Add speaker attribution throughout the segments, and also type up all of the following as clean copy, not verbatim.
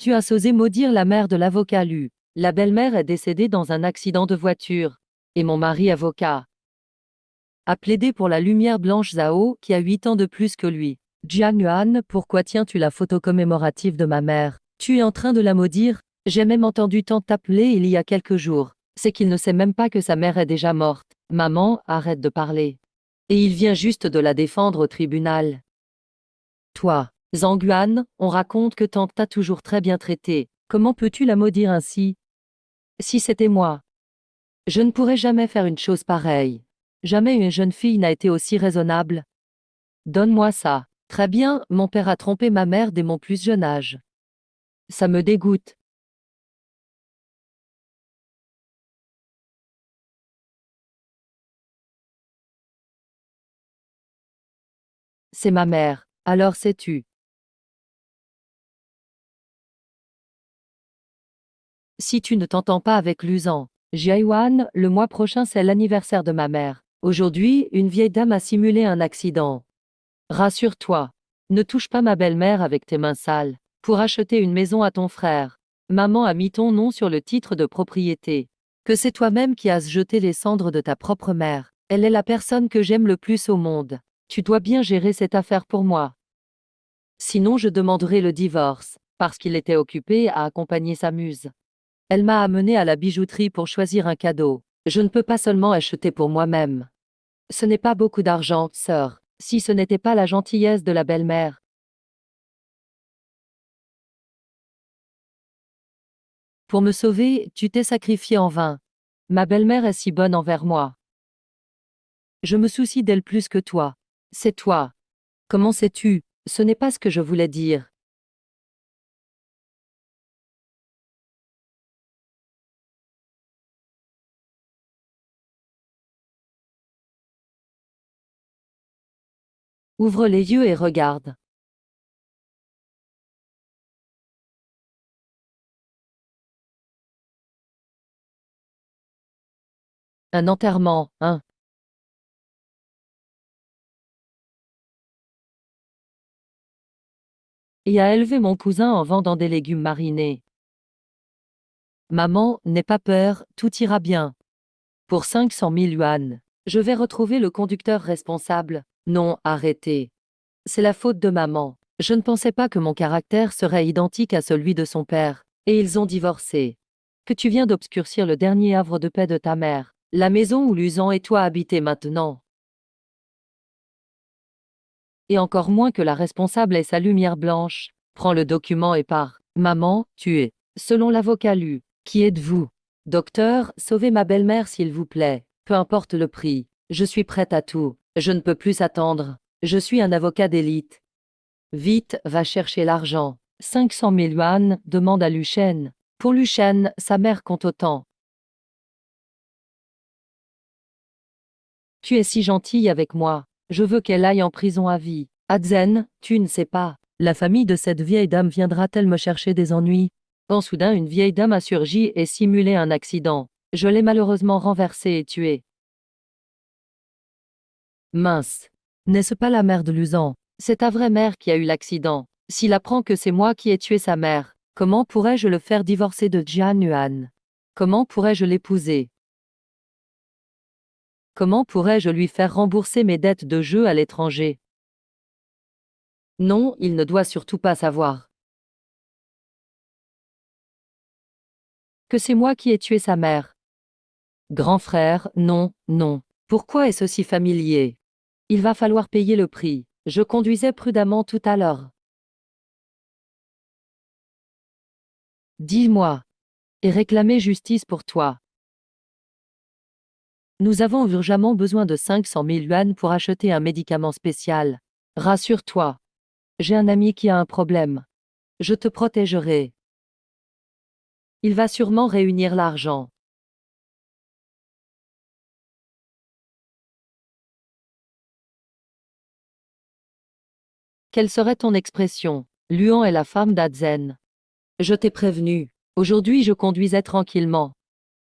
Speaker 1: Tu as osé maudire la mère de l'avocat Lu. La belle-mère est décédée dans un accident de voiture. Et mon mari avocat a plaidé pour la lumière blanche Zhao qui a 8 ans de plus que lui. Jiang Yuan, pourquoi tiens-tu la photo commémorative de ma mère? Tu es en train de la maudire? J'ai même entendu tant t'appeler il y a quelques jours. C'est qu'il ne sait même pas que sa mère est déjà morte. Maman, arrête de parler. Et il vient juste de la défendre au tribunal. Toi, Zhang Yuan, on raconte que tante t'a toujours très bien traité. Comment peux-tu la maudire ainsi? Si c'était moi, je ne pourrais jamais faire une chose pareille. Jamais une jeune fille n'a été aussi raisonnable. Donne-moi ça. Très bien, mon père a trompé ma mère dès mon plus jeune âge. Ça me dégoûte. C'est ma mère. Alors sais-tu. Si tu ne t'entends pas avec Luzan, Jiayuan, le mois prochain c'est l'anniversaire de ma mère. Aujourd'hui, une vieille dame a simulé un accident. Rassure-toi. Ne touche pas ma belle-mère avec tes mains sales. Pour acheter une maison à ton frère, maman a mis ton nom sur le titre de propriété. Que c'est toi-même qui as jeté les cendres de ta propre mère. Elle est la personne que j'aime le plus au monde. Tu dois bien gérer cette affaire pour moi. Sinon je demanderai le divorce, parce qu'il était occupé à accompagner sa muse. Elle m'a amené à la bijouterie pour choisir un cadeau. Je ne peux pas seulement acheter pour moi-même. Ce n'est pas beaucoup d'argent, sœur, si ce n'était pas la gentillesse de la belle-mère. Pour me sauver, tu t'es sacrifié en vain. Ma belle-mère est si bonne envers moi. Je me soucie d'elle plus que toi. C'est toi. Comment sais-tu? Ce n'est pas ce que je voulais dire. Ouvre les yeux et regarde. Un enterrement, hein? Et a élevé mon cousin en vendant des légumes marinés. Maman, n'aie pas peur, tout ira bien. Pour 500 000 yuan. Je vais retrouver le conducteur responsable. Non, arrêtez. C'est la faute de maman. Je ne pensais pas que mon caractère serait identique à celui de son père. Et ils ont divorcé. Que tu viens d'obscurcir le dernier havre de paix de ta mère. La maison où Luzan et toi habitez maintenant. Et encore moins que la responsable ait sa lumière blanche. Prends le document et pars. Maman, tu es. Selon l'avocat Lu. Qui êtes-vous? Docteur, sauvez ma belle-mère s'il vous plaît. Peu importe le prix. Je suis prête à tout. Je ne peux plus attendre. Je suis un avocat d'élite. Vite, va chercher l'argent. 500 000 yuan, demande à Luchen. Pour Luchen, sa mère compte autant. Tu es si gentille avec moi. Je veux qu'elle aille en prison à vie. Adzen, tu ne sais pas. La famille de cette vieille dame viendra-t-elle me chercher des ennuis? Quand soudain une vieille dame a surgi et simulé un accident. Je l'ai malheureusement renversée et tuée. Mince. N'est-ce pas la mère de Luzan? C'est ta vraie mère qui a eu l'accident. S'il apprend que c'est moi qui ai tué sa mère, comment pourrais-je le faire divorcer de Jian Yuan? Comment pourrais-je l'épouser? Comment pourrais-je lui faire rembourser mes dettes de jeu à l'étranger? Non, il ne doit surtout pas savoir. Que c'est moi qui ai tué sa mère. Grand frère, non, non. Pourquoi est-ce si familier? Il va falloir payer le prix. Je conduisais prudemment tout à l'heure. Dis-moi. Et réclamer justice pour toi. Nous avons urgemment besoin de 500 000 yuan pour acheter un médicament spécial. Rassure-toi. J'ai un ami qui a un problème. Je te protégerai. Il va sûrement réunir l'argent. Quelle serait ton expression? Luan est la femme d'Adzen. Je t'ai prévenu. Aujourd'hui je conduisais tranquillement.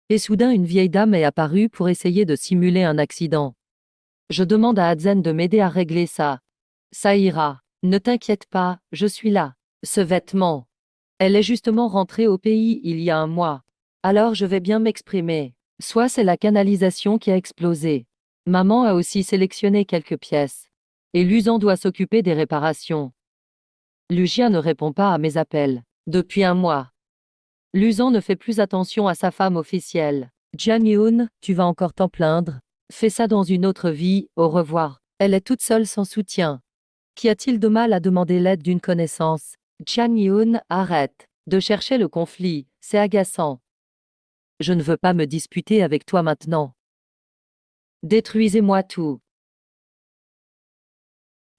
Speaker 1: Et soudain une vieille dame est apparue pour essayer de simuler un accident. Je demande à Adzen de m'aider à régler ça. Ça ira. Ne t'inquiète pas, je suis là. Ce vêtement. Elle est justement rentrée au pays il y a un mois. Alors je vais bien m'exprimer. Soit c'est la canalisation qui a explosé. Maman a aussi sélectionné quelques pièces. Et Luzan doit s'occuper des réparations. Lucia ne répond pas à mes appels. Depuis un mois. Luzan ne fait plus attention à sa femme officielle. Jian Yun, tu vas encore t'en plaindre. Fais ça dans une autre vie, au revoir. Elle est toute seule sans soutien. Qu'y a-t-il de mal à demander l'aide d'une connaissance? Jian Yun, arrête de chercher le conflit, c'est agaçant. Je ne veux pas me disputer avec toi maintenant. Détruisez-moi tout.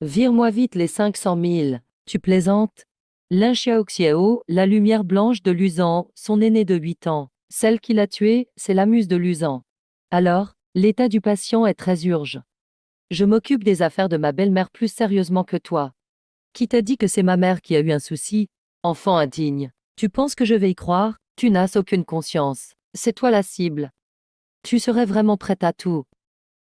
Speaker 1: Vire-moi vite les 500 000. Tu plaisantes? Lin Xiaoxiao, la lumière blanche de Luzan, son aînée de 8 ans. Celle qui l'a tué, c'est la muse de Luzan. Alors, l'état du patient est très urgent. Je m'occupe des affaires de ma belle-mère plus sérieusement que toi. Qui t'a dit que c'est ma mère qui a eu un souci? Enfant indigne. Tu penses que je vais y croire? Tu n'as aucune conscience. C'est toi la cible. Tu serais vraiment prête à tout.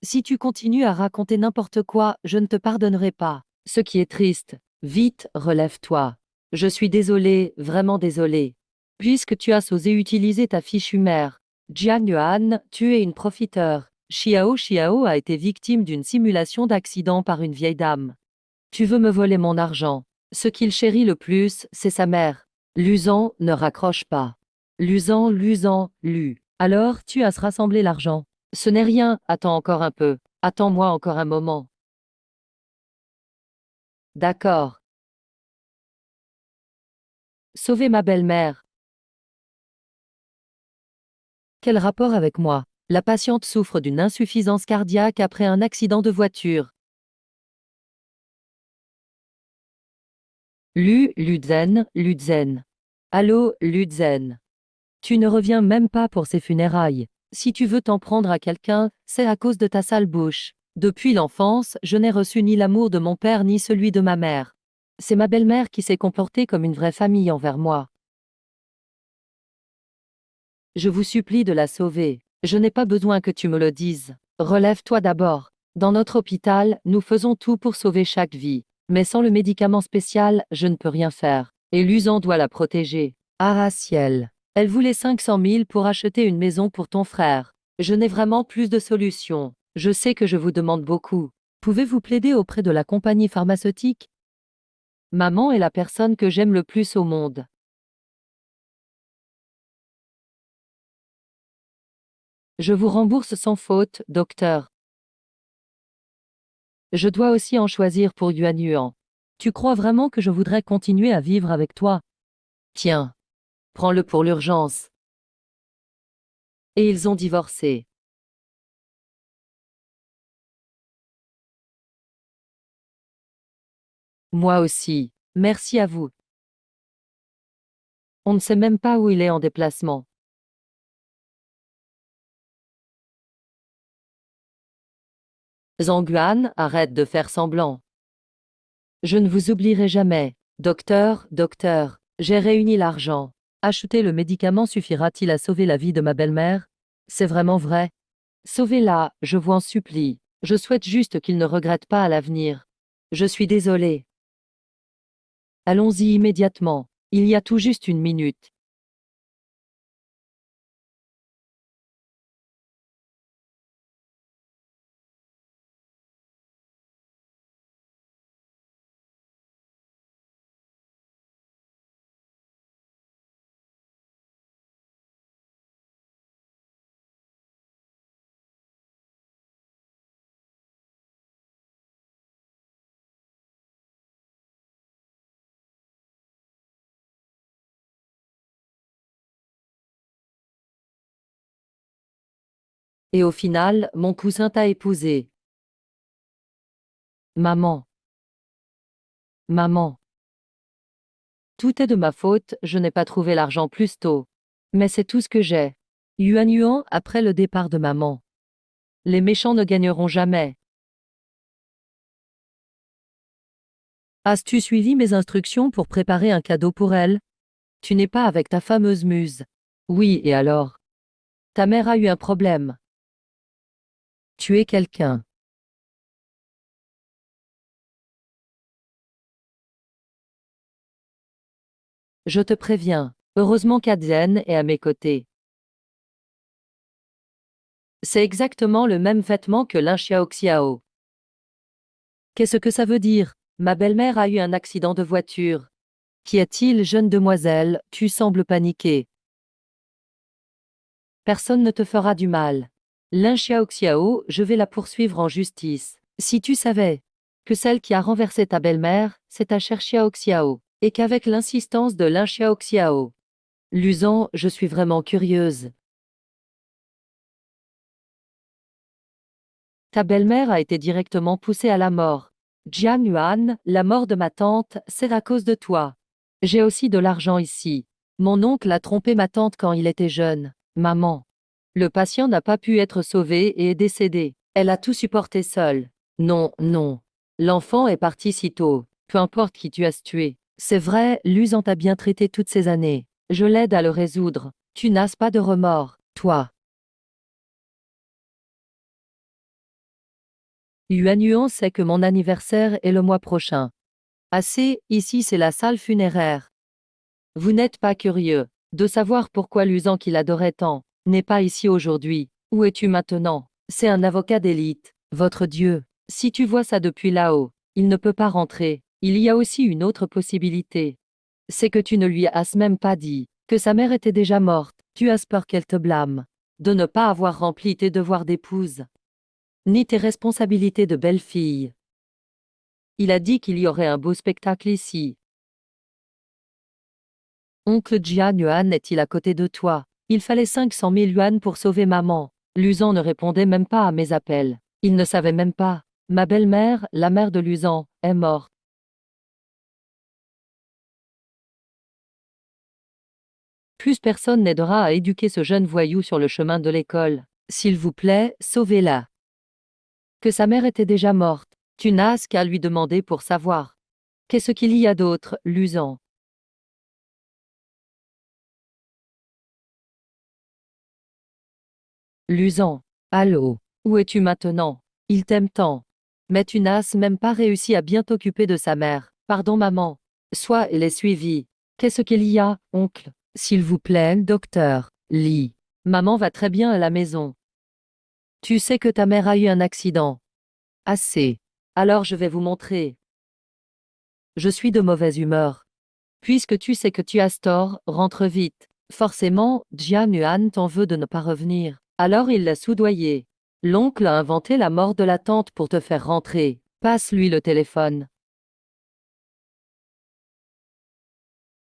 Speaker 1: Si tu continues à raconter n'importe quoi, je ne te pardonnerai pas. Ce qui est triste. Vite, relève-toi. Je suis désolé, vraiment désolé. Puisque tu as osé utiliser ta fichue mère. Jian Yuan, tu es une profiteur. Xiao a été victime d'une simulation d'accident par une vieille dame. Tu veux me voler mon argent. Ce qu'il chérit le plus, c'est sa mère. Luzan, ne raccroche pas. Luzan, Lu. Alors, tu as rassemblé l'argent. Ce n'est rien, attends encore un peu. Attends-moi encore un moment. D'accord. Sauver ma belle-mère. Quel rapport avec moi? La patiente souffre d'une insuffisance cardiaque après un accident de voiture. Lutzen. Allô, Lutzen. Tu ne reviens même pas pour ses funérailles. Si tu veux t'en prendre à quelqu'un, c'est à cause de ta sale bouche. Depuis l'enfance, je n'ai reçu ni l'amour de mon père ni celui de ma mère. C'est ma belle-mère qui s'est comportée comme une vraie famille envers moi. Je vous supplie de la sauver. Je n'ai pas besoin que tu me le dises. Relève-toi d'abord. Dans notre hôpital, nous faisons tout pour sauver chaque vie. Mais sans le médicament spécial, je ne peux rien faire. Et Luzan doit la protéger. Ah ciel. Elle voulait 500 000 pour acheter une maison pour ton frère. Je n'ai vraiment plus de solution. Je sais que je vous demande beaucoup. Pouvez-vous plaider auprès de la compagnie pharmaceutique? Maman est la personne que j'aime le plus au monde. Je vous rembourse sans faute, docteur. Je dois aussi en choisir pour Yuan Yuan. Tu crois vraiment que je voudrais continuer à vivre avec toi? Tiens, prends-le pour l'urgence. Et ils ont divorcé. Moi aussi. Merci à vous. On ne sait même pas où il est en déplacement. Zhangguan, arrête de faire semblant. Je ne vous oublierai jamais. Docteur, j'ai réuni l'argent. Acheter le médicament suffira-t-il à sauver la vie de ma belle-mère? C'est vraiment vrai? Sauvez-la, je vous en supplie. Je souhaite juste qu'il ne regrette pas à l'avenir. Je suis désolé. Allons-y immédiatement. Il y a tout juste une minute. Et au final, mon cousin t'a épousé. Maman. Maman. Tout est de ma faute, je n'ai pas trouvé l'argent plus tôt. Mais c'est tout ce que j'ai. Yuan Yuan après le départ de maman. Les méchants ne gagneront jamais. As-tu suivi mes instructions pour préparer un cadeau pour elle? Tu n'es pas avec ta fameuse muse. Oui, et alors? Ta mère a eu un problème. Tu es quelqu'un. Je te préviens. Heureusement qu'Adzen est à mes côtés. C'est exactement le même vêtement que Lin Xiaoxiao. Qu'est-ce que ça veut dire? Ma belle-mère a eu un accident de voiture. Qu'y a-t-il, jeune demoiselle? Tu sembles paniquée. Personne ne te fera du mal. Lin Xiaoxiao, je vais la poursuivre en justice. Si tu savais que celle qui a renversé ta belle-mère, c'est ta chère Xiaoxiao, et qu'avec l'insistance de Lin Xiaoxiao. Luzan, je suis vraiment curieuse. Ta belle-mère a été directement poussée à la mort. Jian Yuan, la mort de ma tante, c'est à cause de toi. J'ai aussi de l'argent ici. Mon oncle a trompé ma tante quand il était jeune. Maman. Le patient n'a pas pu être sauvé et est décédé. Elle a tout supporté seule. Non, non. L'enfant est parti si tôt. Peu importe qui tu as tué. C'est vrai, Luzan t'a bien traité toutes ces années. Je l'aide à le résoudre. Tu n'as pas de remords, toi. Yuan Yuan sait que mon anniversaire est le mois prochain. Assez, ici c'est la salle funéraire. Vous n'êtes pas curieux de savoir pourquoi Luzan qu'il adorait tant n'est pas ici aujourd'hui. Où es-tu maintenant? C'est un avocat d'élite. Votre Dieu. Si tu vois ça depuis là-haut, il ne peut pas rentrer. Il y a aussi une autre possibilité. C'est que tu ne lui as même pas dit que sa mère était déjà morte. Tu as peur qu'elle te blâme de ne pas avoir rempli tes devoirs d'épouse, ni tes responsabilités de belle-fille. Il a dit qu'il y aurait un beau spectacle ici. Oncle Jian Yuan est-il à côté de toi? Il fallait 500 000 yuan pour sauver maman. Luzan ne répondait même pas à mes appels. Il ne savait même pas. Ma belle-mère, la mère de Luzan, est morte. Plus personne n'aidera à éduquer ce jeune voyou sur le chemin de l'école. S'il vous plaît, sauvez-la. Que sa mère était déjà morte. Tu n'as qu'à lui demander pour savoir. Qu'est-ce qu'il y a d'autre, Luzan? Luzan. Allô? Où es-tu maintenant? Il t'aime tant. Mais tu n'as même pas réussi à bien t'occuper de sa mère. Pardon, maman. Soit elle est suivie. Qu'est-ce qu'il y a, oncle? S'il vous plaît, docteur. Lee. Maman va très bien à la maison. Tu sais que ta mère a eu un accident. Assez. Alors je vais vous montrer. Je suis de mauvaise humeur. Puisque tu sais que tu as tort, rentre vite. Forcément, Jian Yuan t'en veut de ne pas revenir. Alors il l'a soudoyé. L'oncle a inventé la mort de la tante pour te faire rentrer. Passe-lui le téléphone.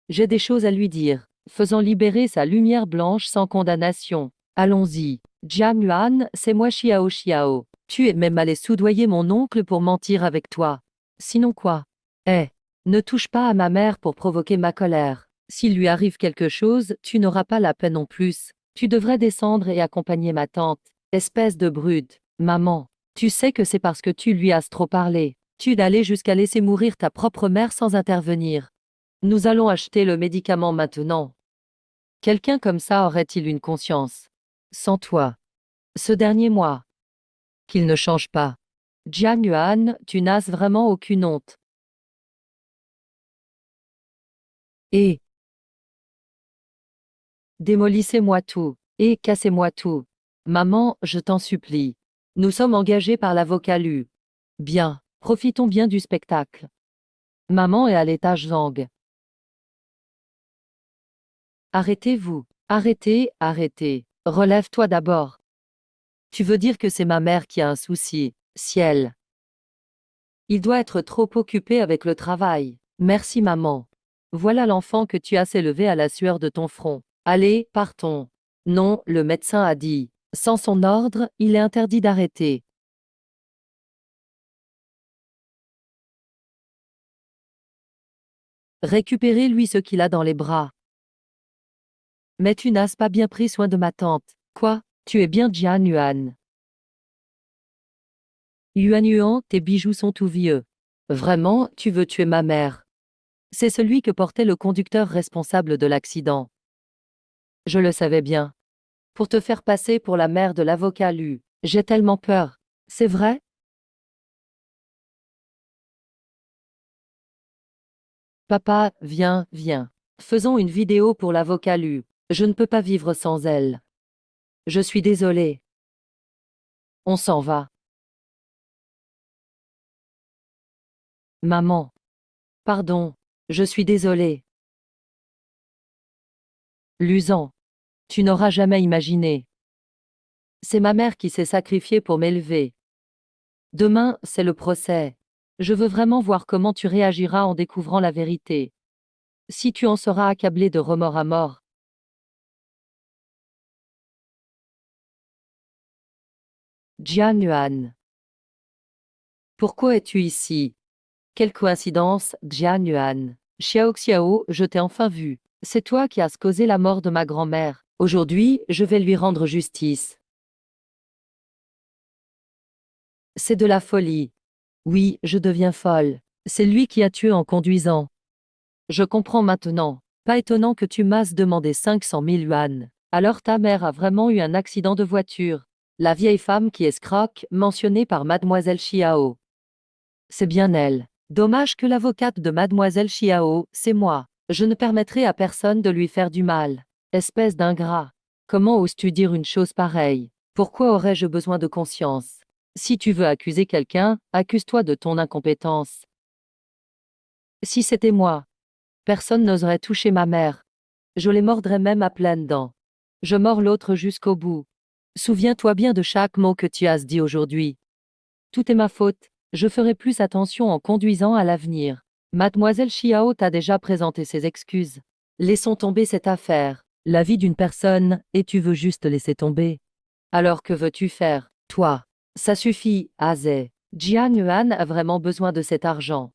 Speaker 1: J'ai des choses à lui dire. Faisant libérer sa lumière blanche sans condamnation. Allons-y. Jian Yuan, c'est moi Xiao Xiao. Tu es même allé soudoyer mon oncle pour mentir avec toi. Sinon quoi? Eh, ne touche pas à ma mère pour provoquer ma colère. S'il lui arrive quelque chose, tu n'auras pas la peine non plus. Tu devrais descendre et accompagner ma tante. Espèce de brute. Maman, tu sais que c'est parce que tu lui as trop parlé. Tu d'aller jusqu'à laisser mourir ta propre mère sans intervenir. Nous allons acheter le médicament maintenant. Quelqu'un comme ça aurait-il une conscience? Sans toi. Ce dernier mois. Qu'il ne change pas. Jian Yuan, tu n'as vraiment aucune honte. Et démolissez-moi tout. Et cassez-moi tout. Maman, je t'en supplie. Nous sommes engagés par l'avocat Lu. Bien, profitons bien du spectacle. Maman est à l'étage Zhang. Arrêtez-vous. Arrêtez, arrêtez. Relève-toi d'abord. Tu veux dire que c'est ma mère qui a un souci, ciel. Il doit être trop occupé avec le travail. Merci maman. Voilà l'enfant que tu as s'élevé à la sueur de ton front. Allez, partons. Non, le médecin a dit. Sans son ordre, il est interdit d'arrêter. Récupérez-lui ce qu'il a dans les bras. Mais tu n'as pas bien pris soin de ma tante. Quoi? Tu es bien Jian Yuan. Yuan Yuan, tes bijoux sont tout vieux. Vraiment, tu veux tuer ma mère? C'est celui que portait le conducteur responsable de l'accident. Je le savais bien. Pour te faire passer pour la mère de l'avocat Lu. J'ai tellement peur. C'est vrai? Papa, viens, viens. Faisons une vidéo pour l'avocat Lu. Je ne peux pas vivre sans elle. Je suis désolé. On s'en va. Maman. Pardon. Je suis désolé. Luzan. Tu n'auras jamais imaginé. C'est ma mère qui s'est sacrifiée pour m'élever. Demain, c'est le procès. Je veux vraiment voir comment tu réagiras en découvrant la vérité. Si tu en seras accablé de remords à mort. Jian Yuan. Pourquoi es-tu ici? Quelle coïncidence, Jian Yuan. Xiao Xiao, je t'ai enfin vu. C'est toi qui as causé la mort de ma grand-mère. Aujourd'hui, je vais lui rendre justice. C'est de la folie. Oui, je deviens folle. C'est lui qui a tué en conduisant. Je comprends maintenant. Pas étonnant que tu m'aies demandé 500 000 yuan. Alors ta mère a vraiment eu un accident de voiture. La vieille femme qui escroque, mentionnée par Mademoiselle Xiao. C'est bien elle. Dommage que l'avocate de Mademoiselle Xiao, c'est moi. Je ne permettrai à personne de lui faire du mal. Espèce d'ingrat. Comment oses-tu dire une chose pareille? Pourquoi aurais-je besoin de conscience? Si tu veux accuser quelqu'un, accuse-toi de ton incompétence. Si c'était moi, personne n'oserait toucher ma mère. Je les mordrais même à pleines dents. Je mords l'autre jusqu'au bout. Souviens-toi bien de chaque mot que tu as dit aujourd'hui. Tout est ma faute. Je ferai plus attention en conduisant à l'avenir. Mademoiselle Xiao t'a déjà présenté ses excuses. Laissons tomber cette affaire. La vie d'une personne, et tu veux juste laisser tomber. Alors que veux-tu faire, toi? Ça suffit, Aze. Jian Yuan a vraiment besoin de cet argent.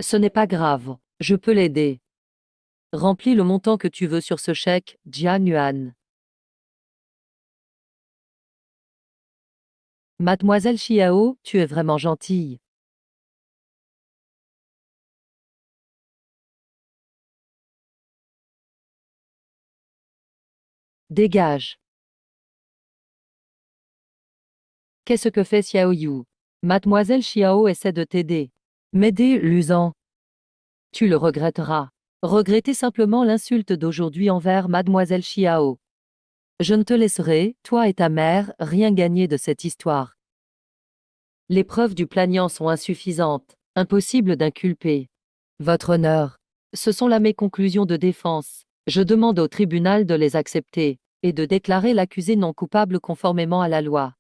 Speaker 1: Ce n'est pas grave, je peux l'aider. Remplis le montant que tu veux sur ce chèque, Jian Yuan. Mademoiselle Xiao, tu es vraiment gentille. Dégage. Qu'est-ce que fait Xiao Yu? Mademoiselle Xiao essaie de t'aider. M'aider, Luzan. Tu le regretteras. Regretter simplement l'insulte d'aujourd'hui envers Mademoiselle Xiao. Je ne te laisserai, toi et ta mère, rien gagner de cette histoire. Les preuves du plaignant sont insuffisantes, impossible d'inculper. Votre honneur. Ce sont là mes conclusions de défense. Je demande au tribunal de les accepter, et de déclarer l'accusé non coupable conformément à la loi.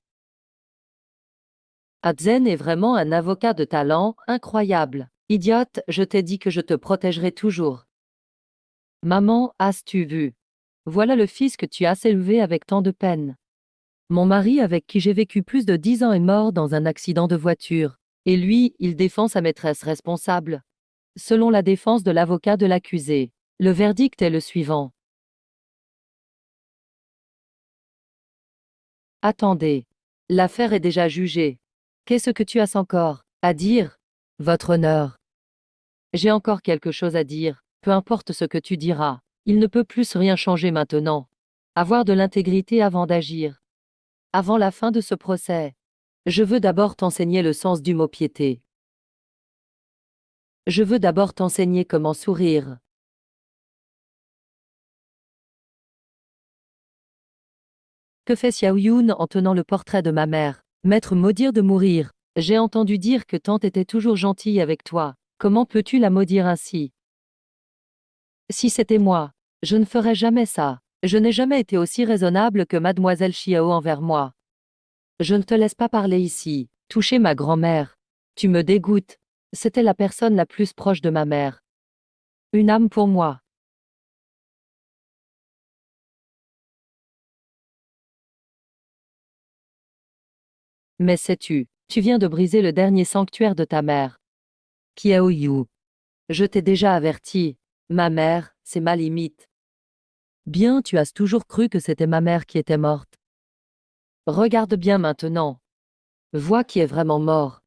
Speaker 1: Adzen est vraiment un avocat de talent, incroyable. Idiote, je t'ai dit que je te protégerai toujours. Maman, as-tu vu? Voilà le fils que tu as élevé avec tant de peine. Mon mari avec qui j'ai vécu plus de 10 ans est mort dans un accident de voiture. Et lui, il défend sa maîtresse responsable. Selon la défense de l'avocat de l'accusé, le verdict est le suivant. Attendez. L'affaire est déjà jugée. Qu'est-ce que tu as encore à dire? Votre honneur. J'ai encore quelque chose à dire, peu importe ce que tu diras. Il ne peut plus rien changer maintenant. Avoir de l'intégrité avant d'agir. Avant la fin de ce procès. Je veux d'abord t'enseigner le sens du mot piété. Je veux d'abord t'enseigner comment sourire. Que fait Xiao Yun en tenant le portrait de ma mère? Maître maudire de mourir. J'ai entendu dire que tante était toujours gentille avec toi. Comment peux-tu la maudire ainsi? Si c'était moi, je ne ferais jamais ça. Je n'ai jamais été aussi raisonnable que Mademoiselle Xiao envers moi. Je ne te laisse pas parler ici. Toucher ma grand-mère. Tu me dégoûtes. C'était la personne la plus proche de ma mère. Une âme pour moi. Mais sais-tu, tu viens de briser le dernier sanctuaire de ta mère. Kiao Yu. Je t'ai déjà averti. Ma mère, c'est ma limite. Bien, tu as toujours cru que c'était ma mère qui était morte. Regarde bien maintenant. Vois qui est vraiment mort.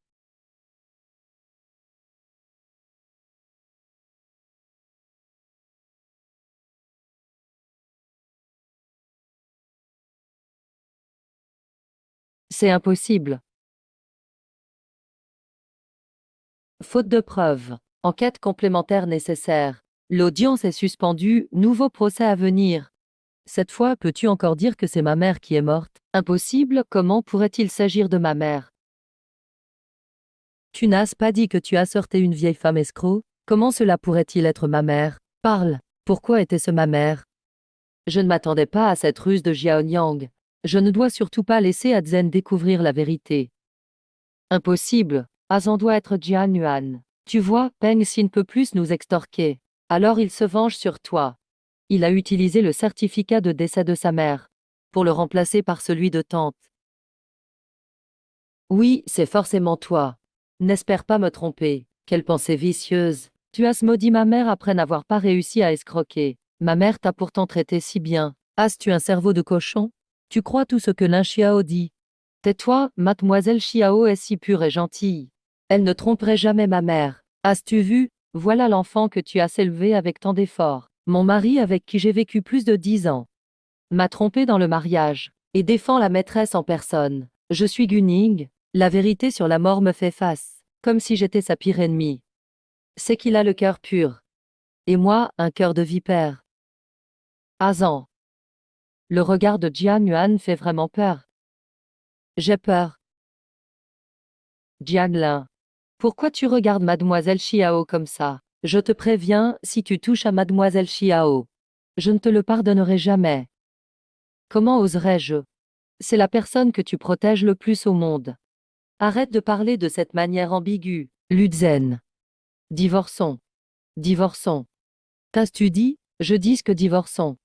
Speaker 1: C'est impossible. Faute de preuves. Enquête complémentaire nécessaire. L'audience est suspendue, nouveau procès à venir. Cette fois, peux-tu encore dire que c'est ma mère qui est morte? Impossible, comment pourrait-il s'agir de ma mère? Tu n'as pas dit que tu as sorti une vieille femme escroc? Comment cela pourrait-il être ma mère? Parle. Pourquoi était-ce ma mère? Je ne m'attendais pas à cette ruse de Jiaonyang. Je ne dois surtout pas laisser Adzhen découvrir la vérité. Impossible. Azan doit être Jian Yuan. Tu vois, Peng Si ne peut plus nous extorquer. Alors il se venge sur toi. Il a utilisé le certificat de décès de sa mère pour le remplacer par celui de tante. Oui, c'est forcément toi. N'espère pas me tromper. Quelle pensée vicieuse. Tu as maudit ma mère après n'avoir pas réussi à escroquer. Ma mère t'a pourtant traité si bien. As-tu un cerveau de cochon? Tu crois tout ce que Lin Xiao dit. Tais-toi, mademoiselle Xiao est si pure et gentille. Elle ne tromperait jamais ma mère. As-tu vu? Voilà l'enfant que tu as élevé avec tant d'efforts. Mon mari avec qui j'ai vécu plus de 10 ans m'a trompé dans le mariage et défend la maîtresse en personne. Je suis Gunning. La vérité sur la mort me fait face, comme si j'étais sa pire ennemie. C'est qu'il a le cœur pur. Et moi, un cœur de vipère. Azan. Le regard de Jian Yuan fait vraiment peur. J'ai peur. Jianlin. Pourquoi tu regardes mademoiselle Xiao comme ça? Je te préviens, si tu touches à mademoiselle Xiao, je ne te le pardonnerai jamais. Comment oserais-je? C'est la personne que tu protèges le plus au monde. Arrête de parler de cette manière ambiguë, Lutzen. Divorçons. Divorçons. T'as-tu dit? Je dis que divorçons.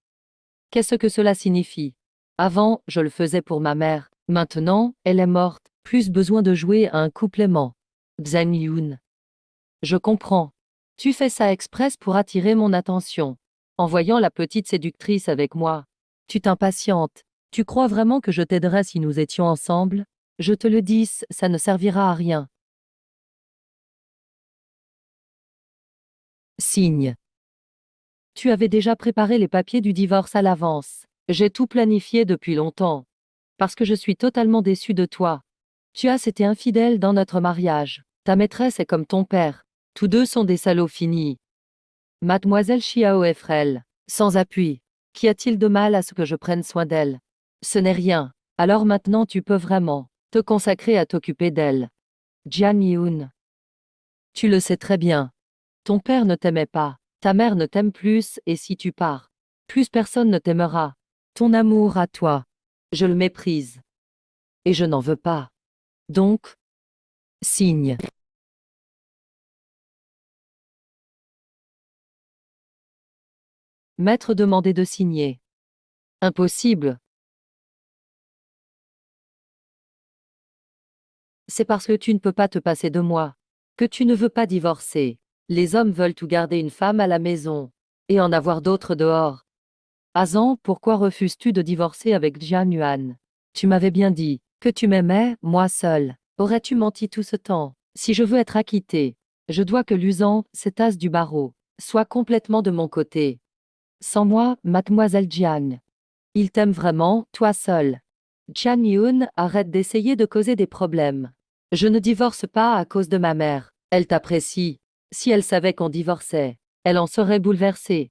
Speaker 1: Qu'est-ce que cela signifie? Avant, je le faisais pour ma mère. Maintenant, elle est morte. Plus besoin de jouer à un couplement. Zhang Yun. Je comprends. Tu fais ça express pour attirer mon attention. En voyant la petite séductrice avec moi, tu t'impatientes. Tu crois vraiment que je t'aiderais si nous étions ensemble? Je te le dis, ça ne servira à rien. Signe. Tu avais déjà préparé les papiers du divorce à l'avance. J'ai tout planifié depuis longtemps. Parce que je suis totalement déçue de toi. Tu as été infidèle dans notre mariage. Ta maîtresse est comme ton père. Tous deux sont des salauds finis. Mademoiselle Xiao est frêle, sans appui. Qu'y a-t-il de mal à ce que je prenne soin d'elle? Ce n'est rien. Alors maintenant tu peux vraiment te consacrer à t'occuper d'elle. Jian Yun. Tu le sais très bien. Ton père ne t'aimait pas. Ta mère ne t'aime plus et si tu pars, plus personne ne t'aimera. Ton amour à toi, je le méprise. Et je n'en veux pas. Donc, signe. Maître demandait de signer. Impossible. C'est parce que tu ne peux pas te passer de moi. Que tu ne veux pas divorcer. Les hommes veulent tout garder une femme à la maison. Et en avoir d'autres dehors. Azan, pourquoi refuses-tu de divorcer avec Jian Yuan? Tu m'avais bien dit que tu m'aimais, moi seul. Aurais-tu menti tout ce temps? Si je veux être acquitté, je dois que Luzan, cet as du barreau, soit complètement de mon côté. Sans moi, mademoiselle Jian. Il t'aime vraiment, toi seul. Jian Yun, arrête d'essayer de causer des problèmes. Je ne divorce pas à cause de ma mère. Elle t'apprécie. Si elle savait qu'on divorçait, elle en serait bouleversée.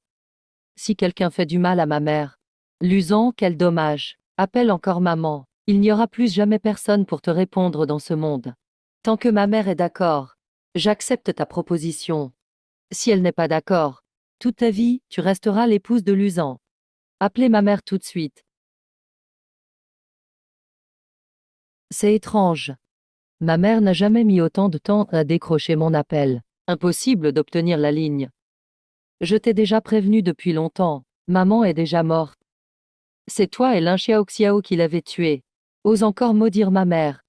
Speaker 1: Si quelqu'un fait du mal à ma mère, Luzon, quel dommage. Appelle encore maman. Il n'y aura plus jamais personne pour te répondre dans ce monde. Tant que ma mère est d'accord, j'accepte ta proposition. Si elle n'est pas d'accord, toute ta vie, tu resteras l'épouse de Luzon. Appelez ma mère tout de suite. C'est étrange. Ma mère n'a jamais mis autant de temps à décrocher mon appel. Impossible d'obtenir la ligne. Je t'ai déjà prévenu depuis longtemps. Maman est déjà morte. C'est toi et Lin Xiaoxiao qui l'avez tué. Ose encore maudire ma mère.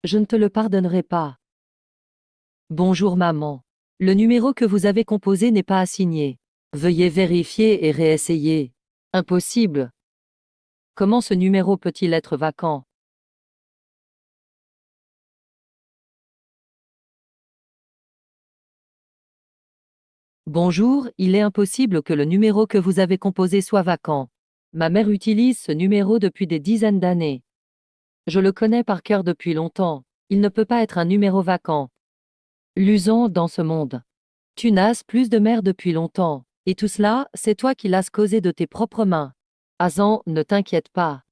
Speaker 1: Je ne te le pardonnerai pas. Bonjour maman. Le numéro que vous avez composé n'est pas assigné. Veuillez vérifier et réessayer. Impossible. Comment ce numéro peut-il être vacant? Bonjour, il est impossible que le numéro que vous avez composé soit vacant. Ma mère utilise ce numéro depuis des dizaines d'années. Je le connais par cœur depuis longtemps. Il ne peut pas être un numéro vacant. L'usons dans ce monde. Tu n'as plus de mère depuis longtemps, Et tout cela, c'est toi qui l'as causé de tes propres mains. Azan, ne t'inquiète pas.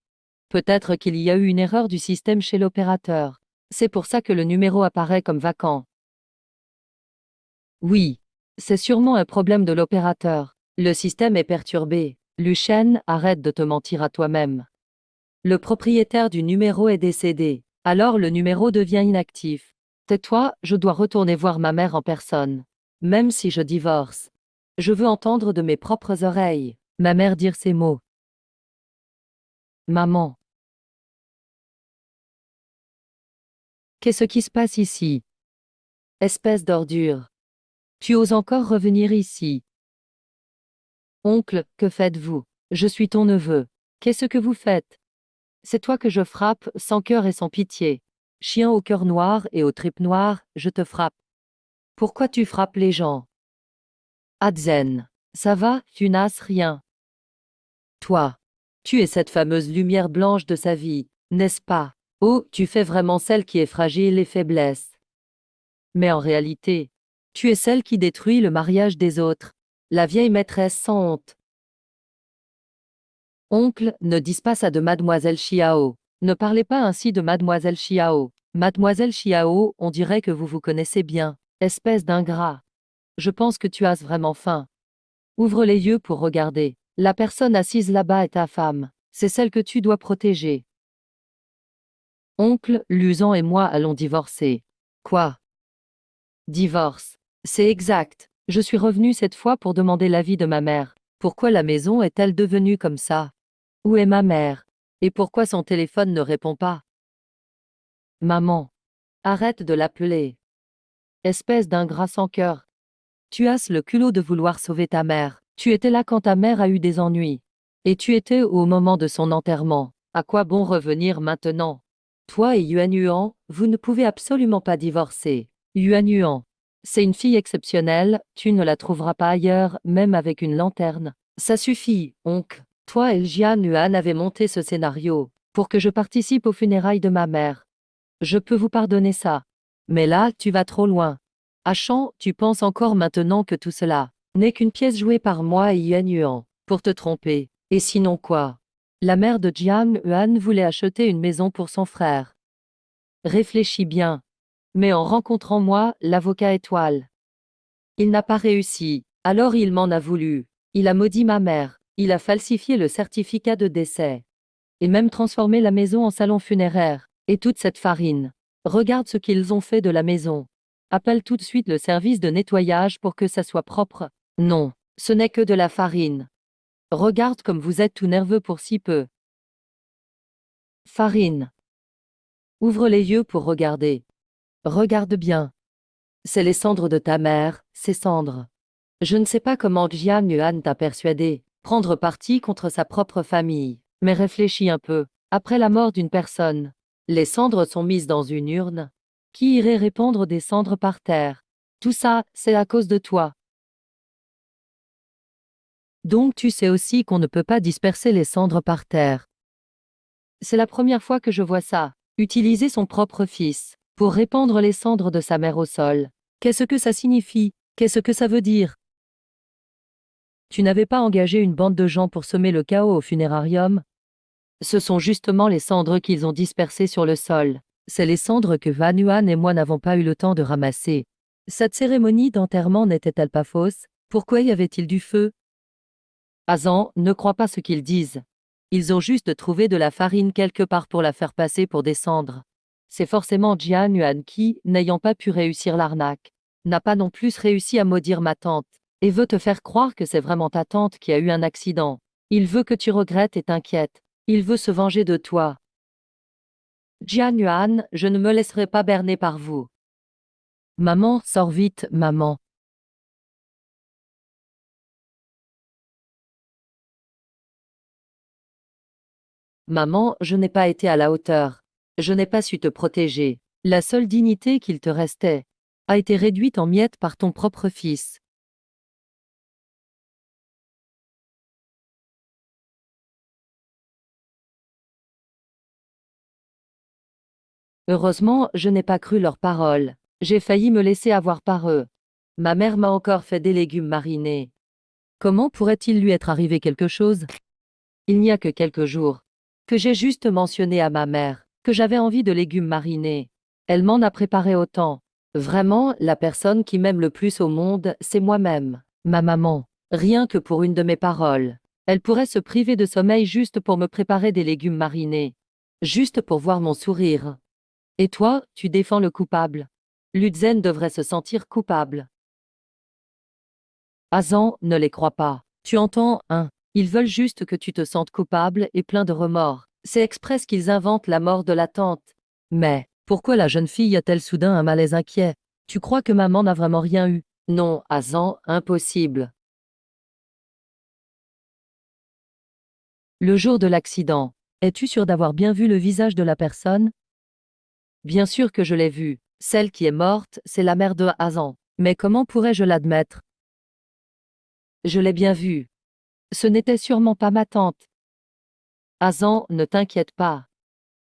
Speaker 1: Peut-être qu'il y a eu une erreur du système chez l'opérateur. C'est pour ça que le numéro apparaît comme vacant. Oui. C'est sûrement un problème de l'opérateur. Le système est perturbé. Lucien, arrête de te mentir à toi-même. Le propriétaire du numéro est décédé. Alors le numéro devient inactif. Tais-toi, je dois retourner voir ma mère en personne. Même si je divorce. Je veux entendre de mes propres oreilles ma mère dire ces mots. Maman. Qu'est-ce qui se passe ici? Espèce d'ordure. Tu oses encore revenir ici? Oncle, que faites-vous? Je suis ton neveu. Qu'est-ce que vous faites? C'est toi que je frappe, sans cœur et sans pitié. Chien au cœur noir et aux tripes noires, je te frappe. Pourquoi tu frappes les gens? Adzen. Ça va, tu n'as rien. Toi. Tu es cette fameuse lumière blanche de sa vie, n'est-ce pas? Oh, tu fais vraiment celle qui est fragile et faiblesse. Mais en réalité, tu es celle qui détruit le mariage des autres. La vieille maîtresse sans honte. Oncle, ne dis pas ça de mademoiselle Chiao. Ne parlez pas ainsi de mademoiselle Chiao. Mademoiselle Chiao, on dirait que vous vous connaissez bien. Espèce d'ingrat. Je pense que tu as vraiment faim. Ouvre les yeux pour regarder. La personne assise là-bas est ta femme. C'est celle que tu dois protéger. Oncle, Luzan et moi allons divorcer. Quoi? Divorce. C'est exact. Je suis revenu cette fois pour demander l'avis de ma mère. Pourquoi la maison est-elle devenue comme ça? Où est ma mère? Et pourquoi son téléphone ne répond pas? Maman. Arrête de l'appeler. Espèce d'ingrat sans cœur. Tu as le culot de vouloir sauver ta mère. Tu étais là quand ta mère a eu des ennuis. Et tu étais au moment de son enterrement. À quoi bon revenir maintenant? Toi et Yuan Yuan, vous ne pouvez absolument pas divorcer. Yuan Yuan. C'est une fille exceptionnelle, tu ne la trouveras pas ailleurs, même avec une lanterne. Ça suffit, oncle. Toi et Jian Yuan avez monté ce scénario pour que je participe aux funérailles de ma mère. Je peux vous pardonner ça. Mais là, tu vas trop loin. Achan, tu penses encore maintenant que tout cela n'est qu'une pièce jouée par moi et Yuan Yuan pour te tromper. Et sinon quoi? La mère de Jian Yuan voulait acheter une maison pour son frère. Réfléchis bien. Mais en rencontrant moi, l'avocat étoile. Il n'a pas réussi. Alors il m'en a voulu. Il a maudit ma mère. Il a falsifié le certificat de décès. Et même transformé la maison en salon funéraire. Et toute cette farine. Regarde ce qu'ils ont fait de la maison. Appelle tout de suite le service de nettoyage pour que ça soit propre. Non, ce n'est que de la farine. Regarde comme vous êtes tout nerveux pour si peu. Farine. Ouvre les yeux pour regarder. Regarde bien. C'est les cendres de ta mère, ces cendres. Je ne sais pas comment Jian Yuan t'a persuadé, prendre parti contre sa propre famille. Mais réfléchis un peu. Après la mort d'une personne, les cendres sont mises dans une urne. Qui irait répandre des cendres par terre? Tout ça, c'est à cause de toi. Donc tu sais aussi qu'on ne peut pas disperser les cendres par terre. C'est la première fois que je vois ça. Utiliser son propre fils pour répandre les cendres de sa mère au sol. Qu'est-ce que ça signifie? Qu'est-ce que ça veut dire? Tu n'avais pas engagé une bande de gens pour semer le chaos au funérarium? Ce sont justement les cendres qu'ils ont dispersées sur le sol. C'est les cendres que Van Yuan et moi n'avons pas eu le temps de ramasser. Cette cérémonie d'enterrement n'était-elle pas fausse? Pourquoi y avait-il du feu? Azan, ne crois pas ce qu'ils disent. Ils ont juste trouvé de la farine quelque part pour la faire passer pour des cendres. C'est forcément Jian Yuan qui, n'ayant pas pu réussir l'arnaque, n'a pas non plus réussi à maudire ma tante, et veut te faire croire que c'est vraiment ta tante qui a eu un accident. Il veut que tu regrettes et t'inquiètes. Il veut se venger de toi. Jian Yuan, je ne me laisserai pas berner par vous. Maman, sors vite, maman. Maman, je n'ai pas été à la hauteur. Je n'ai pas su te protéger. La seule dignité qu'il te restait a été réduite en miettes par ton propre fils. Heureusement, je n'ai pas cru leurs paroles. J'ai failli me laisser avoir par eux. Ma mère m'a encore fait des légumes marinés. Comment pourrait-il lui être arrivé quelque chose? Il n'y a que quelques jours que j'ai juste mentionné à ma mère que j'avais envie de légumes marinés. Elle m'en a préparé autant. Vraiment, la personne qui m'aime le plus au monde, c'est moi-même, ma maman. Rien que pour une de mes paroles. Elle pourrait se priver de sommeil juste pour me préparer des légumes marinés. Juste pour voir mon sourire. Et toi, tu défends le coupable. Lutzen devrait se sentir coupable. Hazan, ne les crois pas. Tu entends, hein? Ils veulent juste que tu te sentes coupable et plein de remords. C'est exprès qu'ils inventent la mort de la tante. Mais, pourquoi la jeune fille a-t-elle soudain un malaise inquiet? Tu crois que maman n'a vraiment rien eu? Non, Hazan, impossible. Le jour de l'accident, es-tu sûr d'avoir bien vu le visage de la personne? Bien sûr que je l'ai vue. Celle qui est morte, c'est la mère de Hazan. Mais comment pourrais-je l'admettre? Je l'ai bien vue. Ce n'était sûrement pas ma tante. Hazan, ne t'inquiète pas.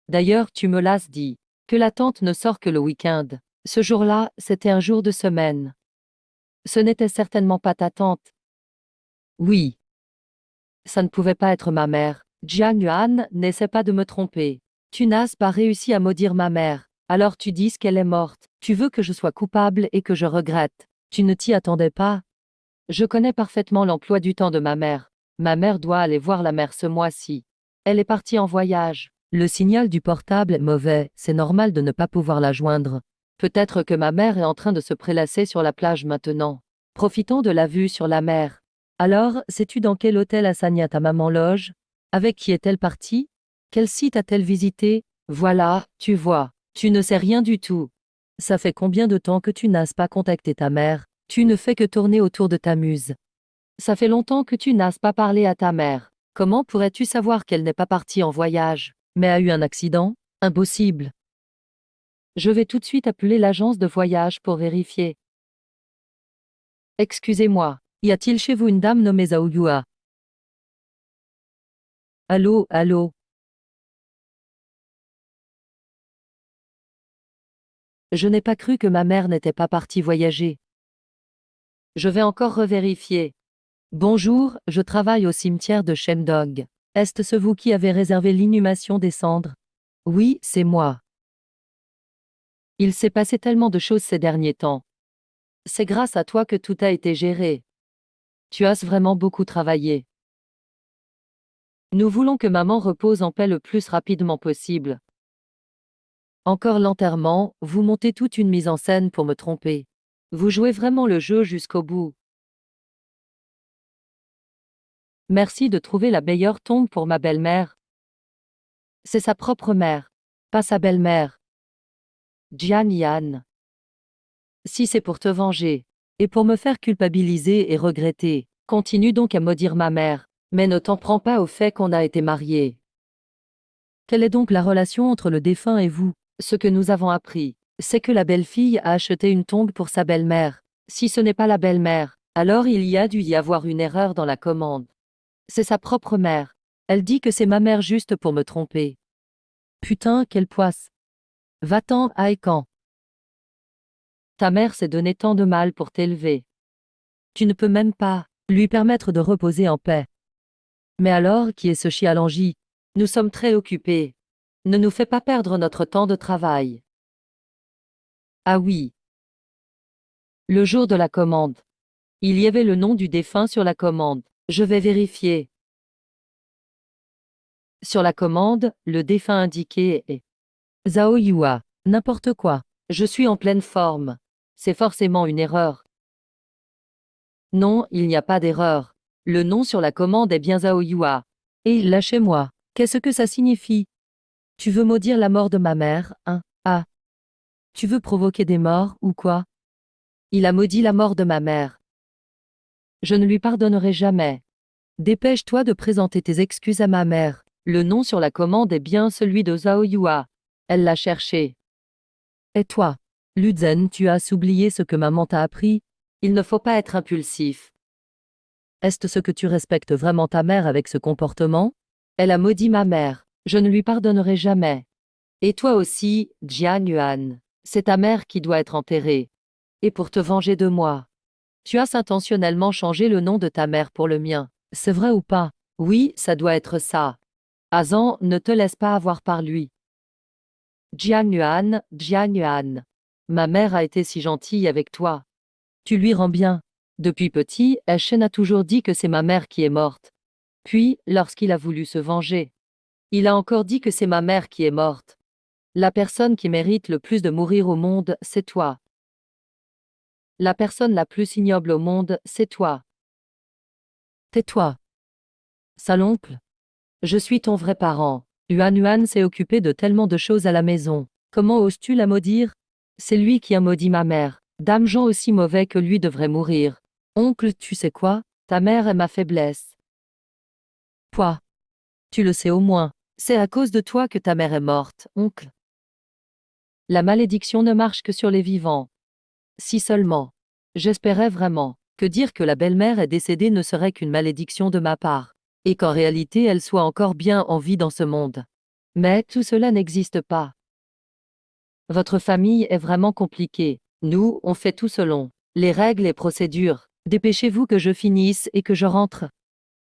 Speaker 1: D'ailleurs, tu me l'as dit, que la tante ne sort que le week-end. Ce jour-là, c'était un jour de semaine. Ce n'était certainement pas ta tante. Oui. Ça ne pouvait pas être ma mère. Jian Yuan, n'essaie pas de me tromper. Tu n'as pas réussi à maudire ma mère. Alors tu dis qu'elle est morte. Tu veux que je sois coupable et que je regrette. Tu ne t'y attendais pas? Je connais parfaitement l'emploi du temps de ma mère. Ma mère doit aller voir la mer ce mois-ci. Elle est partie en voyage. Le signal du portable est mauvais, c'est normal de ne pas pouvoir la joindre. Peut-être que ma mère est en train de se prélasser sur la plage maintenant. Profitons de la vue sur la mer. Alors, sais-tu dans quel hôtel Asania ta maman loge? Avec qui est-elle partie? Quel site a-t-elle visité? Voilà, tu vois, tu ne sais rien du tout. Ça fait combien de temps que tu n'as pas contacté ta mère? Tu ne fais que tourner autour de ta muse. Ça fait longtemps que tu n'as pas parlé à ta mère. Comment pourrais-tu savoir qu'elle n'est pas partie en voyage, mais a eu un accident? Impossible. Je vais tout de suite appeler l'agence de voyage pour vérifier. Excusez-moi, y a-t-il chez vous une dame nommée Zhao Yua? Allô, allô? Je n'ai pas cru que ma mère n'était pas partie voyager. Je vais encore revérifier. Bonjour, je travaille au cimetière de Shendong. Est-ce vous qui avez réservé l'inhumation des cendres? Oui, c'est moi. Il s'est passé tellement de choses ces derniers temps. C'est grâce à toi que tout a été géré. Tu as vraiment beaucoup travaillé. Nous voulons que maman repose en paix le plus rapidement possible. Encore l'enterrement, vous montez toute une mise en scène pour me tromper. Vous jouez vraiment le jeu jusqu'au bout. Merci de trouver la meilleure tombe pour ma belle-mère. C'est sa propre mère, pas sa belle-mère. Jian Yan. Si c'est pour te venger, et pour me faire culpabiliser et regretter, continue donc à maudire ma mère, mais ne t'en prends pas au fait qu'on a été mariés. Quelle est donc la relation entre le défunt et vous? Ce que nous avons appris, c'est que la belle-fille a acheté une tombe pour sa belle-mère. Si ce n'est pas la belle-mère, alors il y a dû y avoir une erreur dans la commande. C'est sa propre mère. Elle dit que c'est ma mère juste pour me tromper. Putain, quelle poisse. Va-t'en, Aïkan. Ta mère s'est donné tant de mal pour t'élever. Tu ne peux même pas lui permettre de reposer en paix. Mais alors, qui est ce chialangi? Nous sommes très occupés. Ne nous fais pas perdre notre temps de travail. Ah oui. Le jour de la commande. Il y avait le nom du défunt sur la commande. Je vais vérifier. Sur la commande, le défunt indiqué est Zhao Yua. N'importe quoi. Je suis en pleine forme. C'est forcément une erreur. Non, il n'y a pas d'erreur. Le nom sur la commande est bien Zhao Yua. Et lâchez-moi. Qu'est-ce que ça signifie? Tu veux maudire la mort de ma mère, hein? Ah. Tu veux provoquer des morts, ou quoi? Il a maudit la mort de ma mère. Je ne lui pardonnerai jamais. Dépêche-toi de présenter tes excuses à ma mère. Le nom sur la commande est bien celui de Zhao Yua. Elle l'a cherché. Et toi, Lutzen, tu as oublié ce que maman t'a appris? Il ne faut pas être impulsif. Est-ce ce que tu respectes vraiment ta mère avec ce comportement? Elle a maudit ma mère. Je ne lui pardonnerai jamais. Et toi aussi, Jian Yuan. C'est ta mère qui doit être enterrée. Et pour te venger de moi. Tu as intentionnellement changé le nom de ta mère pour le mien. C'est vrai ou pas? Oui, ça doit être ça. Azan, ne te laisse pas avoir par lui. Jian Yuan, Jian Yuan. Ma mère a été si gentille avec toi. Tu lui rends bien. Depuis petit, Eshen a toujours dit que c'est ma mère qui est morte. Puis, lorsqu'il a voulu se venger, il a encore dit que c'est ma mère qui est morte. La personne qui mérite le plus de mourir au monde, c'est toi. La personne la plus ignoble au monde, c'est toi. Tais-toi. Sale oncle. Je suis ton vrai parent. Yuan Yuan s'est occupé de tellement de choses à la maison. Comment oses-tu la maudire? C'est lui qui a maudit ma mère. Dame Jean aussi mauvais que lui devrait mourir. Oncle, tu sais quoi? Ta mère est ma faiblesse. Quoi? Tu le sais au moins. C'est à cause de toi que ta mère est morte, oncle. La malédiction ne marche que sur les vivants. Si seulement. J'espérais vraiment que dire que la belle-mère est décédée ne serait qu'une malédiction de ma part, et qu'en réalité elle soit encore bien en vie dans ce monde. Mais tout cela n'existe pas. Votre famille est vraiment compliquée. Nous, on fait tout selon les règles et procédures. Dépêchez-vous que je finisse et que je rentre.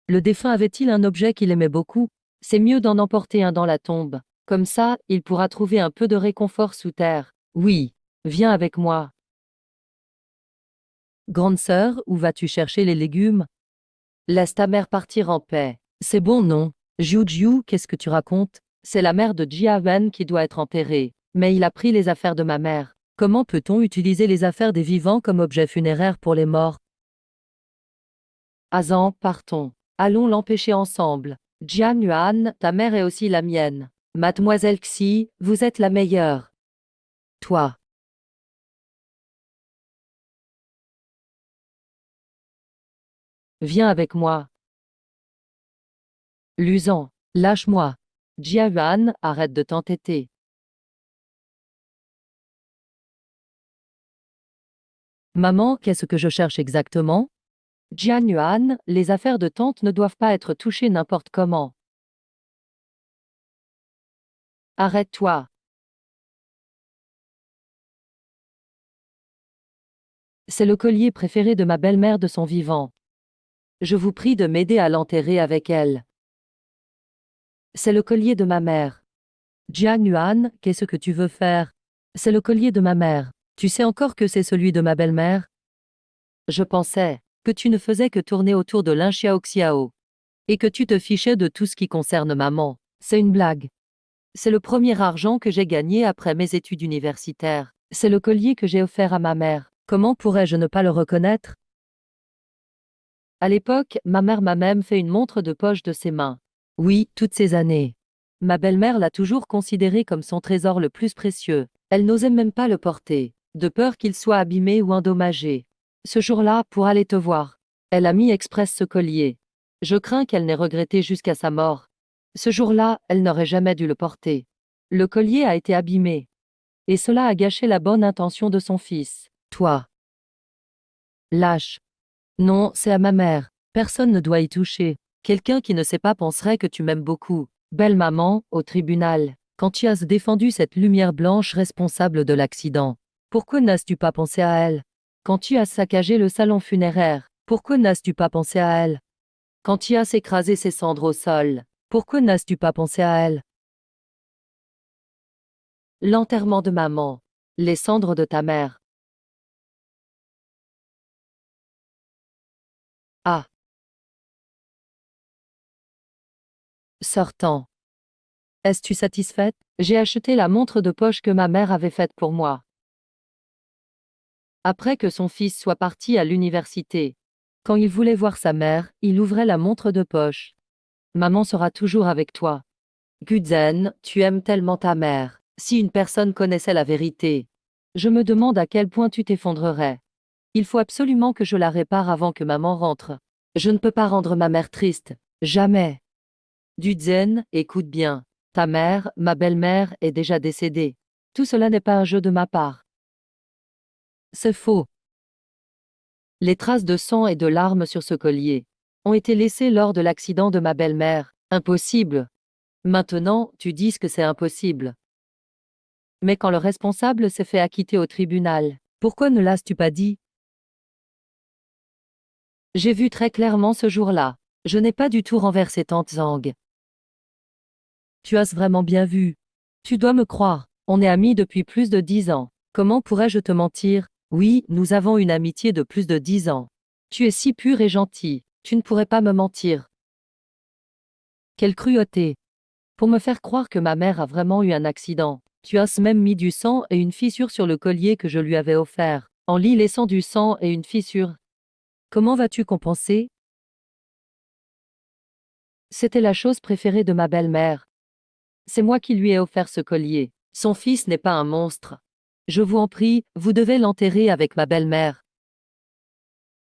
Speaker 1: Le défunt avait-il un objet qu'il aimait beaucoup? C'est mieux d'en emporter un dans la tombe. Comme ça, il pourra trouver un peu de réconfort sous terre. Oui, viens avec moi. Grande sœur, où vas-tu chercher les légumes? Laisse ta mère partir en paix. C'est bon, non? Jiu, qu'est-ce que tu racontes? C'est la mère de Jia Wen qui doit être enterrée. Mais il a pris les affaires de ma mère. Comment peut-on utiliser les affaires des vivants comme objet funéraire pour les morts? Azan, partons. Allons l'empêcher ensemble. Jian Yuan, ta mère est aussi la mienne. Mademoiselle Xi, vous êtes la meilleure. Toi. Viens avec moi. Luzan, lâche-moi. Jia Yuan, arrête de t'entêter. Maman, qu'est-ce que je cherche exactement? Jian Yuan, les affaires de tante ne doivent pas être touchées n'importe comment. Arrête-toi. C'est le collier préféré de ma belle-mère de son vivant. Je vous prie de m'aider à l'enterrer avec elle. C'est le collier de ma mère. Jian Yuan, qu'est-ce que tu veux faire? C'est le collier de ma mère. Tu sais encore que c'est celui de ma belle-mère? Je pensais que tu ne faisais que tourner autour de Lin Xiaoxiao. Et que tu te fichais de tout ce qui concerne maman. C'est une blague. C'est le premier argent que j'ai gagné après mes études universitaires. C'est le collier que j'ai offert à ma mère. Comment pourrais-je ne pas le reconnaître? À l'époque, ma mère m'a même fait une montre de poche de ses mains. Oui, toutes ces années. Ma belle-mère l'a toujours considéré comme son trésor le plus précieux. Elle n'osait même pas le porter, de peur qu'il soit abîmé ou endommagé. Ce jour-là, pour aller te voir, elle a mis express ce collier. Je crains qu'elle n'ait regretté jusqu'à sa mort. Ce jour-là, elle n'aurait jamais dû le porter. Le collier a été abîmé. Et cela a gâché la bonne intention de son fils. Toi. Lâche. Non, c'est à ma mère. Personne ne doit y toucher. Quelqu'un qui ne sait pas penserait que tu m'aimes beaucoup. Belle maman, au tribunal, quand tu as défendu cette lumière blanche responsable de l'accident, pourquoi n'as-tu pas pensé à elle? Quand tu as saccagé le salon funéraire, pourquoi n'as-tu pas pensé à elle? Quand tu as écrasé ses cendres au sol, pourquoi n'as-tu pas pensé à elle? L'enterrement de maman. Les cendres de ta mère. Ah. Sortant. Es-tu satisfaite? J'ai acheté la montre de poche que ma mère avait faite pour moi. Après que son fils soit parti à l'université. Quand il voulait voir sa mère, il ouvrait la montre de poche. Maman sera toujours avec toi. Guzen, tu aimes tellement ta mère. Si une personne connaissait la vérité, je me demande à quel point tu t'effondrerais. Il faut absolument que je la répare avant que maman rentre. Je ne peux pas rendre ma mère triste. Jamais. Duzen, écoute bien. Ta mère, ma belle-mère, est déjà décédée. Tout cela n'est pas un jeu de ma part. C'est faux. Les traces de sang et de larmes sur ce collier ont été laissées lors de l'accident de ma belle-mère. Impossible. Maintenant, tu dis que c'est impossible. Mais quand le responsable s'est fait acquitter au tribunal, pourquoi ne l'as-tu pas dit? J'ai vu très clairement ce jour-là. Je n'ai pas du tout renversé tante Zhang. Tu as vraiment bien vu. Tu dois me croire. On est amis depuis plus de 10 ans. Comment pourrais-je te mentir? Oui, nous avons une amitié de plus de 10 ans. Tu es si pur et gentil. Tu ne pourrais pas me mentir. Quelle cruauté. Pour me faire croire que ma mère a vraiment eu un accident. Tu as même mis du sang et une fissure sur le collier que je lui avais offert. En lit laissant du sang et une fissure. Comment vas-tu compenser? C'était la chose préférée de ma belle-mère. C'est moi qui lui ai offert ce collier. Son fils n'est pas un monstre. Je vous en prie, vous devez l'enterrer avec ma belle-mère.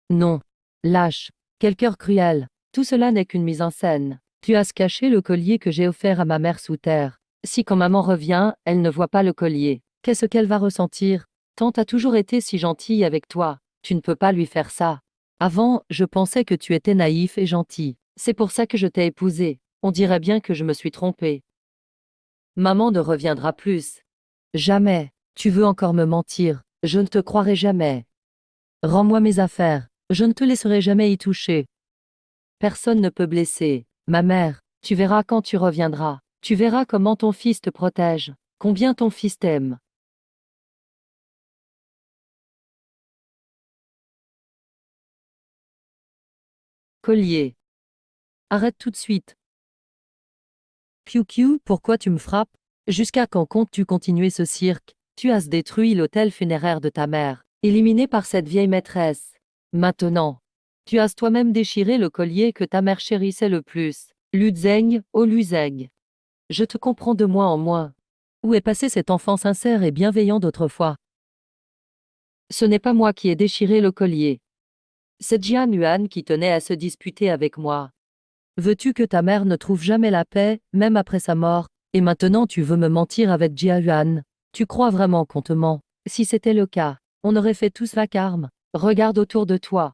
Speaker 1: Non. Lâche. Quel cœur cruel. Tout cela n'est qu'une mise en scène. Tu as caché le collier que j'ai offert à ma mère sous terre. Si quand maman revient, elle ne voit pas le collier, qu'est-ce qu'elle va ressentir? Tante a toujours été si gentille avec toi. Tu ne peux pas lui faire ça. Avant, je pensais que tu étais naïf et gentil. C'est pour ça que je t'ai épousé. On dirait bien que je me suis trompée. Maman ne reviendra plus. Jamais. Tu veux encore me mentir. Je ne te croirai jamais. Rends-moi mes affaires. Je ne te laisserai jamais y toucher. Personne ne peut blesser. Ma mère, tu verras quand tu reviendras. Tu verras comment ton fils te protège. Combien ton fils t'aime. Collier. Arrête tout de suite. Piu Piu, pourquoi tu me frappes? Jusqu'à quand comptes-tu continuer ce cirque? Tu as détruit l'autel funéraire de ta mère, éliminé par cette vieille maîtresse. Maintenant, tu as toi-même déchiré le collier que ta mère chérissait le plus. Luzeng, oh Luzeng. Je te comprends de moins en moins. Où est passé cet enfant sincère et bienveillant d'autrefois? Ce n'est pas moi qui ai déchiré le collier. C'est Jian Yuan qui tenait à se disputer avec moi. Veux-tu que ta mère ne trouve jamais la paix, même après sa mort, et maintenant tu veux me mentir avec Jia Yuan? Tu crois vraiment qu'on te ment? Si c'était le cas, on aurait fait tous vacarme. Regarde autour de toi.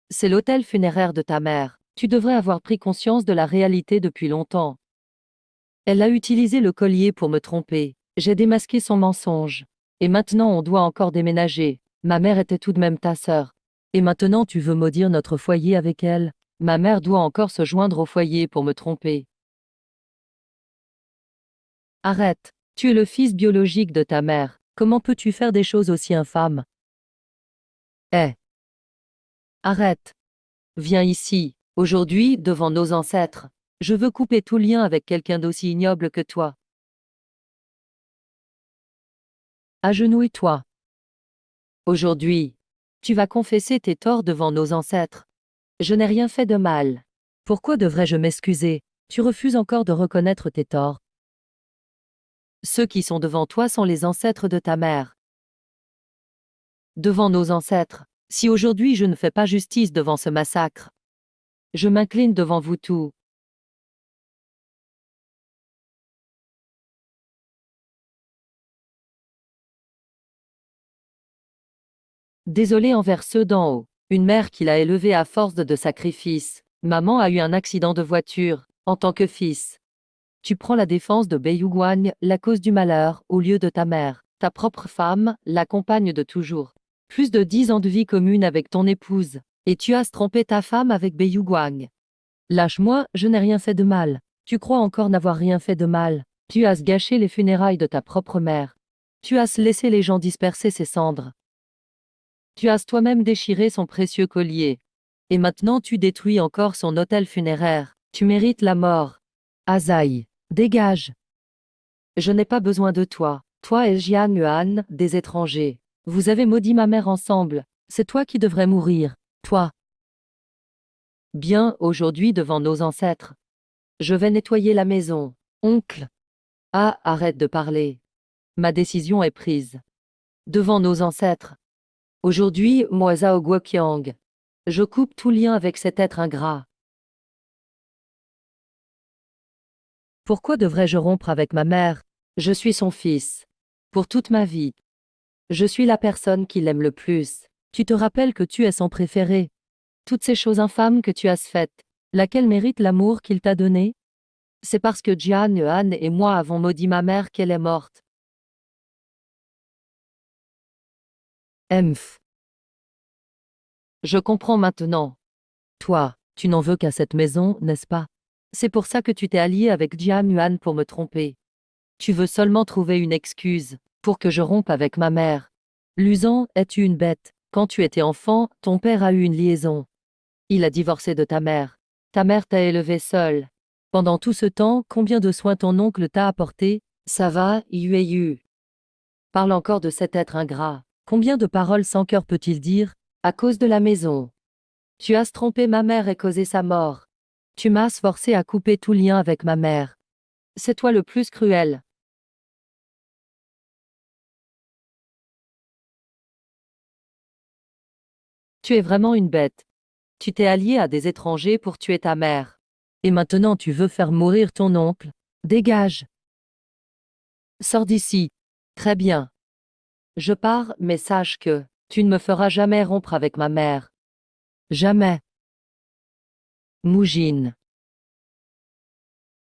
Speaker 1: C'est l'autel funéraire de ta mère. Tu devrais avoir pris conscience de la réalité depuis longtemps. Elle a utilisé le collier pour me tromper. J'ai démasqué son mensonge. Et maintenant on doit encore déménager. Ma mère était tout de même ta sœur. Et maintenant tu veux maudire notre foyer avec elle? Ma mère doit encore se joindre au foyer pour me tromper. Arrête. Tu es le fils biologique de ta mère. Comment peux-tu faire des choses aussi infâmes? Eh. Arrête. Viens ici. Aujourd'hui, devant nos ancêtres. Je veux couper tout lien avec quelqu'un d'aussi ignoble que toi. Agenouille-toi. Aujourd'hui, tu vas confesser tes torts devant nos ancêtres. Je n'ai rien fait de mal. Pourquoi devrais-je m'excuser? Tu refuses encore de reconnaître tes torts. Ceux qui sont devant toi sont les ancêtres de ta mère. Devant nos ancêtres. Si aujourd'hui je ne fais pas justice devant ce massacre, je m'incline devant vous tous. Désolé envers ceux d'en haut. Une mère qui l'a élevé à force de sacrifices. Maman a eu un accident de voiture, en tant que fils. Tu prends la défense de Beiyuguang, la cause du malheur, au lieu de ta mère, ta propre femme, la compagne de toujours. Plus de 10 ans de vie commune avec ton épouse, et tu as trompé ta femme avec Beiyuguang. Lâche-moi, je n'ai rien fait de mal. Tu crois encore n'avoir rien fait de mal. Tu as gâché les funérailles de ta propre mère. Tu as laissé les gens disperser ses cendres. Tu as toi-même déchiré son précieux collier. Et maintenant tu détruis encore son autel funéraire. Tu mérites la mort. Azaï, dégage. Je n'ai pas besoin de toi. Toi et Jian Yuan, des étrangers. Vous avez maudit ma mère ensemble. C'est toi qui devrais mourir. Toi. Bien, aujourd'hui devant nos ancêtres. Je vais nettoyer la maison. Oncle. Ah, arrête de parler. Ma décision est prise. Devant nos ancêtres. Aujourd'hui, moi Zhao Guoqiang. Je coupe tout lien avec cet être ingrat. Pourquoi devrais-je rompre avec ma mère? Je suis son fils. Pour toute ma vie. Je suis la personne qui l'aime le plus. Tu te rappelles que tu es son préféré. Toutes ces choses infâmes que tu as faites, laquelle mérite l'amour qu'il t'a donné? C'est parce que Jian Yuan et moi avons maudit ma mère qu'elle est morte. Emph. Je comprends maintenant. Toi, tu n'en veux qu'à cette maison, n'est-ce pas? C'est pour ça que tu t'es allié avec Jian Yuan pour me tromper. Tu veux seulement trouver une excuse pour que je rompe avec ma mère. Luzon, es-tu une bête? Quand tu étais enfant, ton père a eu une liaison. Il a divorcé de ta mère. Ta mère t'a élevé seule. Pendant tout ce temps, combien de soins ton oncle t'a apporté? Ça va, Yu. Parle encore de cet être ingrat. Combien de paroles sans cœur peut-il dire? À cause de la maison. Tu as trompé ma mère et causé sa mort. Tu m'as forcé à couper tout lien avec ma mère. C'est toi le plus cruel. Tu es vraiment une bête. Tu t'es allié à des étrangers pour tuer ta mère. Et maintenant tu veux faire mourir ton oncle. Dégage. Sors d'ici. Très bien. Je pars, mais sache que tu ne me feras jamais rompre avec ma mère. Jamais. Moujine.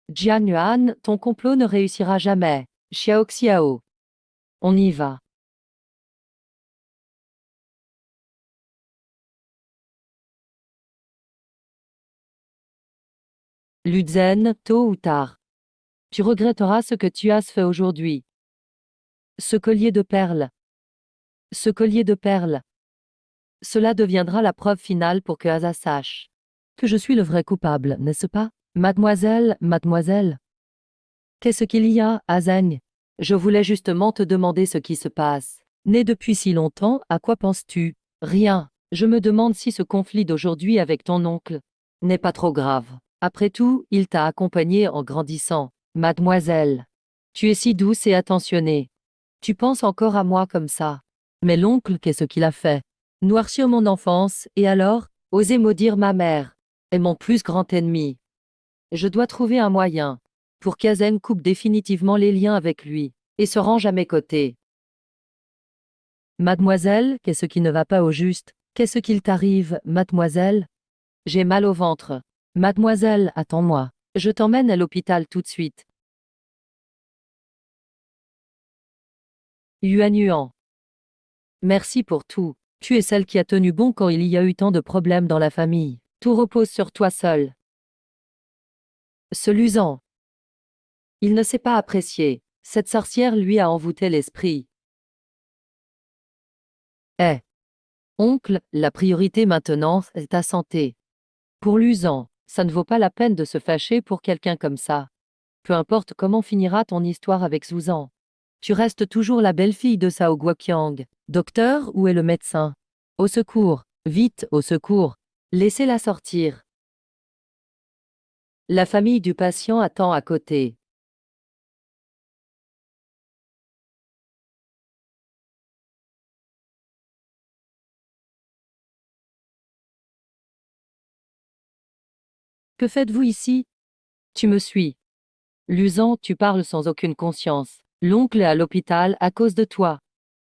Speaker 1: Jian Yuan, ton complot ne réussira jamais. Xiao Xiao. On y va. Lutzen, tôt ou tard. Tu regretteras ce que tu as fait aujourd'hui. Ce collier de perles. Ce collier de perles. Cela deviendra la preuve finale pour que Asa sache que je suis le vrai coupable, n'est-ce pas? Mademoiselle, mademoiselle. Qu'est-ce qu'il y a, Azagne? Je voulais justement te demander ce qui se passe. Né depuis si longtemps, à quoi penses-tu? Rien. Je me demande si ce conflit d'aujourd'hui avec ton oncle n'est pas trop grave. Après tout, il t'a accompagnée en grandissant. Mademoiselle. Tu es si douce et attentionnée. Tu penses encore à moi comme ça. Mais l'oncle, qu'est-ce qu'il a fait? Noircir mon enfance, et alors, oser maudire ma mère, est mon plus grand ennemi. Je dois trouver un moyen pour qu'Azen coupe définitivement les liens avec lui et se range à mes côtés. Mademoiselle, qu'est-ce qui ne va pas au juste? Qu'est-ce qu'il t'arrive, mademoiselle? J'ai mal au ventre. Mademoiselle, attends-moi. Je t'emmène à l'hôpital tout de suite. Yuan Yuan. Merci pour tout. Tu es celle qui a tenu bon quand il y a eu tant de problèmes dans la famille. Tout repose sur toi seul. Ce Luzon. Il ne sait pas apprécier. Cette sorcière lui a envoûté l'esprit. Eh. Oncle, la priorité maintenant est ta santé. Pour Luzon, ça ne vaut pas la peine de se fâcher pour quelqu'un comme ça. Peu importe comment finira ton histoire avec Suzan. Tu restes toujours la belle-fille de Sao Guoqiang. Docteur, où est le médecin? Au secours, vite, au secours. Laissez-la sortir. La famille du patient attend à côté. Que faites-vous ici? Tu me suis. Luzon, tu parles sans aucune conscience. L'oncle est à l'hôpital à cause de toi.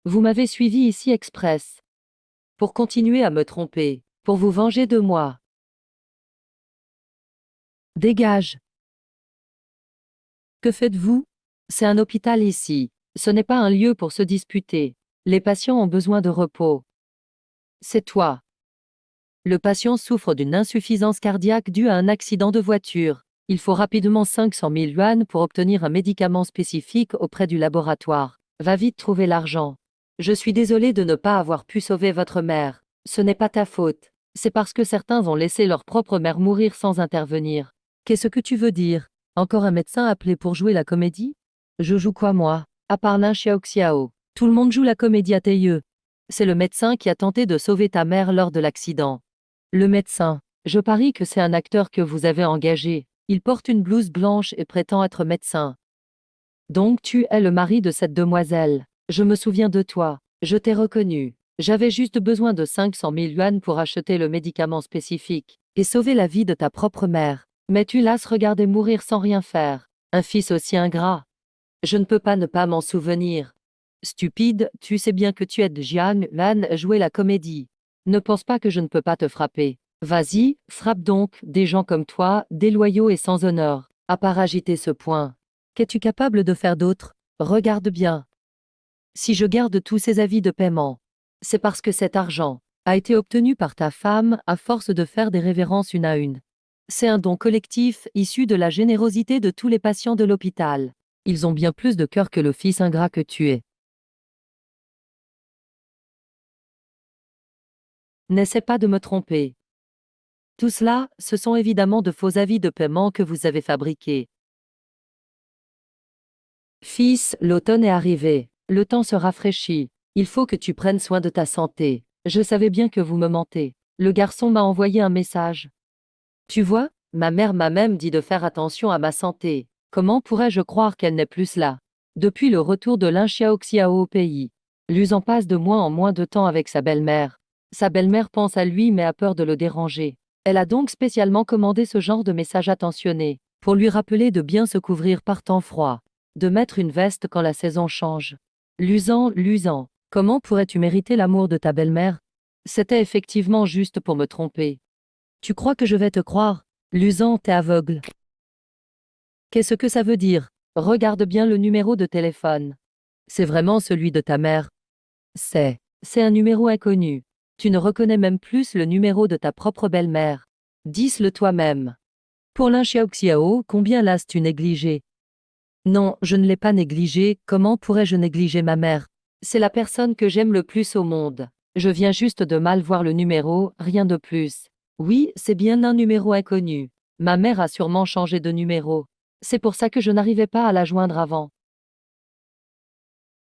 Speaker 1: Vous m'avez suivi ici express. Pour continuer à me tromper. Pour vous venger de moi. Dégage. Que faites-vous? C'est un hôpital ici. Ce n'est pas un lieu pour se disputer. Les patients ont besoin de repos. C'est toi. Le patient souffre d'une insuffisance cardiaque due à un accident de voiture. Il faut rapidement 500 000 yuan pour obtenir un médicament spécifique auprès du laboratoire. Va vite trouver l'argent. Je suis désolé de ne pas avoir pu sauver votre mère. Ce n'est pas ta faute. C'est parce que certains ont laissé leur propre mère mourir sans intervenir. Qu'est-ce que tu veux dire? Encore un médecin appelé pour jouer la comédie? Je joue quoi moi? À part Nain Xiao Xiao. Tout le monde joue la comédie à Tailleux. C'est le médecin qui a tenté de sauver ta mère lors de l'accident. Le médecin. Je parie que c'est un acteur que vous avez engagé. Il porte une blouse blanche et prétend être médecin. Donc tu es le mari de cette demoiselle. Je me souviens de toi. Je t'ai reconnu. J'avais juste besoin de 500 000 yuan pour acheter le médicament spécifique et sauver la vie de ta propre mère. Mais tu l'as regardé mourir sans rien faire. Un fils aussi ingrat. Je ne peux pas ne pas m'en souvenir. Stupide, tu sais bien que tu aides Jian Yuan à jouer la comédie. Ne pense pas que je ne peux pas te frapper. Vas-y, frappe donc, des gens comme toi, déloyaux et sans honneur. À part agiter ce point. Qu'es-tu capable de faire d'autre? Regarde bien. Si je garde tous ces avis de paiement, c'est parce que cet argent a été obtenu par ta femme à force de faire des révérences une à une. C'est un don collectif issu de la générosité de tous les patients de l'hôpital. Ils ont bien plus de cœur que le fils ingrat que tu es. N'essaie pas de me tromper. Tout cela, ce sont évidemment de faux avis de paiement que vous avez fabriqués. Fils, l'automne est arrivé. Le temps se rafraîchit. Il faut que tu prennes soin de ta santé. Je savais bien que vous me mentez. Le garçon m'a envoyé un message. Tu vois, ma mère m'a même dit de faire attention à ma santé. Comment pourrais-je croire qu'elle n'est plus là? Depuis le retour de Lin Xiaoxiao au pays, Luzan passe de moins en moins de temps avec sa belle-mère. Sa belle-mère pense à lui mais a peur de le déranger. Elle a donc spécialement commandé ce genre de message attentionné, pour lui rappeler de bien se couvrir par temps froid, de mettre une veste quand la saison change. Luzan, comment pourrais-tu mériter l'amour de ta belle-mère? C'était effectivement juste pour me tromper. Tu crois que je vais te croire? Luzan, t'es aveugle. Qu'est-ce que ça veut dire? Regarde bien le numéro de téléphone. C'est vraiment celui de ta mère. C'est un numéro inconnu. Tu ne reconnais même plus le numéro de ta propre belle-mère. Dis-le toi-même. Pour Lin Xiaoxiao, combien l'as-tu négligé? Non, je ne l'ai pas négligé, comment pourrais-je négliger ma mère? C'est la personne que j'aime le plus au monde. Je viens juste de mal voir le numéro, rien de plus. Oui, c'est bien un numéro inconnu. Ma mère a sûrement changé de numéro. C'est pour ça que je n'arrivais pas à la joindre avant.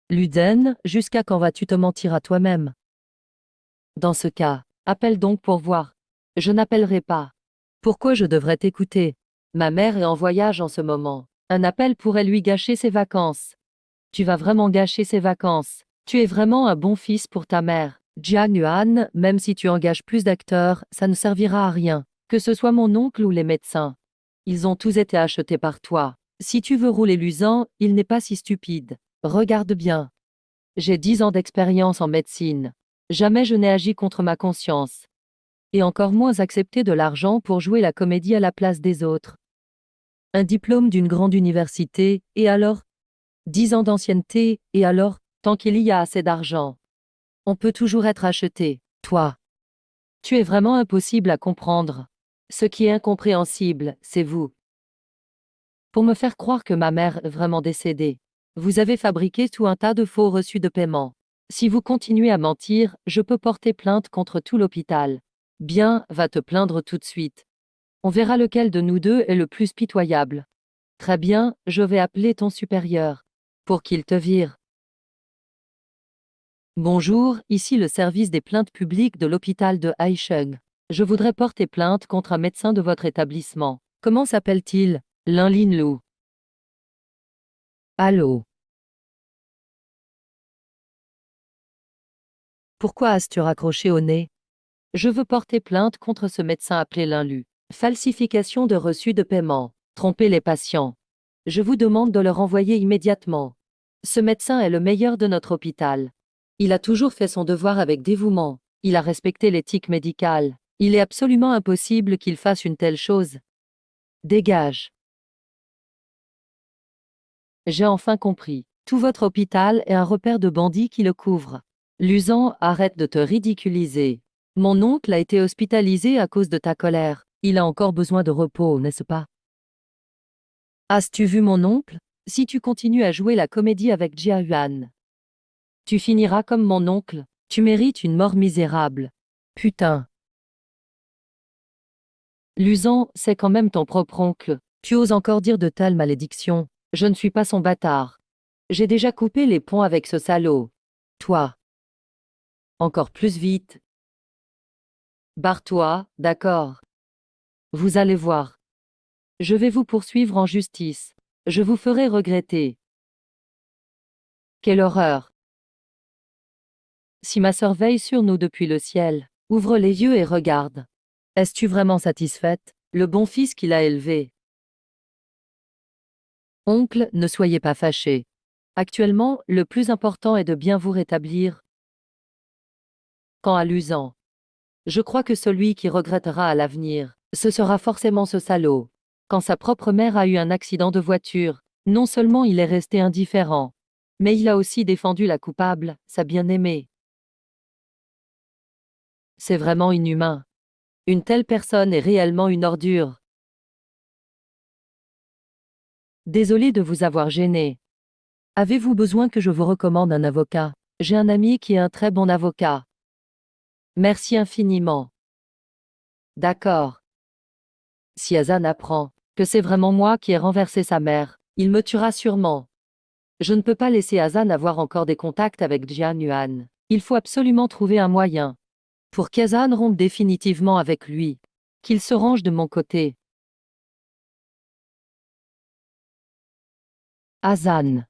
Speaker 1: Luden, jusqu'à quand vas-tu te mentir à toi-même? Dans ce cas, appelle donc pour voir. Je n'appellerai pas. Pourquoi je devrais t'écouter? Ma mère est en voyage en ce moment. Un appel pourrait lui gâcher ses vacances. Tu vas vraiment gâcher ses vacances. Tu es vraiment un bon fils pour ta mère. Jiang Yuan, même si tu engages plus d'acteurs, ça ne servira à rien. Que ce soit mon oncle ou les médecins. Ils ont tous été achetés par toi. Si tu veux rouler Luzan, il n'est pas si stupide. Regarde bien. J'ai 10 ans d'expérience en médecine. Jamais je n'ai agi contre ma conscience. Et encore moins accepté de l'argent pour jouer la comédie à la place des autres. Un diplôme d'une grande université, et alors? 10 ans d'ancienneté, et alors, tant qu'il y a assez d'argent. On peut toujours être acheté. Toi. Tu es vraiment impossible à comprendre. Ce qui est incompréhensible, c'est vous. Pour me faire croire que ma mère est vraiment décédée. Vous avez fabriqué tout un tas de faux reçus de paiement. Si vous continuez à mentir, je peux porter plainte contre tout l'hôpital. Bien, va te plaindre tout de suite. On verra lequel de nous deux est le plus pitoyable. Très bien, je vais appeler ton supérieur. Pour qu'il te vire. Bonjour, ici le service des plaintes publiques de l'hôpital de Haicheng. Je voudrais porter plainte contre un médecin de votre établissement. Comment s'appelle-t-il? Lin Linlu. Allô? Pourquoi as-tu raccroché au nez? Je veux porter plainte contre ce médecin appelé Linlu. Falsification de reçus de paiement. Tromper les patients. Je vous demande de le renvoyer immédiatement. Ce médecin est le meilleur de notre hôpital. Il a toujours fait son devoir avec dévouement. Il a respecté l'éthique médicale. Il est absolument impossible qu'il fasse une telle chose. Dégage. J'ai enfin compris. Tout votre hôpital est un repère de bandits qui le couvrent. Luzan, arrête de te ridiculiser. Mon oncle a été hospitalisé à cause de ta colère. Il a encore besoin de repos, n'est-ce pas? As-tu vu mon oncle? Si tu continues à jouer la comédie avec Jia Yuan, tu finiras comme mon oncle. Tu mérites une mort misérable. Putain. Luzan, c'est quand même ton propre oncle. Tu oses encore dire de telles malédictions. Je ne suis pas son bâtard. J'ai déjà coupé les ponts avec ce salaud. Toi. Encore plus vite. Barre-toi, d'accord. Vous allez voir. Je vais vous poursuivre en justice. Je vous ferai regretter. Quelle horreur. Si ma sœur veille sur nous depuis le ciel, ouvre les yeux et regarde. Es-tu vraiment satisfaite? Le bon fils qu'il a élevé. Oncle, ne soyez pas fâché. Actuellement, le plus important est de bien vous rétablir. Quant à Luzan, je crois que celui qui regrettera à l'avenir, ce sera forcément ce salaud. Quand sa propre mère a eu un accident de voiture, non seulement il est resté indifférent, mais il a aussi défendu la coupable, sa bien-aimée. C'est vraiment inhumain. Une telle personne est réellement une ordure. Désolé de vous avoir gêné. Avez-vous besoin que je vous recommande un avocat? J'ai un ami qui est un très bon avocat. Merci infiniment. D'accord. Si Hazan apprend que c'est vraiment moi qui ai renversé sa mère, il me tuera sûrement. Je ne peux pas laisser Hazan avoir encore des contacts avec Jian Yuan. Il faut absolument trouver un moyen pour qu'Hazan rompe définitivement avec lui. Qu'il se range de mon côté. Hazan.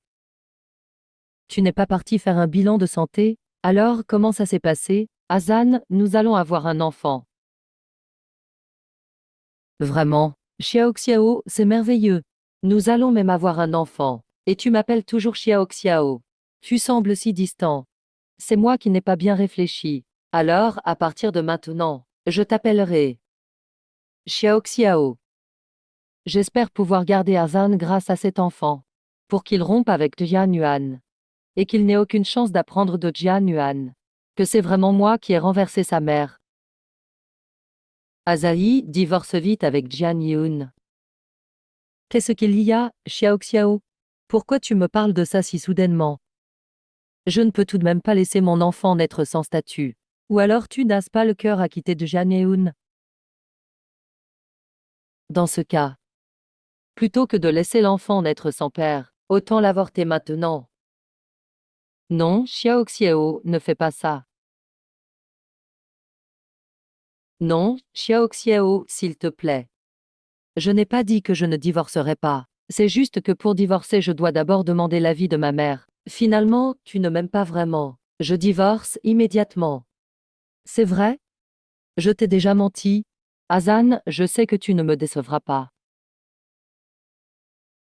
Speaker 1: Tu n'es pas parti faire un bilan de santé? Alors, comment ça s'est passé? Hazan, nous allons avoir un enfant. Vraiment, Xiao, c'est merveilleux. Nous allons même avoir un enfant. Et tu m'appelles toujours Xiao. Tu sembles si distant. C'est moi qui n'ai pas bien réfléchi. Alors, à partir de maintenant, je t'appellerai Xiao. J'espère pouvoir garder Hazan grâce à cet enfant. Pour qu'il rompe avec Jian Yuan. Et qu'il n'ait aucune chance d'apprendre de Jian Yuan. Que c'est vraiment moi qui ai renversé sa mère. Azahi divorce vite avec Jian Yun. Qu'est-ce qu'il y a, Xiao? Pourquoi tu me parles de ça si soudainement? Je ne peux tout de même pas laisser mon enfant naître sans statut. Ou alors tu n'as pas le cœur à quitter de Jian Yun? Dans ce cas, plutôt que de laisser l'enfant naître sans père, autant l'avorter maintenant. Non, Xiao, ne fais pas ça. Non, Xiao, s'il te plaît. Je n'ai pas dit que je ne divorcerai pas. C'est juste que pour divorcer, je dois d'abord demander l'avis de ma mère. Finalement, tu ne m'aimes pas vraiment. Je divorce immédiatement. C'est vrai? Je t'ai déjà menti. Hazan, je sais que tu ne me décevras pas.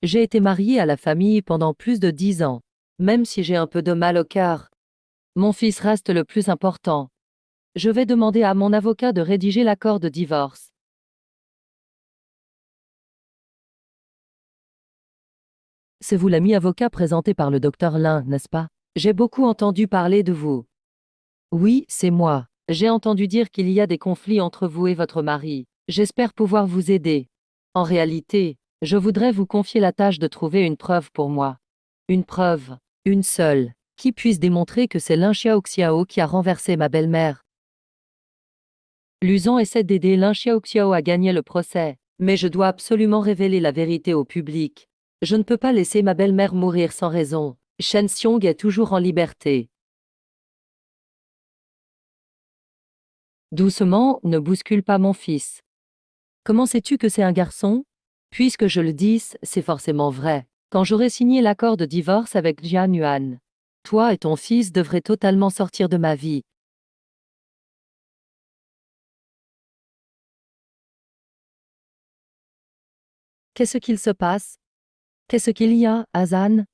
Speaker 1: J'ai été mariée à la famille pendant plus de 10 ans. Même si j'ai un peu de mal au cœur, mon fils reste le plus important. Je vais demander à mon avocat de rédiger l'accord de divorce. C'est vous l'ami avocat présenté par le docteur Lin, n'est-ce pas? J'ai beaucoup entendu parler de vous. Oui, c'est moi. J'ai entendu dire qu'il y a des conflits entre vous et votre mari. J'espère pouvoir vous aider. En réalité, je voudrais vous confier la tâche de trouver une preuve pour moi. Une preuve, une seule, qui puisse démontrer que c'est Lin Xiao qui a renversé ma belle-mère. Luzon essaie d'aider Lin Xiao à gagner le procès, mais je dois absolument révéler la vérité au public. Je ne peux pas laisser ma belle-mère mourir sans raison. Shen Xiong est toujours en liberté. Doucement, ne bouscule pas mon fils. Comment sais-tu que c'est un garçon? Puisque je le dis, c'est forcément vrai. Quand j'aurai signé l'accord de divorce avec Jian Yuan, toi et ton fils devraient totalement sortir de ma vie. Qu'est-ce qu'il se passe? Qu'est-ce qu'il y a, Hazan?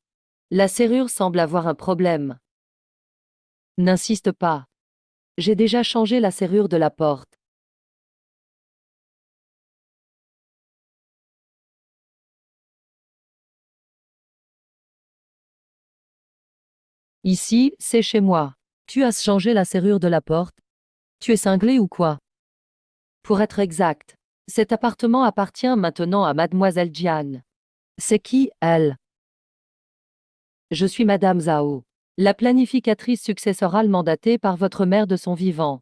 Speaker 1: La serrure semble avoir un problème. N'insiste pas. J'ai déjà changé la serrure de la porte. Ici, c'est chez moi. Tu as changé la serrure de la porte? Tu es cinglé ou quoi? Pour être exact, cet appartement appartient maintenant à Mademoiselle Jian. C'est qui, elle? Je suis Madame Zhao, la planificatrice successorale mandatée par votre mère de son vivant.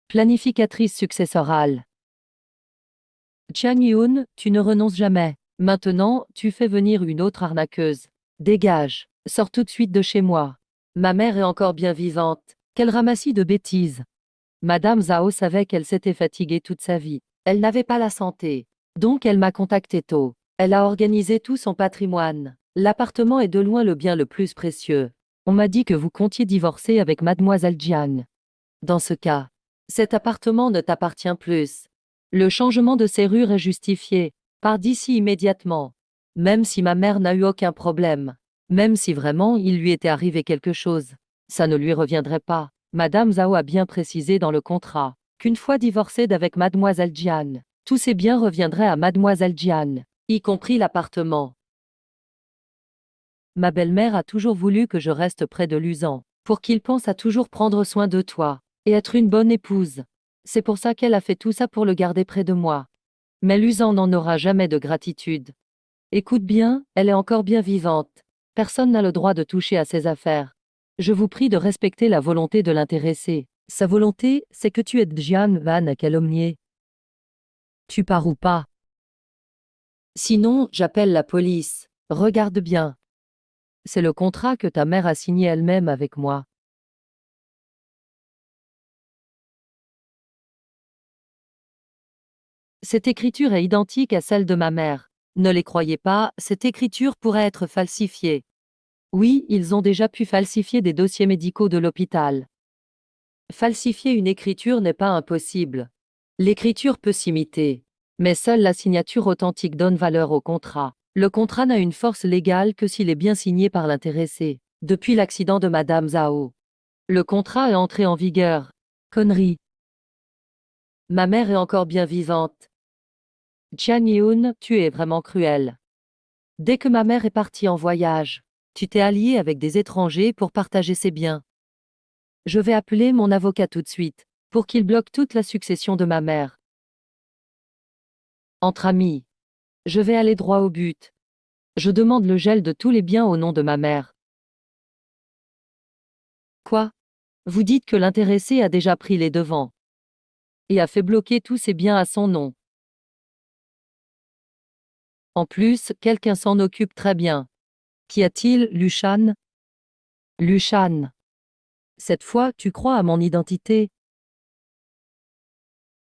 Speaker 1: Planificatrice successorale. Chang Yun, tu ne renonces jamais. Maintenant, tu fais venir une autre arnaqueuse. Dégage, sors tout de suite de chez moi. Ma mère est encore bien vivante. Quel ramassis de bêtises. Madame Zhao savait qu'elle s'était fatiguée toute sa vie. Elle n'avait pas la santé. Donc elle m'a contacté tôt. Elle a organisé tout son patrimoine. L'appartement est de loin le bien le plus précieux. On m'a dit que vous comptiez divorcer avec Mademoiselle Jiang. Dans ce cas, cet appartement ne t'appartient plus. Le changement de serrure est justifié. Pars d'ici immédiatement. Même si ma mère n'a eu aucun problème. Même si vraiment il lui était arrivé quelque chose. Ça ne lui reviendrait pas. Madame Zhao a bien précisé dans le contrat qu'une fois divorcée d'avec Mademoiselle Jian, tous ses biens reviendraient à Mademoiselle Jian, y compris l'appartement. Ma belle-mère a toujours voulu que je reste près de Luzan, pour qu'il pense à toujours prendre soin de toi. et être une bonne épouse. C'est pour ça qu'elle a fait tout ça pour le garder près de moi. Mais Luzan n'en aura jamais de gratitude. Écoute bien, elle est encore bien vivante. Personne n'a le droit de toucher à ses affaires. Je vous prie de respecter la volonté de l'intéressé. Sa volonté, c'est que tu aides Jian Van calomnier. Tu pars ou pas? Sinon, j'appelle la police. Regarde bien. C'est le contrat que ta mère a signé elle-même avec moi. Cette écriture est identique à celle de ma mère. Ne les croyez pas, cette écriture pourrait être falsifiée. Oui, ils ont déjà pu falsifier des dossiers médicaux de l'hôpital. Falsifier une écriture n'est pas impossible. L'écriture peut s'imiter. Mais seule la signature authentique donne valeur au contrat. Le contrat n'a une force légale que s'il est bien signé par l'intéressé. Depuis l'accident de Madame Zhao, le contrat est entré en vigueur. Connerie. Ma mère est encore bien vivante. Jian Yun, tu es vraiment cruel. Dès que ma mère est partie en voyage, tu t'es allié avec des étrangers pour partager ses biens. Je vais appeler mon avocat tout de suite, pour qu'il bloque toute la succession de ma mère. Entre amis, je vais aller droit au but. Je demande le gel de tous les biens au nom de ma mère. Quoi? Vous dites que l'intéressé a déjà pris les devants et a fait bloquer tous ses biens à son nom. En plus, quelqu'un s'en occupe très bien. Qu'y a-t-il, Lushan? Lushan. Cette fois, tu crois à mon identité?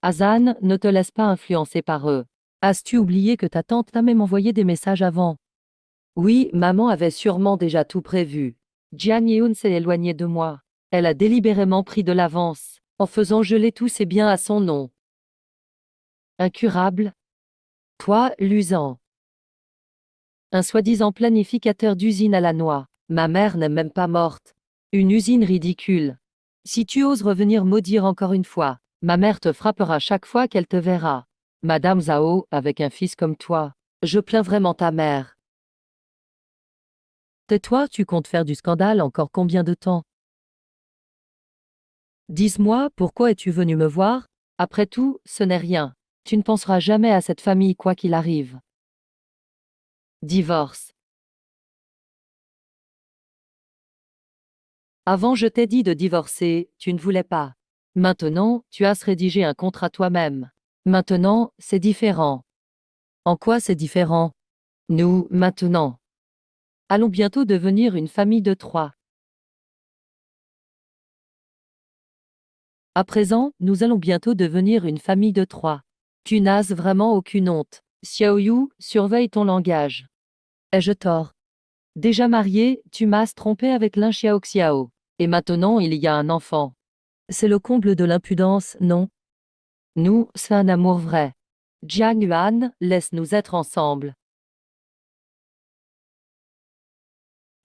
Speaker 1: Hazan, ne te laisse pas influencer par eux. As-tu oublié que ta tante t'a même envoyé des messages avant? Oui, maman avait sûrement déjà tout prévu. Jian Yeun s'est éloignée de moi. Elle a délibérément pris de l'avance, en faisant geler tous ses biens à son nom. Incurable? Toi, Luzan. Un soi-disant planificateur d'usine à la noix. Ma mère n'est même pas morte. Une usine ridicule. Si tu oses revenir maudire encore une fois, ma mère te frappera chaque fois qu'elle te verra. Madame Zhao, avec un fils comme toi, je plains vraiment ta mère. Tais-toi, tu comptes faire du scandale encore combien de temps? Dis-moi, pourquoi es-tu venu me voir? Après tout, ce n'est rien. Tu ne penseras jamais à cette famille quoi qu'il arrive. Divorce. Avant je t'ai dit de divorcer, tu ne voulais pas. Maintenant, tu as rédigé un contrat toi-même. Maintenant, c'est différent. En quoi c'est différent? Nous, maintenant, allons bientôt devenir une famille de 3. À présent, nous allons bientôt devenir une famille de 3. Tu n'as vraiment aucune honte. Xiaoyu, surveille ton langage. Ai-je tort? Déjà marié, tu m'as trompé avec l'un Xiao. Et maintenant il y a un enfant. C'est le comble de l'impudence, non? Nous, c'est un amour vrai. Jian Yuan, laisse-nous être ensemble.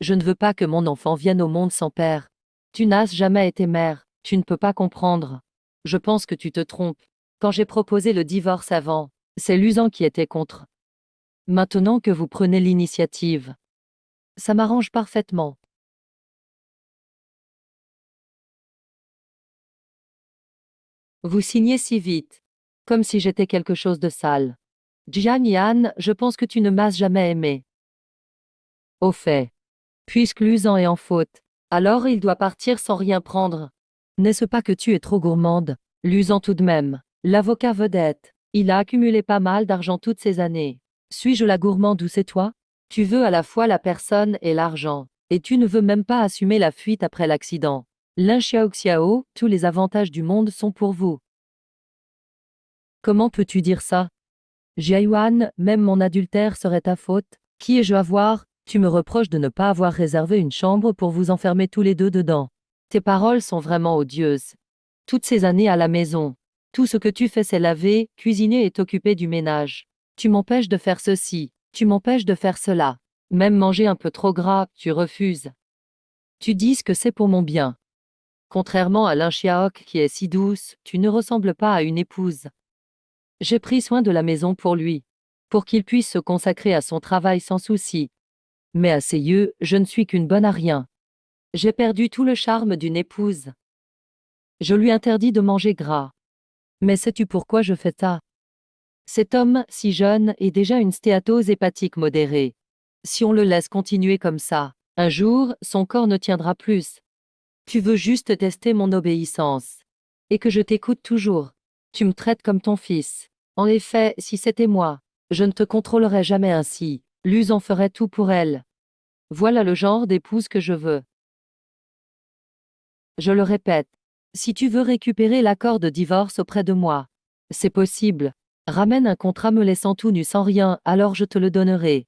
Speaker 1: Je ne veux pas que mon enfant vienne au monde sans père. Tu n'as jamais été mère, tu ne peux pas comprendre. Je pense que tu te trompes. Quand j'ai proposé le divorce avant, c'est Luzan qui était contre. Maintenant que vous prenez l'initiative, ça m'arrange parfaitement. Vous signez si vite, comme si j'étais quelque chose de sale. Jian Yan, je pense que tu ne m'as jamais aimé. Au fait, puisque Luzan est en faute, alors il doit partir sans rien prendre. N'est-ce pas que tu es trop gourmande? Luzan tout de même, l'avocat vedette, il a accumulé pas mal d'argent toutes ces années. Suis-je la gourmande ou c'est toi? Tu veux à la fois la personne et l'argent, et tu ne veux même pas assumer la fuite après l'accident. Lin Xiao, tous les avantages du monde sont pour vous. Comment peux-tu dire ça? Jiayuan, même mon adultère serait ta faute. Qui ai-je à voir? Tu me reproches de ne pas avoir réservé une chambre pour vous enfermer tous les deux dedans. Tes paroles sont vraiment odieuses. Toutes ces années à la maison, tout ce que tu fais c'est laver, cuisiner et t'occuper du ménage. Tu m'empêches de faire ceci, tu m'empêches de faire cela. Même manger un peu trop gras, tu refuses. Tu dis que c'est pour mon bien. Contrairement à Lin Xiaok qui est si douce, tu ne ressembles pas à une épouse. J'ai pris soin de la maison pour lui, pour qu'il puisse se consacrer à son travail sans souci. Mais à ses yeux, je ne suis qu'une bonne à rien. J'ai perdu tout le charme d'une épouse. Je lui interdis de manger gras. Mais sais-tu pourquoi je fais ça? Cet homme, si jeune, est déjà une stéatose hépatique modérée. Si on le laisse continuer comme ça, un jour, son corps ne tiendra plus. Tu veux juste tester mon obéissance. Et que je t'écoute toujours. Tu me traites comme ton fils. En effet, si c'était moi, je ne te contrôlerais jamais ainsi. Luz en ferait tout pour elle. Voilà le genre d'épouse que je veux. Je le répète. Si tu veux récupérer l'accord de divorce auprès de moi, c'est possible. Ramène un contrat me laissant tout nu sans rien, alors je te le donnerai.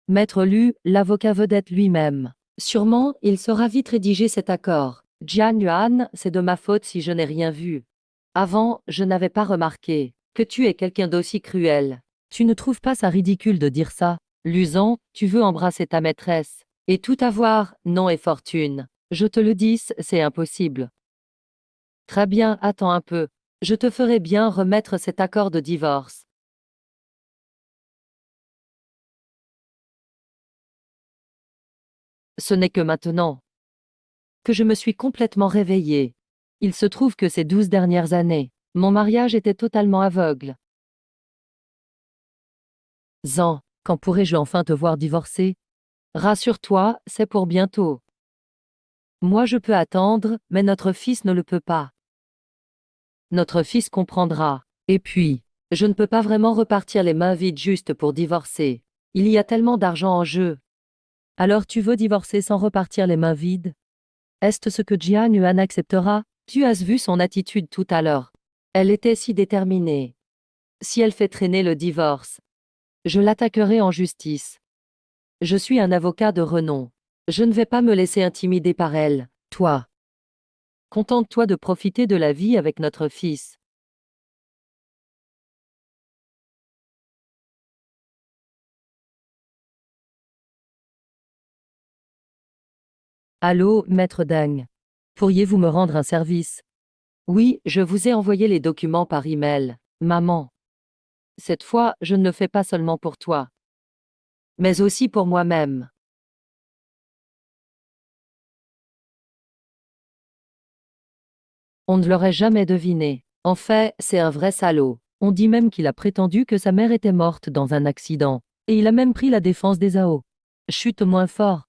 Speaker 1: Maître Lu, l'avocat vedette lui-même. Sûrement, il saura vite rédiger cet accord. Jian Yuan, c'est de ma faute si je n'ai rien vu. Avant, je n'avais pas remarqué que tu es quelqu'un d'aussi cruel. Tu ne trouves pas ça ridicule de dire ça? Luzon, tu veux embrasser ta maîtresse. Et tout avoir, nom et fortune. Je te le dis, c'est impossible. Très bien, attends un peu. Je te ferai bien remettre cet accord de divorce. Ce n'est que maintenant que je me suis complètement réveillée. Il se trouve que ces 12 dernières années, mon mariage était totalement aveugle. Zan, quand pourrai-je enfin te voir divorcer? Rassure-toi, c'est pour bientôt. Moi je peux attendre, mais notre fils ne le peut pas. Notre fils comprendra. Et puis, je ne peux pas vraiment repartir les mains vides juste pour divorcer. Il y a tellement d'argent en jeu. Alors tu veux divorcer sans repartir les mains vides? Est-ce ce que Jian Yuan acceptera? Tu as vu son attitude tout à l'heure. Elle était si déterminée. Si elle fait traîner le divorce, je l'attaquerai en justice. Je suis un avocat de renom. Je ne vais pas me laisser intimider par elle. Toi, contente-toi de profiter de la vie avec notre fils. Allô, maître Deng. Pourriez-vous me rendre un service? Oui, je vous ai envoyé les documents par email, maman. Cette fois, je ne le fais pas seulement pour toi, mais aussi pour moi-même. On ne l'aurait jamais deviné. En fait, c'est un vrai salaud. On dit même qu'il a prétendu que sa mère était morte dans un accident. Et il a même pris la défense des AO. Chute moins fort.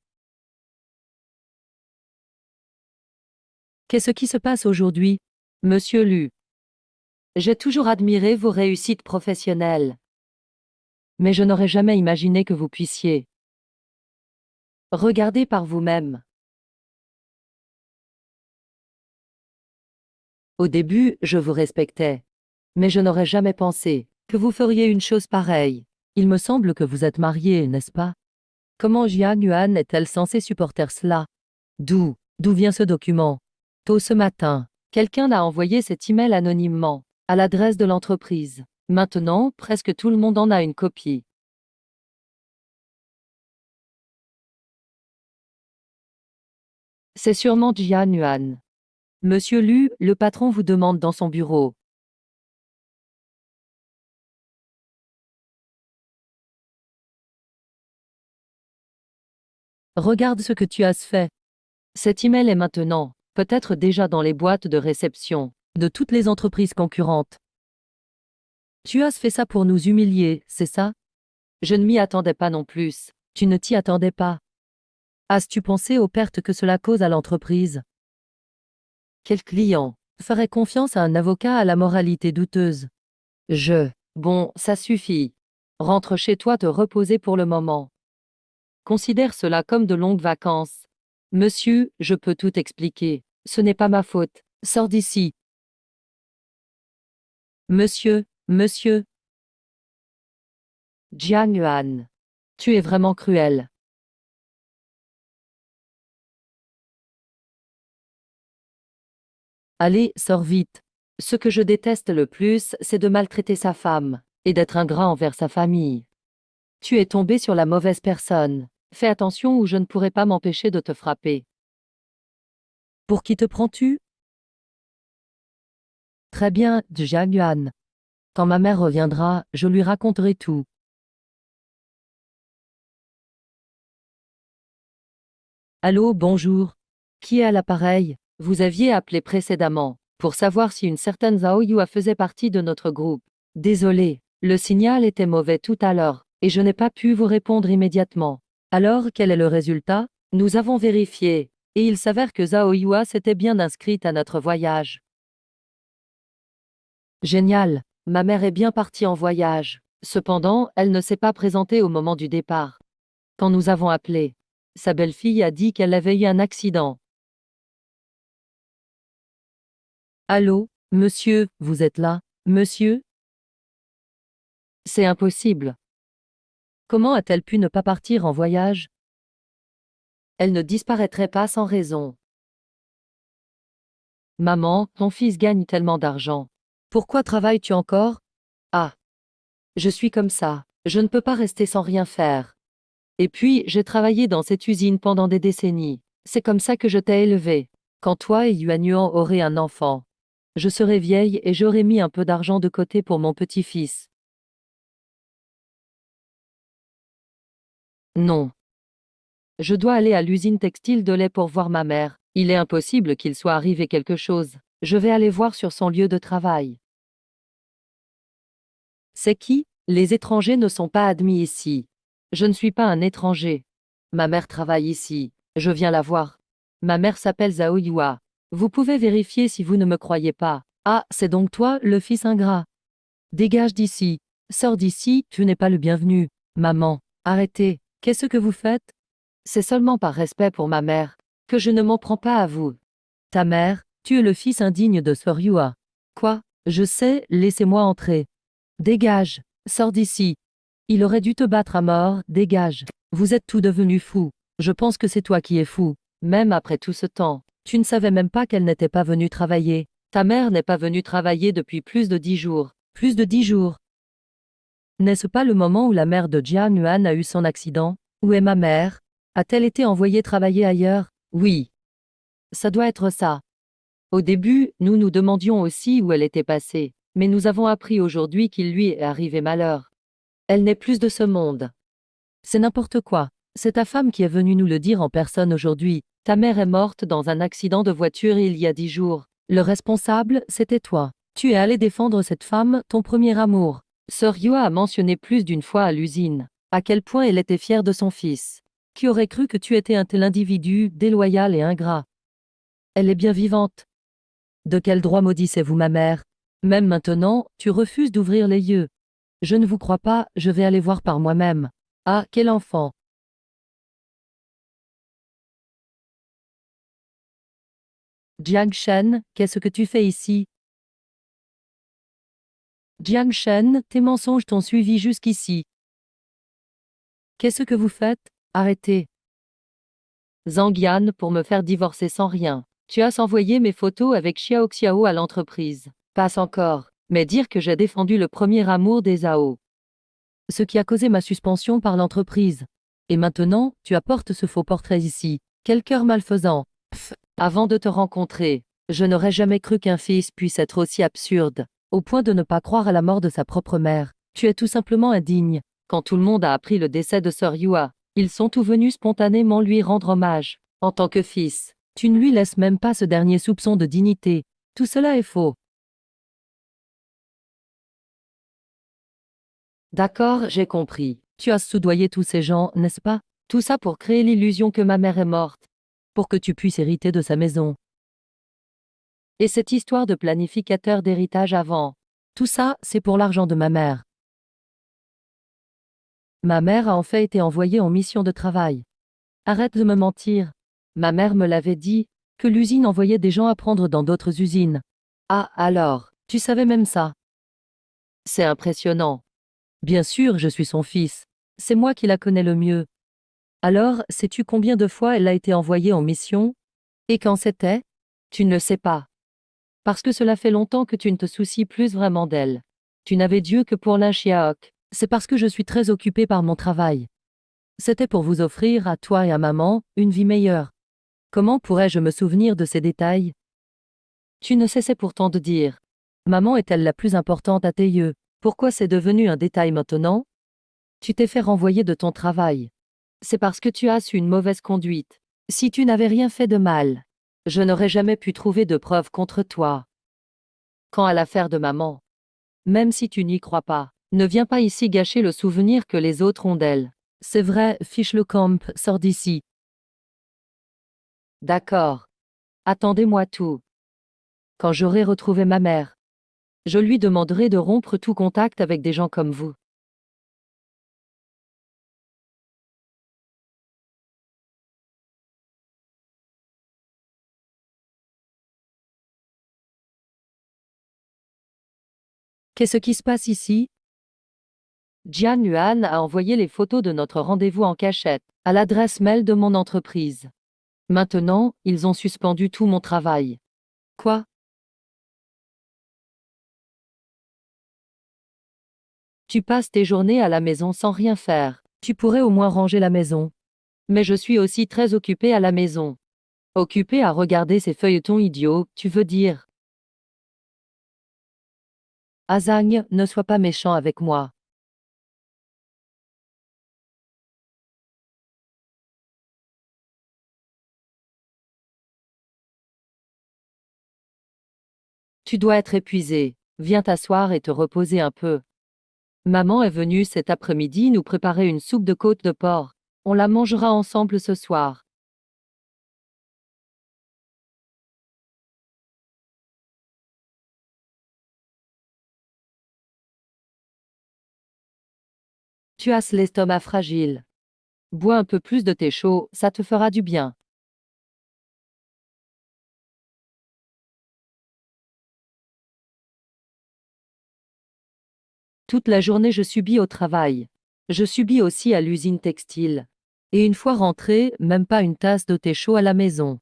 Speaker 1: Qu'est-ce qui se passe aujourd'hui? Monsieur Lu, j'ai toujours admiré vos réussites professionnelles. Mais je n'aurais jamais imaginé que vous puissiez. Regardez par vous-même. Au début, je vous respectais. Mais je n'aurais jamais pensé que vous feriez une chose pareille. Il me semble que vous êtes marié, n'est-ce pas? Comment Jian Yuan est-elle censée supporter cela? D'où vient ce document? Tôt ce matin, quelqu'un a envoyé cet email anonymement, à l'adresse de l'entreprise. Maintenant, presque tout le monde en a une copie. C'est sûrement Jian Yuan. Monsieur Lu, le patron vous demande dans son bureau. Regarde ce que tu as fait. Cet email est maintenant, peut-être déjà dans les boîtes de réception, de toutes les entreprises concurrentes. Tu as fait ça pour nous humilier, c'est ça? Je ne m'y attendais pas non plus. Tu ne t'y attendais pas. As-tu pensé aux pertes que cela cause à l'entreprise? Quel client ferait confiance à un avocat à la moralité douteuse? Bon, ça suffit. Rentre chez toi te reposer pour le moment. Considère cela comme de longues vacances. Monsieur, je peux tout expliquer. Ce n'est pas ma faute. Sors d'ici. Monsieur. Jian Yuan. Tu es vraiment cruel. Allez, sors vite. Ce que je déteste le plus, c'est de maltraiter sa femme, et d'être ingrat envers sa famille. Tu es tombé sur la mauvaise personne. Fais attention ou je ne pourrai pas m'empêcher de te frapper. Pour qui te prends-tu? Très bien, Jian Yuan. Quand ma mère reviendra, je lui raconterai tout. Allô, bonjour. Qui est à l'appareil? Vous aviez appelé précédemment, pour savoir si une certaine Zhao Yua faisait partie de notre groupe. Désolé, le signal était mauvais tout à l'heure, et je n'ai pas pu vous répondre immédiatement. Alors, quel est le résultat? Nous avons vérifié, et il s'avère que Zhao Yua s'était bien inscrite à notre voyage. Génial, ma mère est bien partie en voyage. Cependant, elle ne s'est pas présentée au moment du départ. Quand nous avons appelé, sa belle-fille a dit qu'elle avait eu un accident. Allô, monsieur, vous êtes là, monsieur? C'est impossible. Comment a-t-elle pu ne pas partir en voyage? Elle ne disparaîtrait pas sans raison. Maman, ton fils gagne tellement d'argent. Pourquoi travailles-tu encore? Ah, je suis comme ça, je ne peux pas rester sans rien faire. Et puis, j'ai travaillé dans cette usine pendant des décennies. C'est comme ça que je t'ai élevé. Quand toi et Yuan Yuan auraient un enfant, je serai vieille et j'aurai mis un peu d'argent de côté pour mon petit-fils. Non. Je dois aller à l'usine textile de lait pour voir ma mère. Il est impossible qu'il soit arrivé quelque chose. Je vais aller voir sur son lieu de travail. C'est qui? Les étrangers ne sont pas admis ici. Je ne suis pas un étranger. Ma mère travaille ici. Je viens la voir. Ma mère s'appelle Zhao Yua. Vous pouvez vérifier si vous ne me croyez pas. Ah, c'est donc toi, le fils ingrat. Dégage d'ici. Sors d'ici, tu n'es pas le bienvenu. Maman, arrêtez. Qu'est-ce que vous faites? C'est seulement par respect pour ma mère que je ne m'en prends pas à vous. Ta mère, tu es le fils indigne de Sor Yua. Quoi? Je sais, laissez-moi entrer. Dégage. Sors d'ici. Il aurait dû te battre à mort, dégage. Vous êtes tout devenu fou. Je pense que c'est toi qui es fou. Même après tout ce temps, tu ne savais même pas qu'elle n'était pas venue travailler. Ta mère n'est pas venue travailler depuis plus de 10 jours. Plus de 10 jours. N'est-ce pas le moment où la mère de Jian Yuan a eu son accident? Où est ma mère? A-t-elle été envoyée travailler ailleurs? Oui. Ça doit être ça. Au début, nous nous demandions aussi où elle était passée, mais nous avons appris aujourd'hui qu'il lui est arrivé malheur. Elle n'est plus de ce monde. C'est n'importe quoi. C'est ta femme qui est venue nous le dire en personne aujourd'hui. Ta mère est morte dans un accident de voiture il y a 10 jours. Le responsable, c'était toi. Tu es allé défendre cette femme, ton premier amour. Sœur Yua a mentionné plus d'une fois à l'usine à quel point elle était fière de son fils. Qui aurait cru que tu étais un tel individu, déloyal et ingrat? Elle est bien vivante. De quel droit maudissez-vous ma mère? Même maintenant, tu refuses d'ouvrir les yeux. Je ne vous crois pas, je vais aller voir par moi-même. Ah, quel enfant! Jiang Shen, qu'est-ce que tu fais ici? Jiang Shen, tes mensonges t'ont suivi jusqu'ici. Qu'est-ce que vous faites? Arrêtez. Zhang Yan pour me faire divorcer sans rien. Tu as envoyé mes photos avec Xiao Xiao à l'entreprise. Passe encore. Mais dire que j'ai défendu le premier amour des Zhao. Ce qui a causé ma suspension par l'entreprise. Et maintenant, tu apportes ce faux portrait ici. Quel cœur malfaisant. Pff, avant de te rencontrer, je n'aurais jamais cru qu'un fils puisse être aussi absurde, au point de ne pas croire à la mort de sa propre mère. Tu es tout simplement indigne. Quand tout le monde a appris le décès de Sœur Yua, ils sont tous venus spontanément lui rendre hommage. En tant que fils, tu ne lui laisses même pas ce dernier soupçon de dignité. Tout cela est faux. D'accord, j'ai compris. Tu as soudoyé tous ces gens, n'est-ce pas? Tout ça pour créer l'illusion que ma mère est morte. Pour que tu puisses hériter de sa maison. Et cette histoire de planificateur d'héritage avant. Tout ça, c'est pour l'argent de ma mère. Ma mère a en fait été envoyée en mission de travail. Arrête de me mentir. Ma mère me l'avait dit, que l'usine envoyait des gens apprendre dans d'autres usines. Ah, alors, tu savais même ça. C'est impressionnant. Bien sûr, je suis son fils. C'est moi qui la connais le mieux. Alors, sais-tu combien de fois elle a été envoyée en mission? Et quand c'était? Tu ne le sais pas. Parce que cela fait longtemps que tu ne te soucies plus vraiment d'elle. Tu n'avais Dieu que pour l'Inshiaok. C'est parce que je suis très occupée par mon travail. C'était pour vous offrir, à toi et à maman, une vie meilleure. Comment pourrais-je me souvenir de ces détails? Tu ne cessais pourtant de dire. Maman est-elle la plus importante à tes yeux? Pourquoi c'est devenu un détail maintenant? Tu t'es fait renvoyer de ton travail. C'est parce que tu as su une mauvaise conduite. Si tu n'avais rien fait de mal, Je n'aurais jamais pu trouver de preuves contre toi. Quant à l'affaire de maman, même si tu n'y crois pas, ne viens pas ici gâcher le souvenir que les autres ont d'elle. C'est vrai, Fischlecamp, sors d'ici. D'accord. Attendez-moi tout. Quand j'aurai retrouvé ma mère, je lui demanderai de rompre tout contact avec des gens comme vous. Qu'est-ce qui se passe ici? Jian Yuan a envoyé les photos de notre rendez-vous en cachette, à l'adresse mail de mon entreprise. Maintenant, ils ont suspendu tout mon travail. Quoi? Tu passes tes journées à la maison sans rien faire. Tu pourrais au moins ranger la maison. Mais je suis aussi très occupée à la maison. Occupée à regarder ces feuilletons idiots, tu veux dire? Azang, ne sois pas méchant avec moi. Tu dois être épuisé. Viens t'asseoir et te reposer un peu. Maman est venue cet après-midi nous préparer une soupe de côte de porc. On la mangera ensemble ce soir. Tu as l'estomac fragile. Bois un peu plus de thé chaud, ça te fera du bien. Toute la journée je subis au travail. Je subis aussi à l'usine textile. Et une fois rentrée, même pas une tasse de thé chaud à la maison.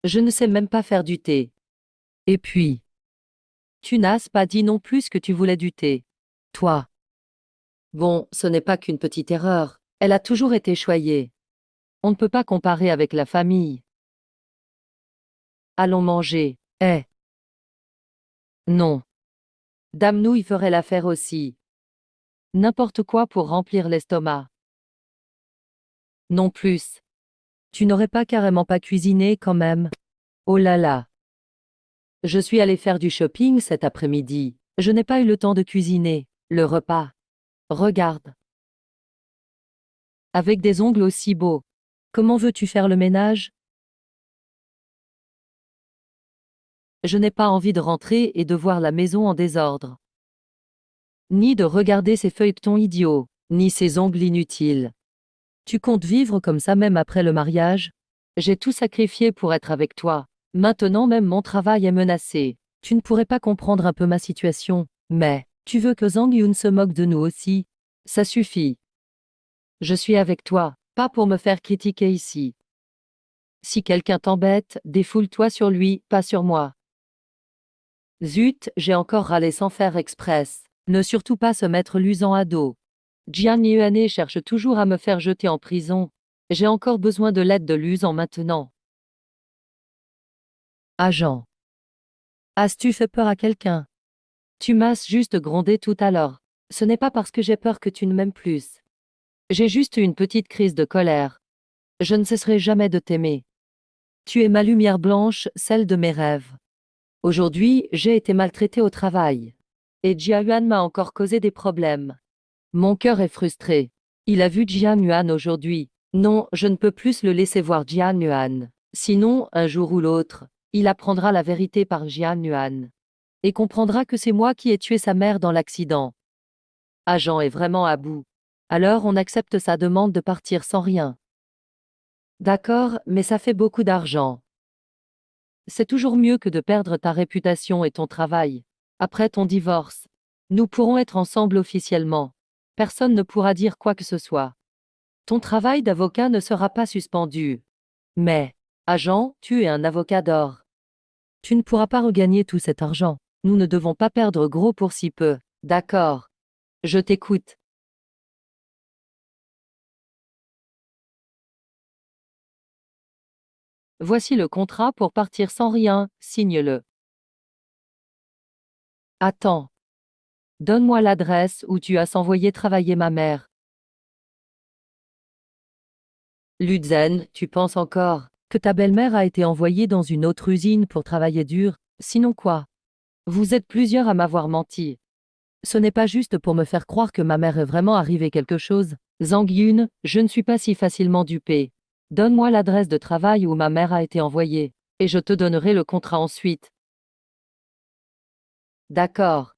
Speaker 1: Je ne sais même pas faire du thé. Et puis, tu n'as pas dit non plus que tu voulais du thé. Toi. Bon, ce n'est pas qu'une petite erreur. Elle a toujours été choyée. On ne peut pas comparer avec la famille. Allons manger. Eh. Non. Dame Nouille ferait l'affaire aussi. N'importe quoi pour remplir l'estomac. Non plus. Tu n'aurais pas carrément pas cuisiné quand même. Oh là là. Je suis allée faire du shopping cet après-midi. Je n'ai pas eu le temps de cuisiner. Le repas. Regarde. Avec des ongles aussi beaux. Comment veux-tu faire le ménage? Je n'ai pas envie de rentrer et de voir la maison en désordre. Ni de regarder ces feuilletons idiots, ni ces ongles inutiles. Tu comptes vivre comme ça même après le mariage? J'ai tout sacrifié pour être avec toi. Maintenant même mon travail est menacé. Tu ne pourrais pas comprendre un peu ma situation, mais tu veux que Zhang Yun se moque de nous aussi? Ça suffit. Je suis avec toi, pas pour me faire critiquer ici. Si quelqu'un t'embête, défoule-toi sur lui, pas sur moi. Zut, j'ai encore râlé sans faire express. Ne surtout pas se mettre l'usant à dos. Jian Yuane cherche toujours à me faire jeter en prison. J'ai encore besoin de l'aide de l'usant maintenant. Agent. As-tu fait peur à quelqu'un? Tu m'as juste grondé tout à l'heure. Ce n'est pas parce que j'ai peur que tu ne m'aimes plus. J'ai juste eu une petite crise de colère. Je ne cesserai jamais de t'aimer. Tu es ma lumière blanche, celle de mes rêves. Aujourd'hui, j'ai été maltraitée au travail. Et Jia Yuan m'a encore causé des problèmes. Mon cœur est frustré. Il a vu Jian Yuan aujourd'hui. Non, je ne peux plus le laisser voir Jian Yuan. Sinon, un jour ou l'autre, il apprendra la vérité par Jian Yuan. Et comprendra que c'est moi qui ai tué sa mère dans l'accident. Agent est vraiment à bout. Alors on accepte sa demande de partir sans rien. D'accord, mais ça fait beaucoup d'argent. C'est toujours mieux que de perdre ta réputation et ton travail. Après ton divorce, nous pourrons être ensemble officiellement. Personne ne pourra dire quoi que ce soit. Ton travail d'avocat ne sera pas suspendu. Mais, agent, tu es un avocat d'or. Tu ne pourras pas regagner tout cet argent. Nous ne devons pas perdre gros pour si peu. D'accord. Je t'écoute. Voici le contrat pour partir sans rien, signe-le. Attends. Donne-moi l'adresse où tu as envoyé travailler ma mère. Lutzen, tu penses encore que ta belle-mère a été envoyée dans une autre usine pour travailler dur, sinon quoi? Vous êtes plusieurs à m'avoir menti. Ce n'est pas juste pour me faire croire que ma mère est vraiment arrivé quelque chose. Zhang Yun, je ne suis pas si facilement dupée. Donne-moi l'adresse de travail où ma mère a été envoyée, et je te donnerai le contrat ensuite. D'accord.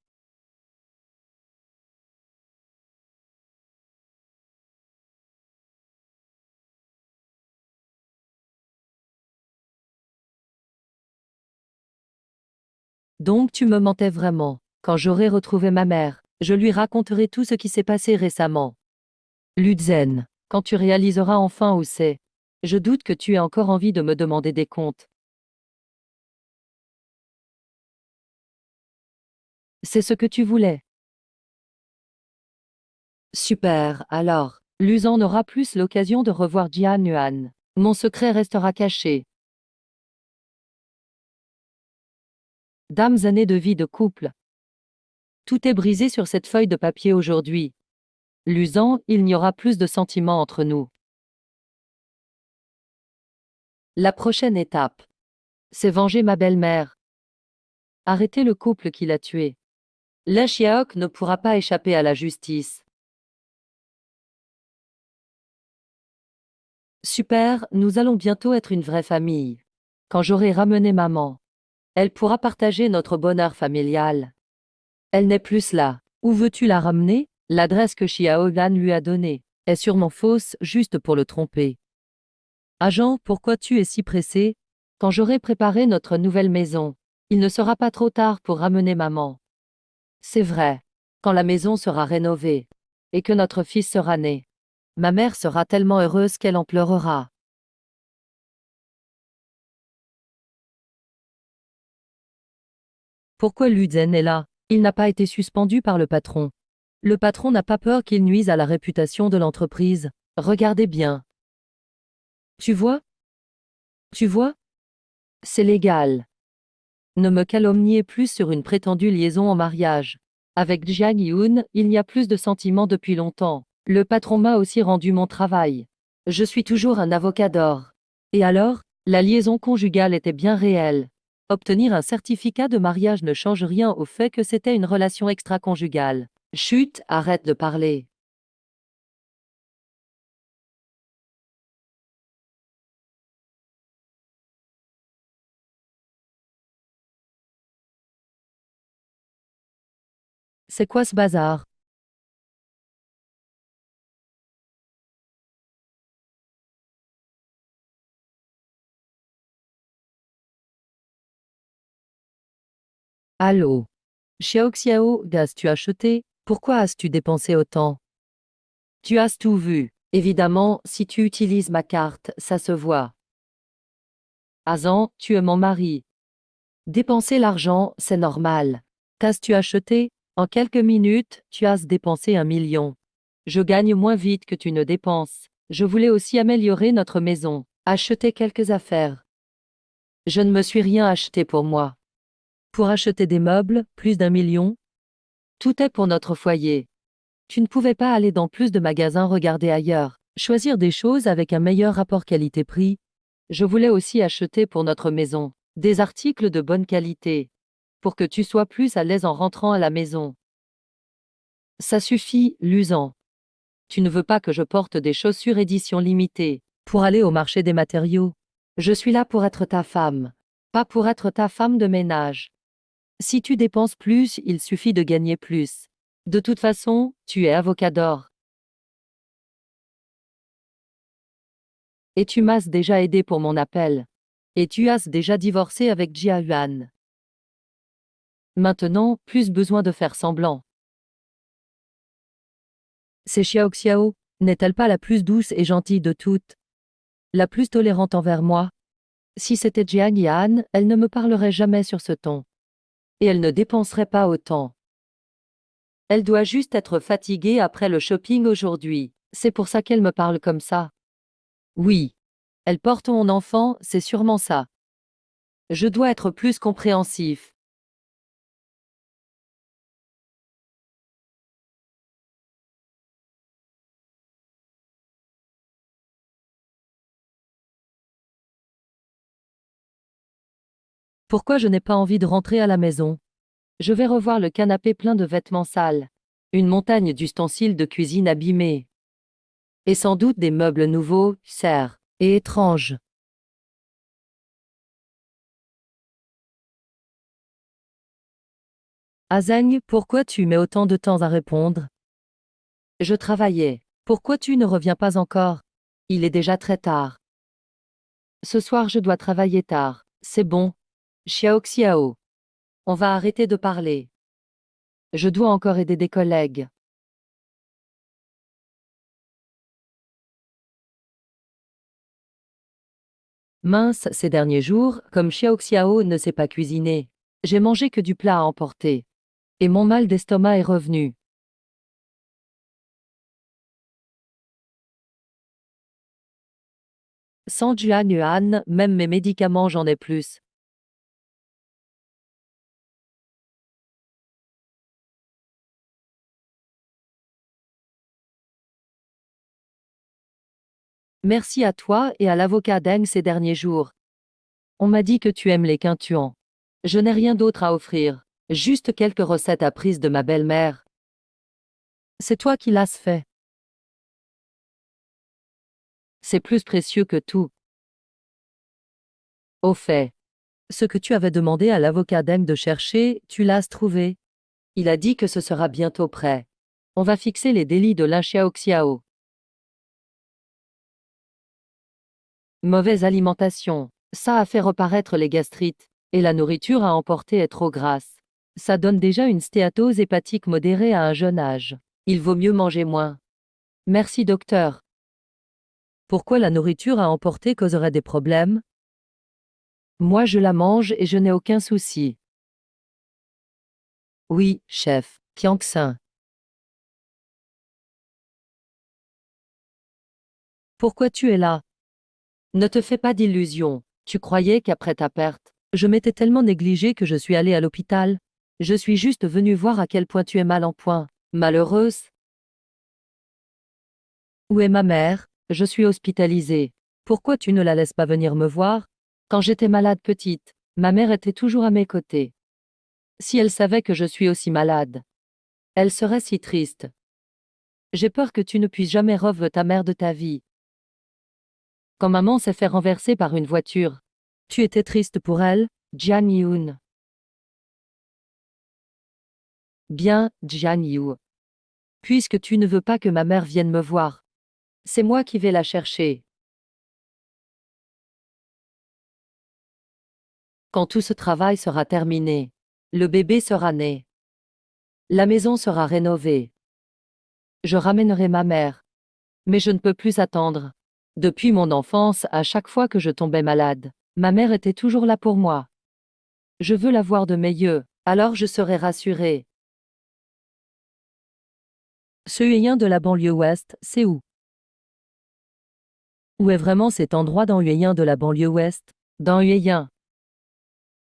Speaker 1: Donc tu me mentais vraiment. Quand j'aurai retrouvé ma mère, je lui raconterai tout ce qui s'est passé récemment. Lutzen, quand tu réaliseras enfin où c'est. Je doute que tu aies encore envie de me demander des comptes. C'est ce que tu voulais. Super, alors. Luzan n'aura plus l'occasion de revoir Jian Yuan. Mon secret restera caché. Dames années de vie de couple. Tout est brisé sur cette feuille de papier aujourd'hui. Luzan, il n'y aura plus de sentiments entre nous. La prochaine étape, c'est venger ma belle-mère. Arrêter le couple qui l'a tué. Lin Xiaok ne pourra pas échapper à la justice. Super, nous allons bientôt être une vraie famille. Quand j'aurai ramené maman, elle pourra partager notre bonheur familial. Elle n'est plus là. Où veux-tu la ramener? L'adresse que Xiao Lan lui a donnée est sûrement fausse, juste pour le tromper. Agent, pourquoi tu es si pressé? Quand j'aurai préparé notre nouvelle maison, il ne sera pas trop tard pour ramener maman. C'est vrai. Quand la maison sera rénovée et que notre fils sera né, ma mère sera tellement heureuse qu'elle en pleurera. Pourquoi Lutzen est là? Il n'a pas été suspendu par le patron. Le patron n'a pas peur qu'il nuise à la réputation de l'entreprise. Regardez bien. Tu vois? Tu vois? C'est légal. Ne me calomniez plus sur une prétendue liaison en mariage. Avec Jiang Yun, il n'y a plus de sentiments depuis longtemps. Le patron m'a aussi rendu mon travail. Je suis toujours un avocat d'or. Et alors, la liaison conjugale était bien réelle. Obtenir un certificat de mariage ne change rien au fait que c'était une relation extra-conjugale. Chut, arrête de parler. C'est quoi ce bazar? Allô? Xiao, gaz tu as acheté? Pourquoi as-tu dépensé autant? Tu as tout vu. Évidemment, si tu utilises ma carte, ça se voit. Azan, tu es mon mari. Dépenser l'argent, c'est normal. Qu'as-tu acheté? En quelques minutes, tu as dépensé 1 million. Je gagne moins vite que tu ne dépenses. Je voulais aussi améliorer notre maison. Acheter quelques affaires. Je ne me suis rien acheté pour moi. Pour acheter des meubles, plus d'1 million? Tout est pour notre foyer. Tu ne pouvais pas aller dans plus de magasins regarder ailleurs, choisir des choses avec un meilleur rapport qualité-prix. Je voulais aussi acheter pour notre maison des articles de bonne qualité, pour que tu sois plus à l'aise en rentrant à la maison. Ça suffit, Luzan. Tu ne veux pas que je porte des chaussures édition limitée pour aller au marché des matériaux. Je suis là pour être ta femme, pas pour être ta femme de ménage. Si tu dépenses plus, il suffit de gagner plus. De toute façon, tu es avocat d'or. Et tu m'as déjà aidé pour mon appel. Et tu as déjà divorcé avec Jia Yuan. Maintenant, plus besoin de faire semblant. C'est Xiao, n'est-elle pas la plus douce et gentille de toutes? La plus tolérante envers moi? Si c'était Jiang Yan, elle ne me parlerait jamais sur ce ton. Et elle ne dépenserait pas autant. Elle doit juste être fatiguée après le shopping aujourd'hui. C'est pour ça qu'elle me parle comme ça. Oui. Elle porte mon enfant, c'est sûrement ça. Je dois être plus compréhensif. Pourquoi je n'ai pas envie de rentrer à la maison? Je vais revoir le canapé plein de vêtements sales. Une montagne d'ustensiles de cuisine abîmés. Et sans doute des meubles nouveaux, serres, et étranges. Azeng, pourquoi tu mets autant de temps à répondre? Je travaillais. Pourquoi tu ne reviens pas encore? Il est déjà très tard. Ce soir je dois travailler tard. C'est bon. Xiao Xiao. On va arrêter de parler. Je dois encore aider des collègues. Mince, ces derniers jours, comme Xiao Xiao ne sait pas cuisiner. J'ai mangé que du plat à emporter. Et mon mal d'estomac est revenu. Sans Juan Yuan, même mes médicaments j'en ai plus. Merci à toi et à l'avocat Deng ces derniers jours. On m'a dit que tu aimes les quintuans. Je n'ai rien d'autre à offrir. Juste quelques recettes apprises de ma belle-mère. C'est toi qui l'as fait. C'est plus précieux que tout. Au fait, ce que tu avais demandé à l'avocat Deng de chercher, tu l'as trouvé. Il a dit que ce sera bientôt prêt. On va fixer les délits de l'Inxiaoxiao. Mauvaise alimentation. Ça a fait reparaître les gastrites. Et la nourriture à emporter est trop grasse. Ça donne déjà une stéatose hépatique modérée à un jeune âge. Il vaut mieux manger moins. Merci docteur. Pourquoi la nourriture à emporter causerait des problèmes? Moi je la mange et je n'ai aucun souci. Oui, chef. Kiangxin. Pourquoi tu es là? Ne te fais pas d'illusions. Tu croyais qu'après ta perte, je m'étais tellement négligée que je suis allée à l'hôpital. Je suis juste venue voir à quel point tu es mal en point. Malheureuse. Où est ma mère? Je suis hospitalisée. Pourquoi tu ne la laisses pas venir me voir? Quand j'étais malade petite, ma mère était toujours à mes côtés. Si elle savait que je suis aussi malade, elle serait si triste. J'ai peur que tu ne puisses jamais revoir ta mère de ta vie. Quand maman s'est fait renverser par une voiture, tu étais triste pour elle, Jian Yun. Bien, Jian Yu. Puisque tu ne veux pas que ma mère vienne me voir, c'est moi qui vais la chercher. Quand tout ce travail sera terminé, le bébé sera né. La maison sera rénovée. Je ramènerai ma mère. Mais je ne peux plus attendre. Depuis mon enfance, à chaque fois que je tombais malade, ma mère était toujours là pour moi. Je veux la voir de mes yeux, alors je serai rassurée. Ce Huayin de la banlieue ouest, c'est où? Où est vraiment cet endroit dans Huayin de la banlieue ouest? Dans Huayin.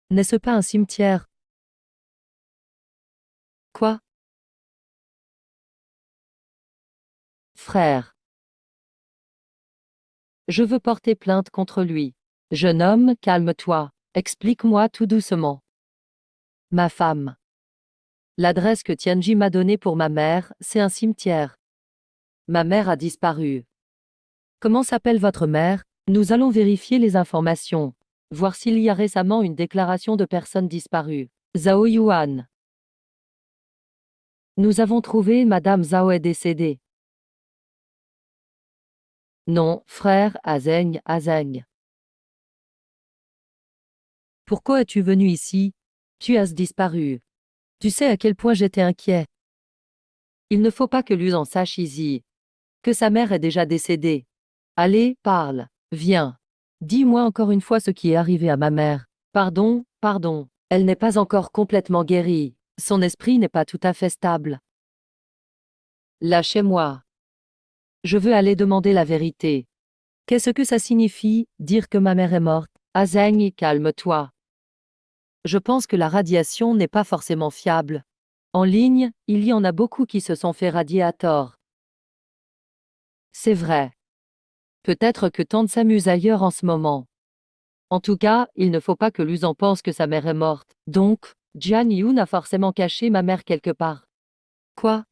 Speaker 1: N'est-ce pas un cimetière? Quoi? Frère. Je veux porter plainte contre lui. Jeune homme, calme-toi. Explique-moi tout doucement. Ma femme. L'adresse que Tianji m'a donnée pour ma mère, c'est un cimetière. Ma mère a disparu. Comment s'appelle votre mère? Nous allons vérifier les informations. Voir s'il y a récemment une déclaration de personnes disparues. Zhao Yuan. Nous avons trouvé Madame Zhao est décédée. Non, frère, Azeng, Azeng. Pourquoi es-tu venu ici? Tu as disparu. Tu sais à quel point j'étais inquiet. Il ne faut pas que Luz en sache ici. Que sa mère est déjà décédée. Allez, parle. Viens. Dis-moi encore une fois ce qui est arrivé à ma mère. Pardon, pardon. Elle n'est pas encore complètement guérie. Son esprit n'est pas tout à fait stable. Lâchez-moi. Je veux aller demander la vérité. Qu'est-ce que ça signifie, dire que ma mère est morte? Azeng, calme-toi. Je pense que la radiation n'est pas forcément fiable. En ligne, il y en a beaucoup qui se sont fait radier à tort. C'est vrai. Peut-être que Tante s'amuse ailleurs en ce moment. En tout cas, il ne faut pas que Luzan pense que sa mère est morte. Donc, Jian Yun a forcément caché ma mère quelque part. Quoi?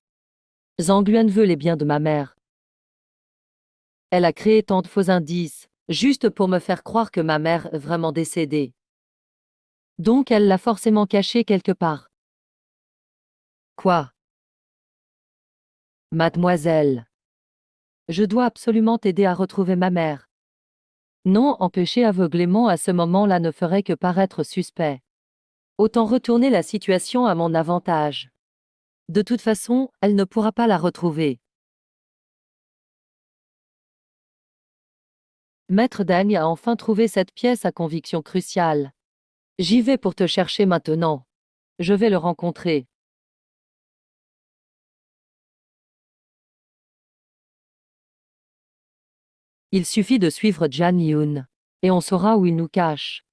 Speaker 1: Zhang Yuan veut les biens de ma mère. Elle a créé tant de faux indices, juste pour me faire croire que ma mère est vraiment décédée. Donc elle l'a forcément caché quelque part. Quoi? Mademoiselle. Je dois absolument t'aider à retrouver ma mère. Non, empêcher aveuglément à ce moment-là ne ferait que paraître suspect. Autant retourner la situation à mon avantage. De toute façon, elle ne pourra pas la retrouver. Maître Dagne a enfin trouvé cette pièce à conviction cruciale. J'y vais pour te chercher maintenant. Je vais le rencontrer. Il suffit de suivre Jian Yun. Et on saura où il nous cache.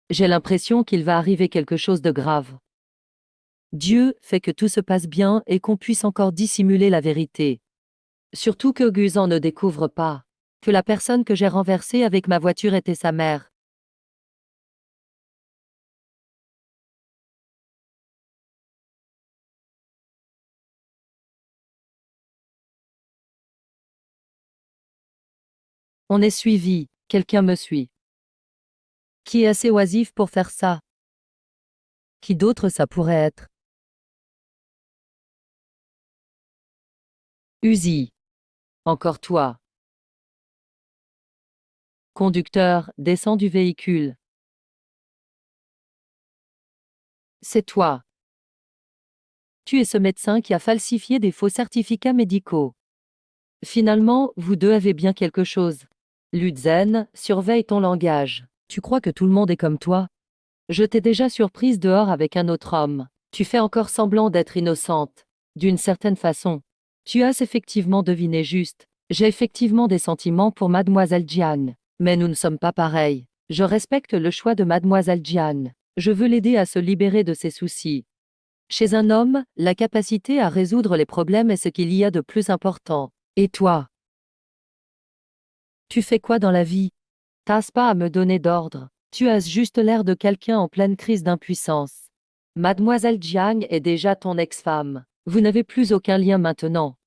Speaker 1: J'ai l'impression qu'il va arriver quelque chose de grave. Dieu fait que tout se passe bien et qu'on puisse encore dissimuler la vérité. Surtout que Guzan ne découvre pas que la personne que j'ai renversée avec ma voiture était sa mère. On est suivi, quelqu'un me suit. Qui est assez oisif pour faire ça? Qui d'autre ça pourrait être? Uzi. Encore toi. Conducteur, descends du véhicule. C'est toi. Tu es ce médecin qui a falsifié des faux certificats médicaux. Finalement, vous deux avez bien quelque chose. Lutzen, surveille ton langage. Tu crois que tout le monde est comme toi? Je t'ai déjà surprise dehors avec un autre homme. Tu fais encore semblant d'être innocente. D'une certaine façon. Tu as effectivement deviné juste. J'ai effectivement des sentiments pour Mademoiselle Jian. Mais nous ne sommes pas pareils. Je respecte le choix de Mademoiselle Jian. Je veux l'aider à se libérer de ses soucis. Chez un homme, la capacité à résoudre les problèmes est ce qu'il y a de plus important. Et toi? Tu fais quoi dans la vie? T'as pas à me donner d'ordre. Tu as juste l'air de quelqu'un en pleine crise d'impuissance. Mademoiselle Jiang est déjà ton ex-femme. Vous n'avez plus aucun lien maintenant.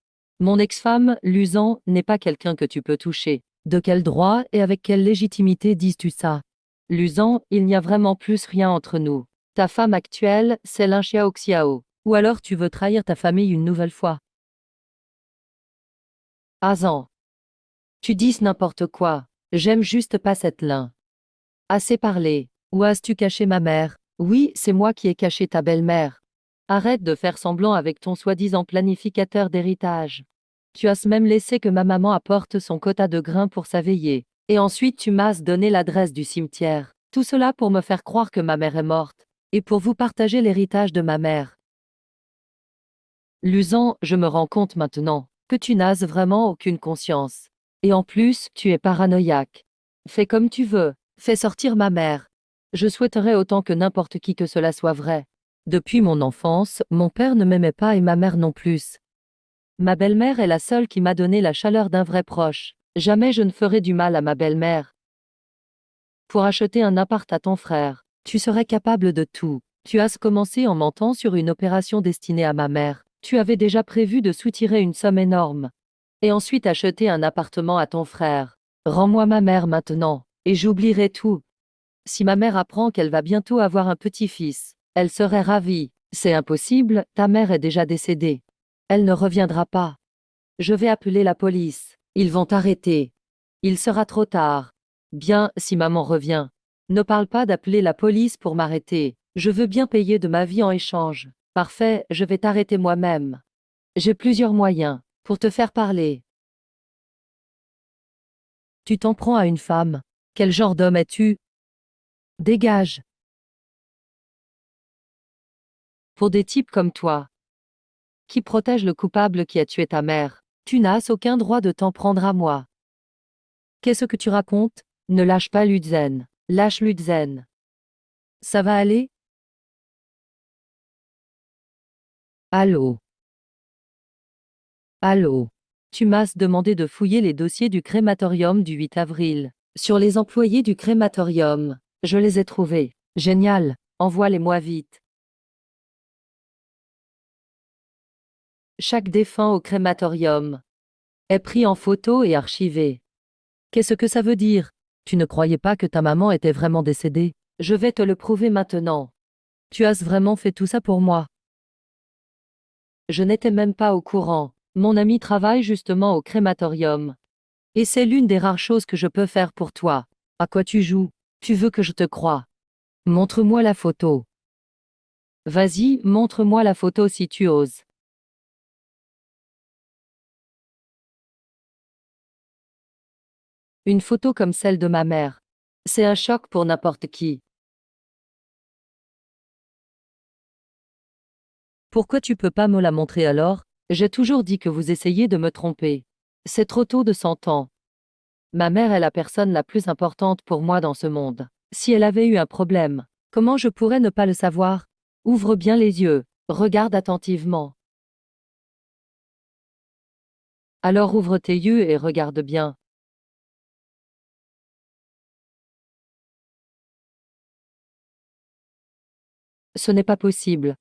Speaker 1: Mon ex-femme, Luzan, n'est pas quelqu'un que tu peux toucher. De quel droit et avec quelle légitimité dis-tu ça? Luzan, il n'y a vraiment plus rien entre nous. Ta femme actuelle, c'est Lin Xiaoxiao. Ou alors tu veux trahir ta famille une nouvelle fois. Azan. Tu dis n'importe quoi. J'aime juste pas cette Lin. Assez parlé. Où as-tu caché ma mère? Oui, c'est moi qui ai caché ta belle-mère. Arrête de faire semblant avec ton soi-disant planificateur d'héritage. Tu as même laissé que ma maman apporte son quota de grains pour sa veillée. Et ensuite tu m'as donné l'adresse du cimetière. Tout cela pour me faire croire que ma mère est morte. Et pour vous partager l'héritage de ma mère. Luzan, je me rends compte maintenant que tu n'as vraiment aucune conscience. Et en plus, tu es paranoïaque. Fais comme tu veux, fais sortir ma mère. Je souhaiterais autant que n'importe qui que cela soit vrai. Depuis mon enfance, mon père ne m'aimait pas et ma mère non plus. Ma belle-mère est la seule qui m'a donné la chaleur d'un vrai proche. Jamais je ne ferai du mal à ma belle-mère. Pour acheter un appart à ton frère, tu serais capable de tout. Tu as commencé en mentant sur une opération destinée à ma mère. Tu avais déjà prévu de soutirer une somme énorme. Et ensuite acheter un appartement à ton frère. Rends-moi ma mère maintenant, et j'oublierai tout. Si ma mère apprend qu'elle va bientôt avoir un petit-fils, elle serait ravie. C'est impossible, ta mère est déjà décédée. Elle ne reviendra pas. Je vais appeler la police. Ils vont t'arrêter. Il sera trop tard. Bien, si maman revient. Ne parle pas d'appeler la police pour m'arrêter. Je veux bien payer de ma vie en échange. Parfait, je vais t'arrêter moi-même. J'ai plusieurs moyens pour te faire parler. Tu t'en prends à une femme. Quel genre d'homme es-tu? Dégage. Pour des types comme toi, qui protègent le coupable qui a tué ta mère, tu n'as aucun droit de t'en prendre à moi. Qu'est-ce que tu racontes? Ne lâche pas Lutzen. Lâche Lutzen. Ça va aller? Allô? Allô? Tu m'as demandé de fouiller les dossiers du crématorium du 8 avril. Sur les employés du crématorium. Je les ai trouvés. Génial. Envoie-les-moi vite. Chaque défunt au crématorium est pris en photo et archivé. Qu'est-ce que ça veut dire? Tu ne croyais pas que ta maman était vraiment décédée? Je vais te le prouver maintenant. Tu as vraiment fait tout ça pour moi? Je n'étais même pas au courant. Mon ami travaille justement au crématorium. Et c'est l'une des rares choses que je peux faire pour toi. À quoi tu joues? Tu veux que je te croie? Montre-moi la photo. Vas-y, montre-moi la photo si tu oses. Une photo comme celle de ma mère. C'est un choc pour n'importe qui. Pourquoi tu peux pas me la montrer alors? J'ai toujours dit que vous essayez de me tromper. C'est trop tôt de 100 ans. Ma mère est la personne la plus importante pour moi dans ce monde. Si elle avait eu un problème, comment je pourrais ne pas le savoir? Ouvre bien les yeux, regarde attentivement. Alors ouvre tes yeux et regarde bien. Ce n'est pas possible.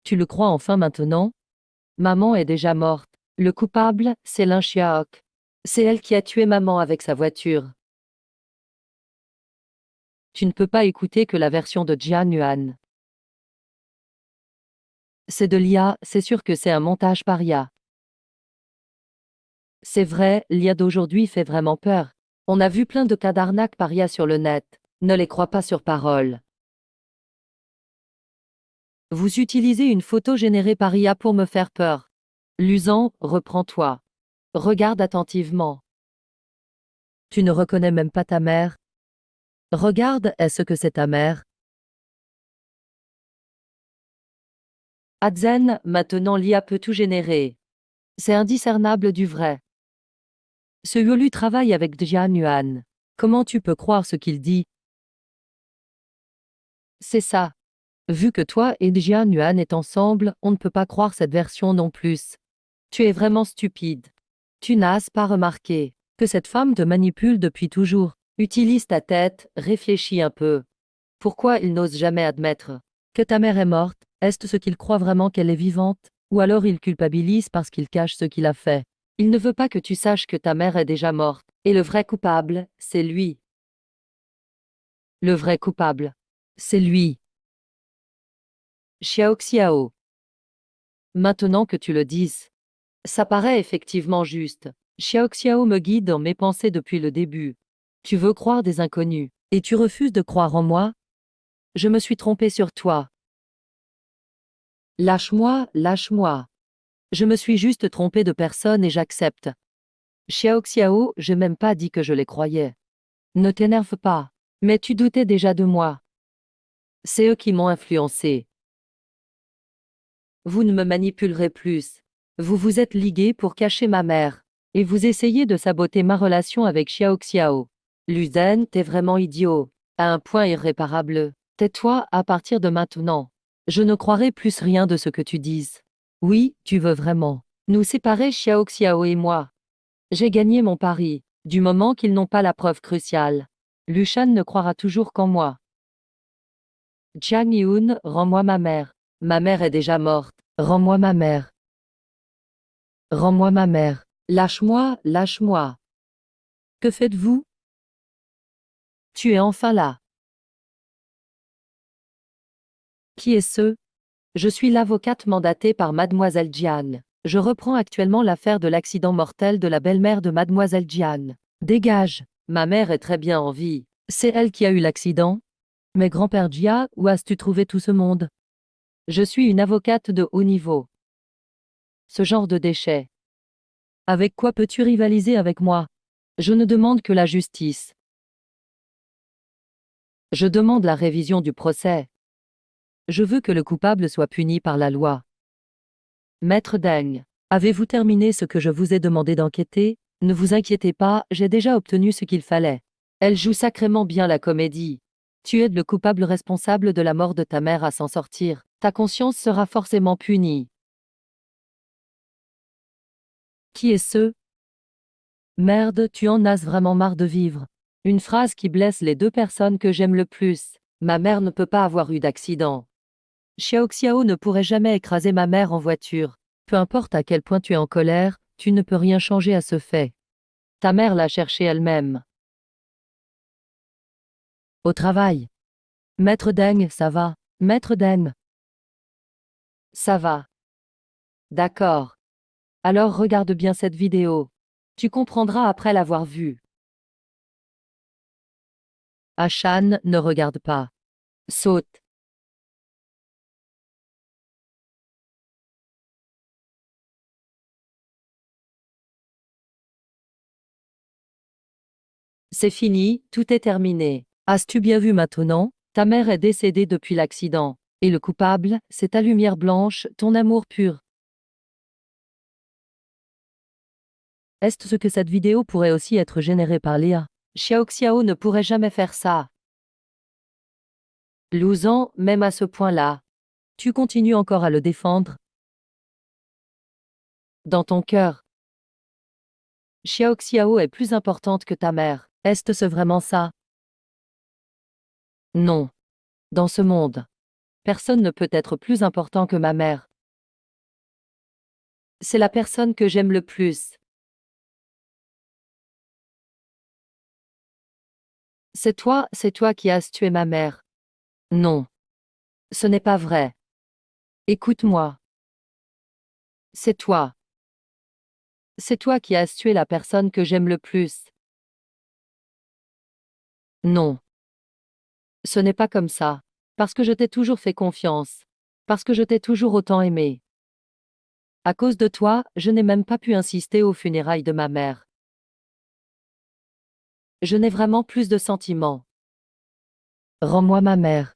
Speaker 1: Tu le crois enfin maintenant? Maman est déjà morte. Le coupable, c'est Lin Chiaok. C'est elle qui a tué maman avec sa voiture. Tu ne peux pas écouter que la version de Jian Yuan. C'est de l'IA, c'est sûr que c'est un montage par IA. C'est vrai, l'IA d'aujourd'hui fait vraiment peur. On a vu plein de cas d'arnaque par IA sur le net. Ne les crois pas sur parole. Vous utilisez une photo générée par IA pour me faire peur. Luzan, reprends-toi. Regarde attentivement. Tu ne reconnais même pas ta mère? Regarde, est-ce que c'est ta mère? Adzen, maintenant l'IA peut tout générer. C'est indiscernable du vrai. Ce Yolu travaille avec Jian Yuan. Comment tu peux croire ce qu'il dit? C'est ça. Vu que toi et Jian Yuan êtes ensemble, on ne peut pas croire cette version non plus. Tu es vraiment stupide. Tu n'as pas remarqué que cette femme te manipule depuis toujours. Utilise ta tête, réfléchis un peu. Pourquoi il n'ose jamais admettre que ta mère est morte? Est-ce ce qu'il croit vraiment qu'elle est vivante? Ou alors il culpabilise parce qu'il cache ce qu'il a fait? Il ne veut pas que tu saches que ta mère est déjà morte. Et le vrai coupable, c'est lui. Le vrai coupable, c'est lui. Xiao Xiao. Maintenant que tu le dises, ça paraît effectivement juste. Xiao Xiao me guide dans mes pensées depuis le début. Tu veux croire des inconnus, et tu refuses de croire en moi? Je me suis trompé sur toi. Lâche-moi, lâche-moi. Je me suis juste trompé de personne et j'accepte. Xiao Xiao, j'ai même pas dit que je les croyais. Ne t'énerve pas. Mais tu doutais déjà de moi. C'est eux qui m'ont influencé. Vous ne me manipulerez plus. Vous vous êtes ligués pour cacher ma mère. Et vous essayez de saboter ma relation avec Xiao Xiao. Luzen, t'es vraiment idiot. À un point irréparable. Tais-toi à partir de maintenant. Je ne croirai plus rien de ce que tu dises. Oui, tu veux vraiment nous séparer Xiao Xiao et moi. J'ai gagné mon pari, du moment qu'ils n'ont pas la preuve cruciale. Lushan ne croira toujours qu'en moi. Jiang Yun, rends-moi ma mère. Ma mère est déjà morte. Rends-moi ma mère. Rends-moi ma mère. Lâche-moi, lâche-moi. Que faites-vous? Tu es enfin là. Qui est ce? Je suis l'avocate mandatée par Mademoiselle Jian. Je reprends actuellement l'affaire de l'accident mortel de la belle-mère de Mademoiselle Jian. Dégage. Ma mère est très bien en vie. C'est elle qui a eu l'accident? Mais grand-père Jia, où as-tu trouvé tout ce monde? Je suis une avocate de haut niveau. Ce genre de déchets. Avec quoi peux-tu rivaliser avec moi? Je ne demande que la justice. Je demande la révision du procès. Je veux que le coupable soit puni par la loi. Maître Deng, avez-vous terminé ce que je vous ai demandé d'enquêter? Ne vous inquiétez pas, j'ai déjà obtenu ce qu'il fallait. Elle joue sacrément bien la comédie. Tu aides le coupable responsable de la mort de ta mère à s'en sortir. Ta conscience sera forcément punie. Qui est ce? Merde, tu en as vraiment marre de vivre. Une phrase qui blesse les deux personnes que j'aime le plus. Ma mère ne peut pas avoir eu d'accident. Xiao Xiao ne pourrait jamais écraser ma mère en voiture. Peu importe à quel point tu es en colère, tu ne peux rien changer à ce fait. Ta mère l'a cherché elle-même. Au travail. Maître Deng, ça va? Maître Deng. Ça va. D'accord. Alors regarde bien cette vidéo. Tu comprendras après l'avoir vue. Ashan, ne regarde pas. Saute. C'est fini, tout est terminé. As-tu bien vu maintenant? Ta mère est décédée depuis l'accident. Et le coupable, c'est ta lumière blanche, ton amour pur. Est-ce ce que cette vidéo pourrait aussi être générée par Léa? Xiao Xiao ne pourrait jamais faire ça. Louzan, même à ce point-là. Tu continues encore à le défendre? Dans ton cœur. Xiao Xiao est plus importante que ta mère. Est-ce vraiment ça? Non. Dans ce monde, personne ne peut être plus important que ma mère. C'est la personne que j'aime le plus. C'est toi qui as tué ma mère. Non. Ce n'est pas vrai. Écoute-moi. C'est toi. C'est toi qui as tué la personne que j'aime le plus. Non. Ce n'est pas comme ça. Parce que je t'ai toujours fait confiance. Parce que je t'ai toujours autant aimé. À cause de toi, je n'ai même pas pu insister aux funérailles de ma mère. Je n'ai vraiment plus de sentiments. Rends-moi ma mère.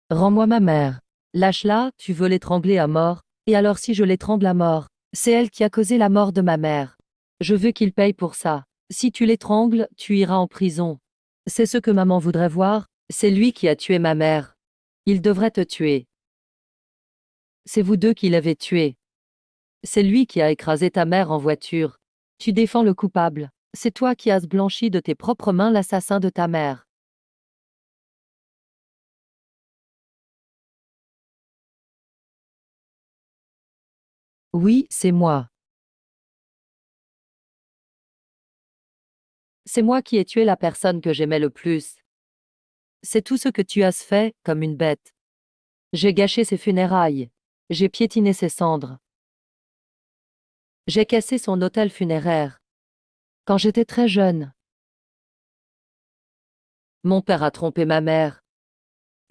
Speaker 1: Rends-moi ma mère. Lâche-la, tu veux l'étrangler à mort. Et alors si je l'étrangle à mort, c'est elle qui a causé la mort de ma mère. Je veux qu'il paye pour ça. Si tu l'étrangles, tu iras en prison. C'est ce que maman voudrait voir, c'est lui qui a tué ma mère. Il devrait te tuer. C'est vous deux qui l'avez tué. C'est lui qui a écrasé ta mère en voiture. Tu défends le coupable. C'est toi qui as blanchi de tes propres mains l'assassin de ta mère. Oui, c'est moi. C'est moi qui ai tué la personne que j'aimais le plus. C'est tout ce que tu as fait, comme une bête. J'ai gâché ses funérailles. J'ai piétiné ses cendres. J'ai cassé son autel funéraire. Quand j'étais très jeune, mon père a trompé ma mère.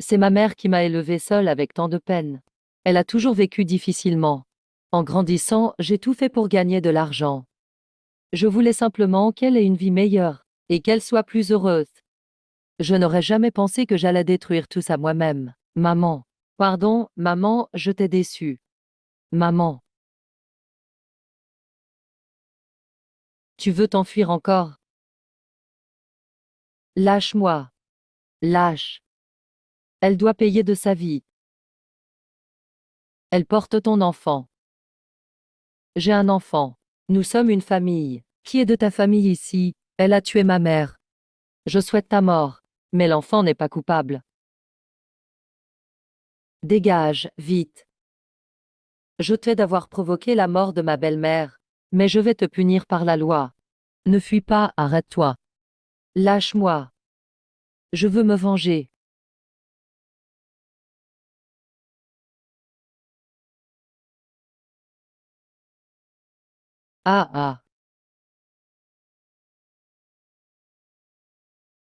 Speaker 1: C'est ma mère qui m'a élevée seule avec tant de peine. Elle a toujours vécu difficilement. En grandissant, j'ai tout fait pour gagner de l'argent. Je voulais simplement qu'elle ait une vie meilleure, et qu'elle soit plus heureuse. Je n'aurais jamais pensé que j'allais détruire tout ça moi-même. Maman. Pardon, maman, je t'ai déçue. Maman. Tu veux t'enfuir encore? Lâche-moi. Lâche. Elle doit payer de sa vie. Elle porte ton enfant. J'ai un enfant. Nous sommes une famille. Qui est de ta famille ici? Elle a tué ma mère. Je souhaite ta mort. Mais l'enfant n'est pas coupable. Dégage, vite. Je t'ai d'avoir provoqué la mort de ma belle-mère. Mais je vais te punir par la loi. Ne fuis pas, arrête-toi. Lâche-moi. Je veux me venger. Ah ah.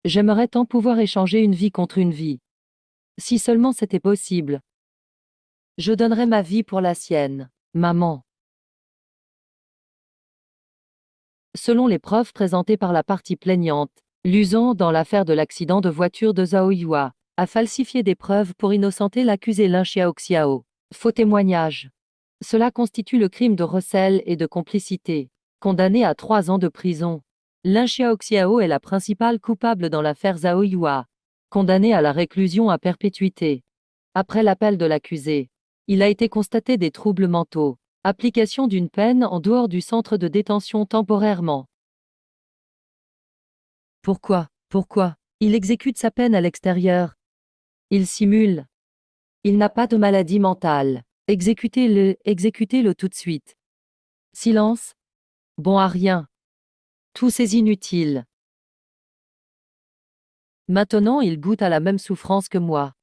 Speaker 1: J'aimerais tant pouvoir échanger une vie contre une vie. Si seulement c'était possible. Je donnerais ma vie pour la sienne. Maman. Selon les preuves présentées par la partie plaignante, Luzon, dans l'affaire de l'accident de voiture de Zhao Yua, a falsifié des preuves pour innocenter l'accusé Lin Xiaoxiao. Faux témoignage. Cela constitue le crime de recel et de complicité. Condamné à 3 ans de prison. Lin Xiaoxiao est la principale coupable dans l'affaire Zhao Yua. Condamné à la réclusion à perpétuité. Après l'appel de l'accusé, il a été constaté des troubles mentaux. Application d'une peine en dehors du centre de détention temporairement. Pourquoi? Il exécute sa peine à l'extérieur. Il simule. Il n'a pas de maladie mentale. Exécutez-le tout de suite. Silence. Bon à rien. Tous ces inutiles. Maintenant il goûte à la même souffrance que moi.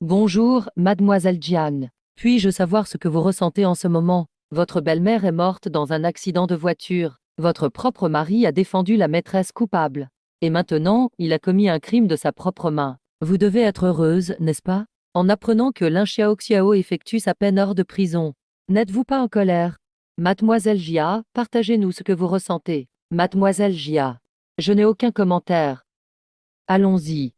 Speaker 1: Bonjour, mademoiselle Jeanne. Puis-je savoir ce que vous ressentez en ce moment? Votre belle-mère est morte dans un accident de voiture. Votre propre mari a défendu la maîtresse coupable. Et maintenant, il a commis un crime de sa propre main. Vous devez être heureuse, n'est-ce pas? En apprenant que Lin Xiaoxiao effectue sa peine hors de prison. N'êtes-vous pas en colère? Mademoiselle Jia, partagez-nous ce que vous ressentez. Mademoiselle Jia. Je n'ai aucun commentaire. Allons-y.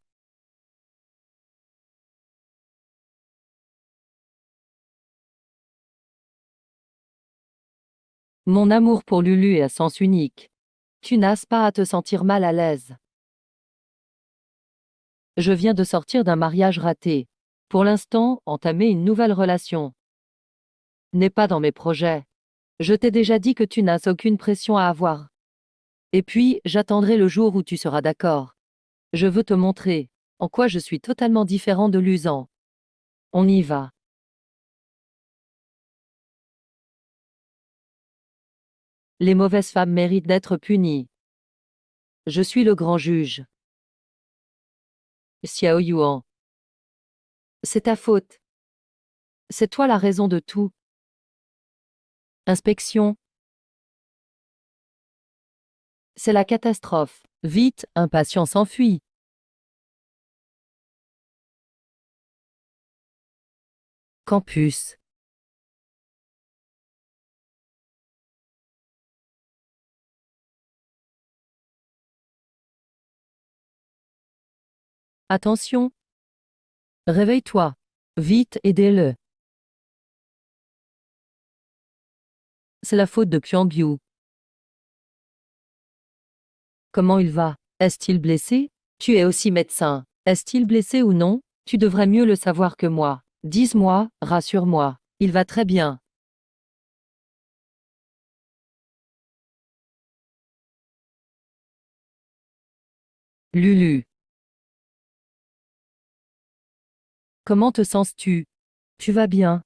Speaker 1: Mon amour pour Lulu est à sens unique. Tu n'as pas à te sentir mal à l'aise. Je viens de sortir d'un mariage raté. Pour l'instant, entamer une nouvelle relation n'est pas dans mes projets. Je t'ai déjà dit que tu n'as aucune pression à avoir. Et puis, j'attendrai le jour où tu seras d'accord. Je veux te montrer en quoi je suis totalement différent de Luzan. On y va. Les mauvaises femmes méritent d'être punies. Je suis le grand juge. Xiao Yuan. C'est ta faute. C'est toi la raison de tout. Inspection. C'est la catastrophe. Vite, un patient s'enfuit. Campus. Attention. Réveille-toi. Vite, aidez-le. C'est la faute de Qiangyu. Comment il va? Est-il blessé? Tu es aussi médecin. Est-il blessé ou non? Tu devrais mieux le savoir que moi. Dis-moi, rassure-moi. Il va très bien. Lulu. Comment te sens-tu? Tu vas bien?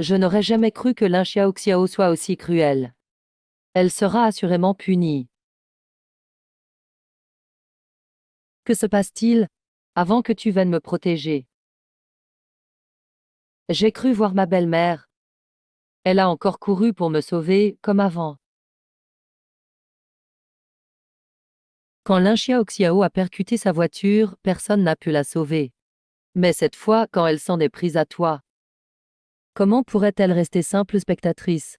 Speaker 1: Je n'aurais jamais cru que Lin Xiaoxiao soit aussi cruelle. Elle sera assurément punie. Que se passe-t-il? Avant que tu viennes me protéger. J'ai cru voir ma belle-mère. Elle a encore couru pour me sauver, comme avant. Quand Lin Xiaoxiao a percuté sa voiture, personne n'a pu la sauver. Mais cette fois, quand elle s'en est prise à toi, comment pourrait-elle rester simple spectatrice?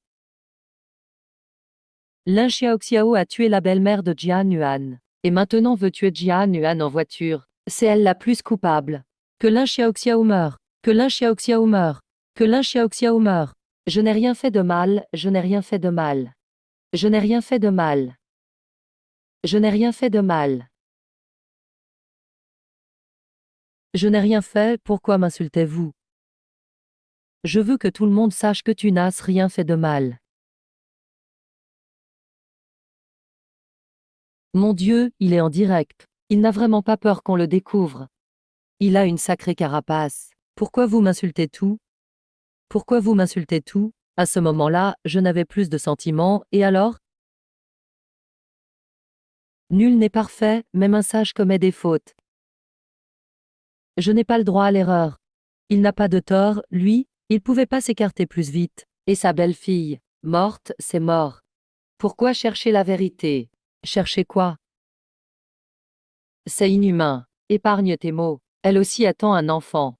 Speaker 1: Lin Xiaoxiao a tué la belle-mère de Jian Yuan. Et maintenant veut tuer Jian Yuan en voiture. C'est elle la plus coupable. Que Lin Xiaoxiao meure. Que Lin Xiaoxiao meure. Que Lin Xiaoxiao meure. Je n'ai rien fait de mal, je n'ai rien fait de mal. Je n'ai rien fait de mal. Je n'ai rien fait de mal. Je n'ai rien fait, pourquoi m'insultez-vous? Je veux que tout le monde sache que tu n'as rien fait de mal. Mon Dieu, il est en direct. Il n'a vraiment pas peur qu'on le découvre. Il a une sacrée carapace. Pourquoi vous m'insultez tout? Pourquoi vous m'insultez tout? À ce moment-là, je n'avais plus de sentiments, et alors? Nul n'est parfait, même un sage commet des fautes. Je n'ai pas le droit à l'erreur. Il n'a pas de tort, lui, il pouvait pas s'écarter plus vite. Et sa belle-fille, morte, c'est mort. Pourquoi chercher la vérité? Chercher quoi? C'est inhumain. Épargne tes mots. Elle aussi attend un enfant.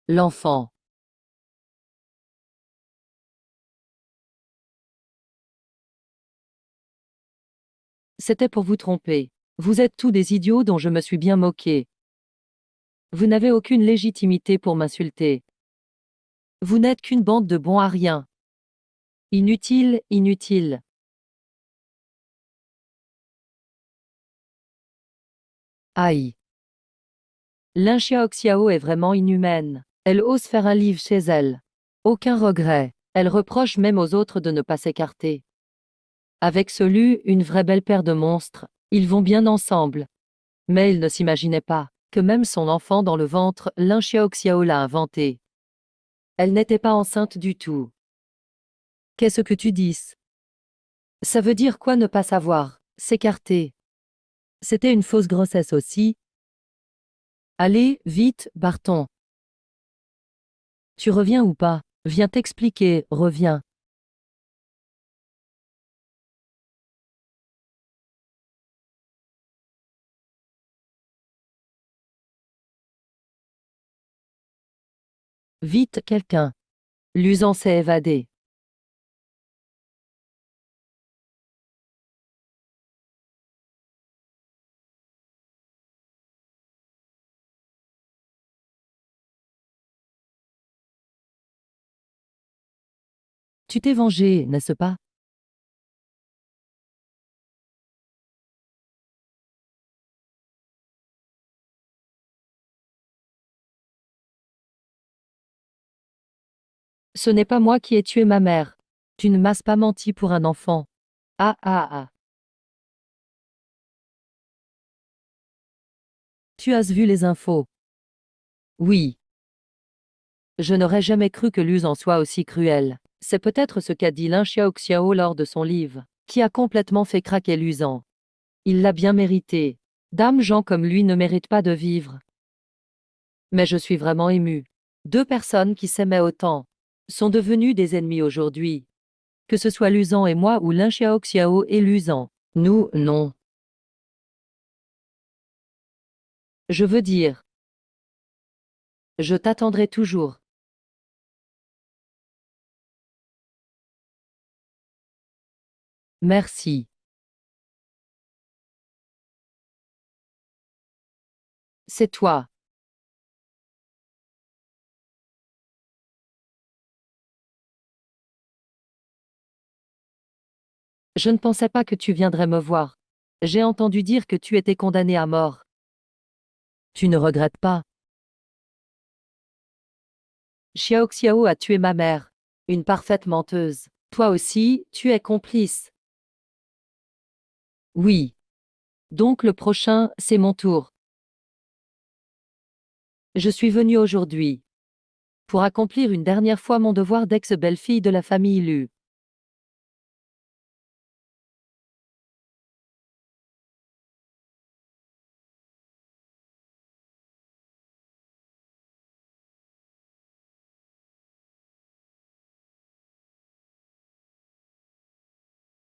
Speaker 1: L'enfant. C'était pour vous tromper. Vous êtes tous des idiots dont je me suis bien moqué. Vous n'avez aucune légitimité pour m'insulter. Vous n'êtes qu'une bande de bons à rien. Inutile, inutile. Aïe. Lin Xiaoxiao est vraiment inhumaine. Elle ose faire un livre chez elle. Aucun regret. Elle reproche même aux autres de ne pas s'écarter. Avec ce Lu, une vraie belle paire de monstres, ils vont bien ensemble. Mais il ne s'imaginait pas que même son enfant dans le ventre, Lin Xiaoxiao l'a inventé. Elle n'était pas enceinte du tout. Qu'est-ce que tu dis? Ça veut dire quoi ne pas savoir? S'écarter. C'était une fausse grossesse aussi. Allez, vite, Barton. Tu reviens ou pas? Viens t'expliquer, reviens. Vite, quelqu'un. Luzan s'est évadé. Tu t'es vengé, n'est-ce pas? Ce n'est pas moi qui ai tué ma mère. Tu ne m'as pas menti pour un enfant. Ah ah ah. Tu as vu les infos? Oui. Je n'aurais jamais cru que Luzan soit aussi cruel. C'est peut-être ce qu'a dit Lin Xiaoxiao lors de son livre, qui a complètement fait craquer Luzan. Il l'a bien mérité. Dame gens comme lui ne méritent pas de vivre. Mais je suis vraiment ému. Deux personnes qui s'aimaient autant sont devenues des ennemis aujourd'hui. Que ce soit Luzan et moi ou Lin Xiaoxiao et Luzan. Nous, non. Je veux dire, je t'attendrai toujours. Merci. C'est toi. Je ne pensais pas que tu viendrais me voir. J'ai entendu dire que tu étais condamné à mort. Tu ne regrettes pas? Xiaoxiao a tué ma mère. Une parfaite menteuse. Toi aussi, tu es complice. Oui. Donc le prochain, c'est mon tour. Je suis venu aujourd'hui pour accomplir une dernière fois mon devoir d'ex-belle-fille de la famille Lu.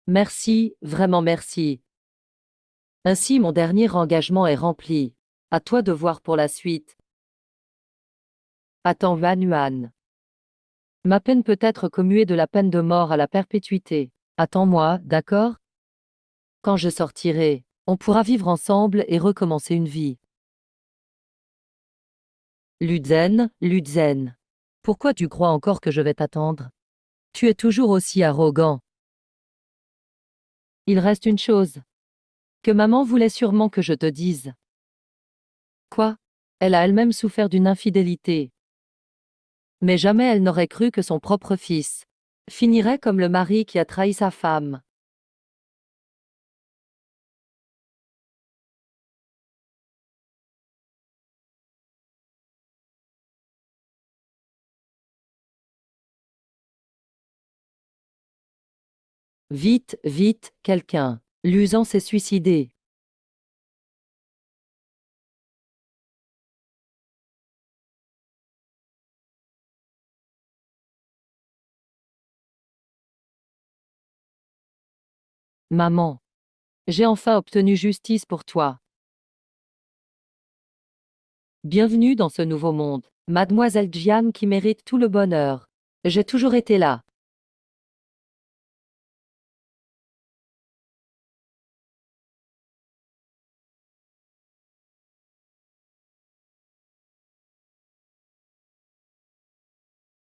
Speaker 1: Merci, vraiment merci. Ainsi mon dernier engagement est rempli. À toi de voir pour la suite. Attends Yuan Yuan. Ma peine peut être commuée de la peine de mort à la perpétuité. Attends-moi, d'accord? Quand je sortirai, on pourra vivre ensemble et recommencer une vie. Lutzen, Lutzen. Pourquoi tu crois encore que je vais t'attendre? Tu es toujours aussi arrogant. Il reste une chose que maman voulait sûrement que je te dise. Quoi? Elle a elle-même souffert d'une infidélité. Mais jamais elle n'aurait cru que son propre fils finirait comme le mari qui a trahi sa femme. Vite, vite, quelqu'un. Luzan s'est suicidé. Maman. J'ai enfin obtenu justice pour toi. Bienvenue dans ce nouveau monde, mademoiselle Jian qui mérite tout le bonheur. J'ai toujours été là.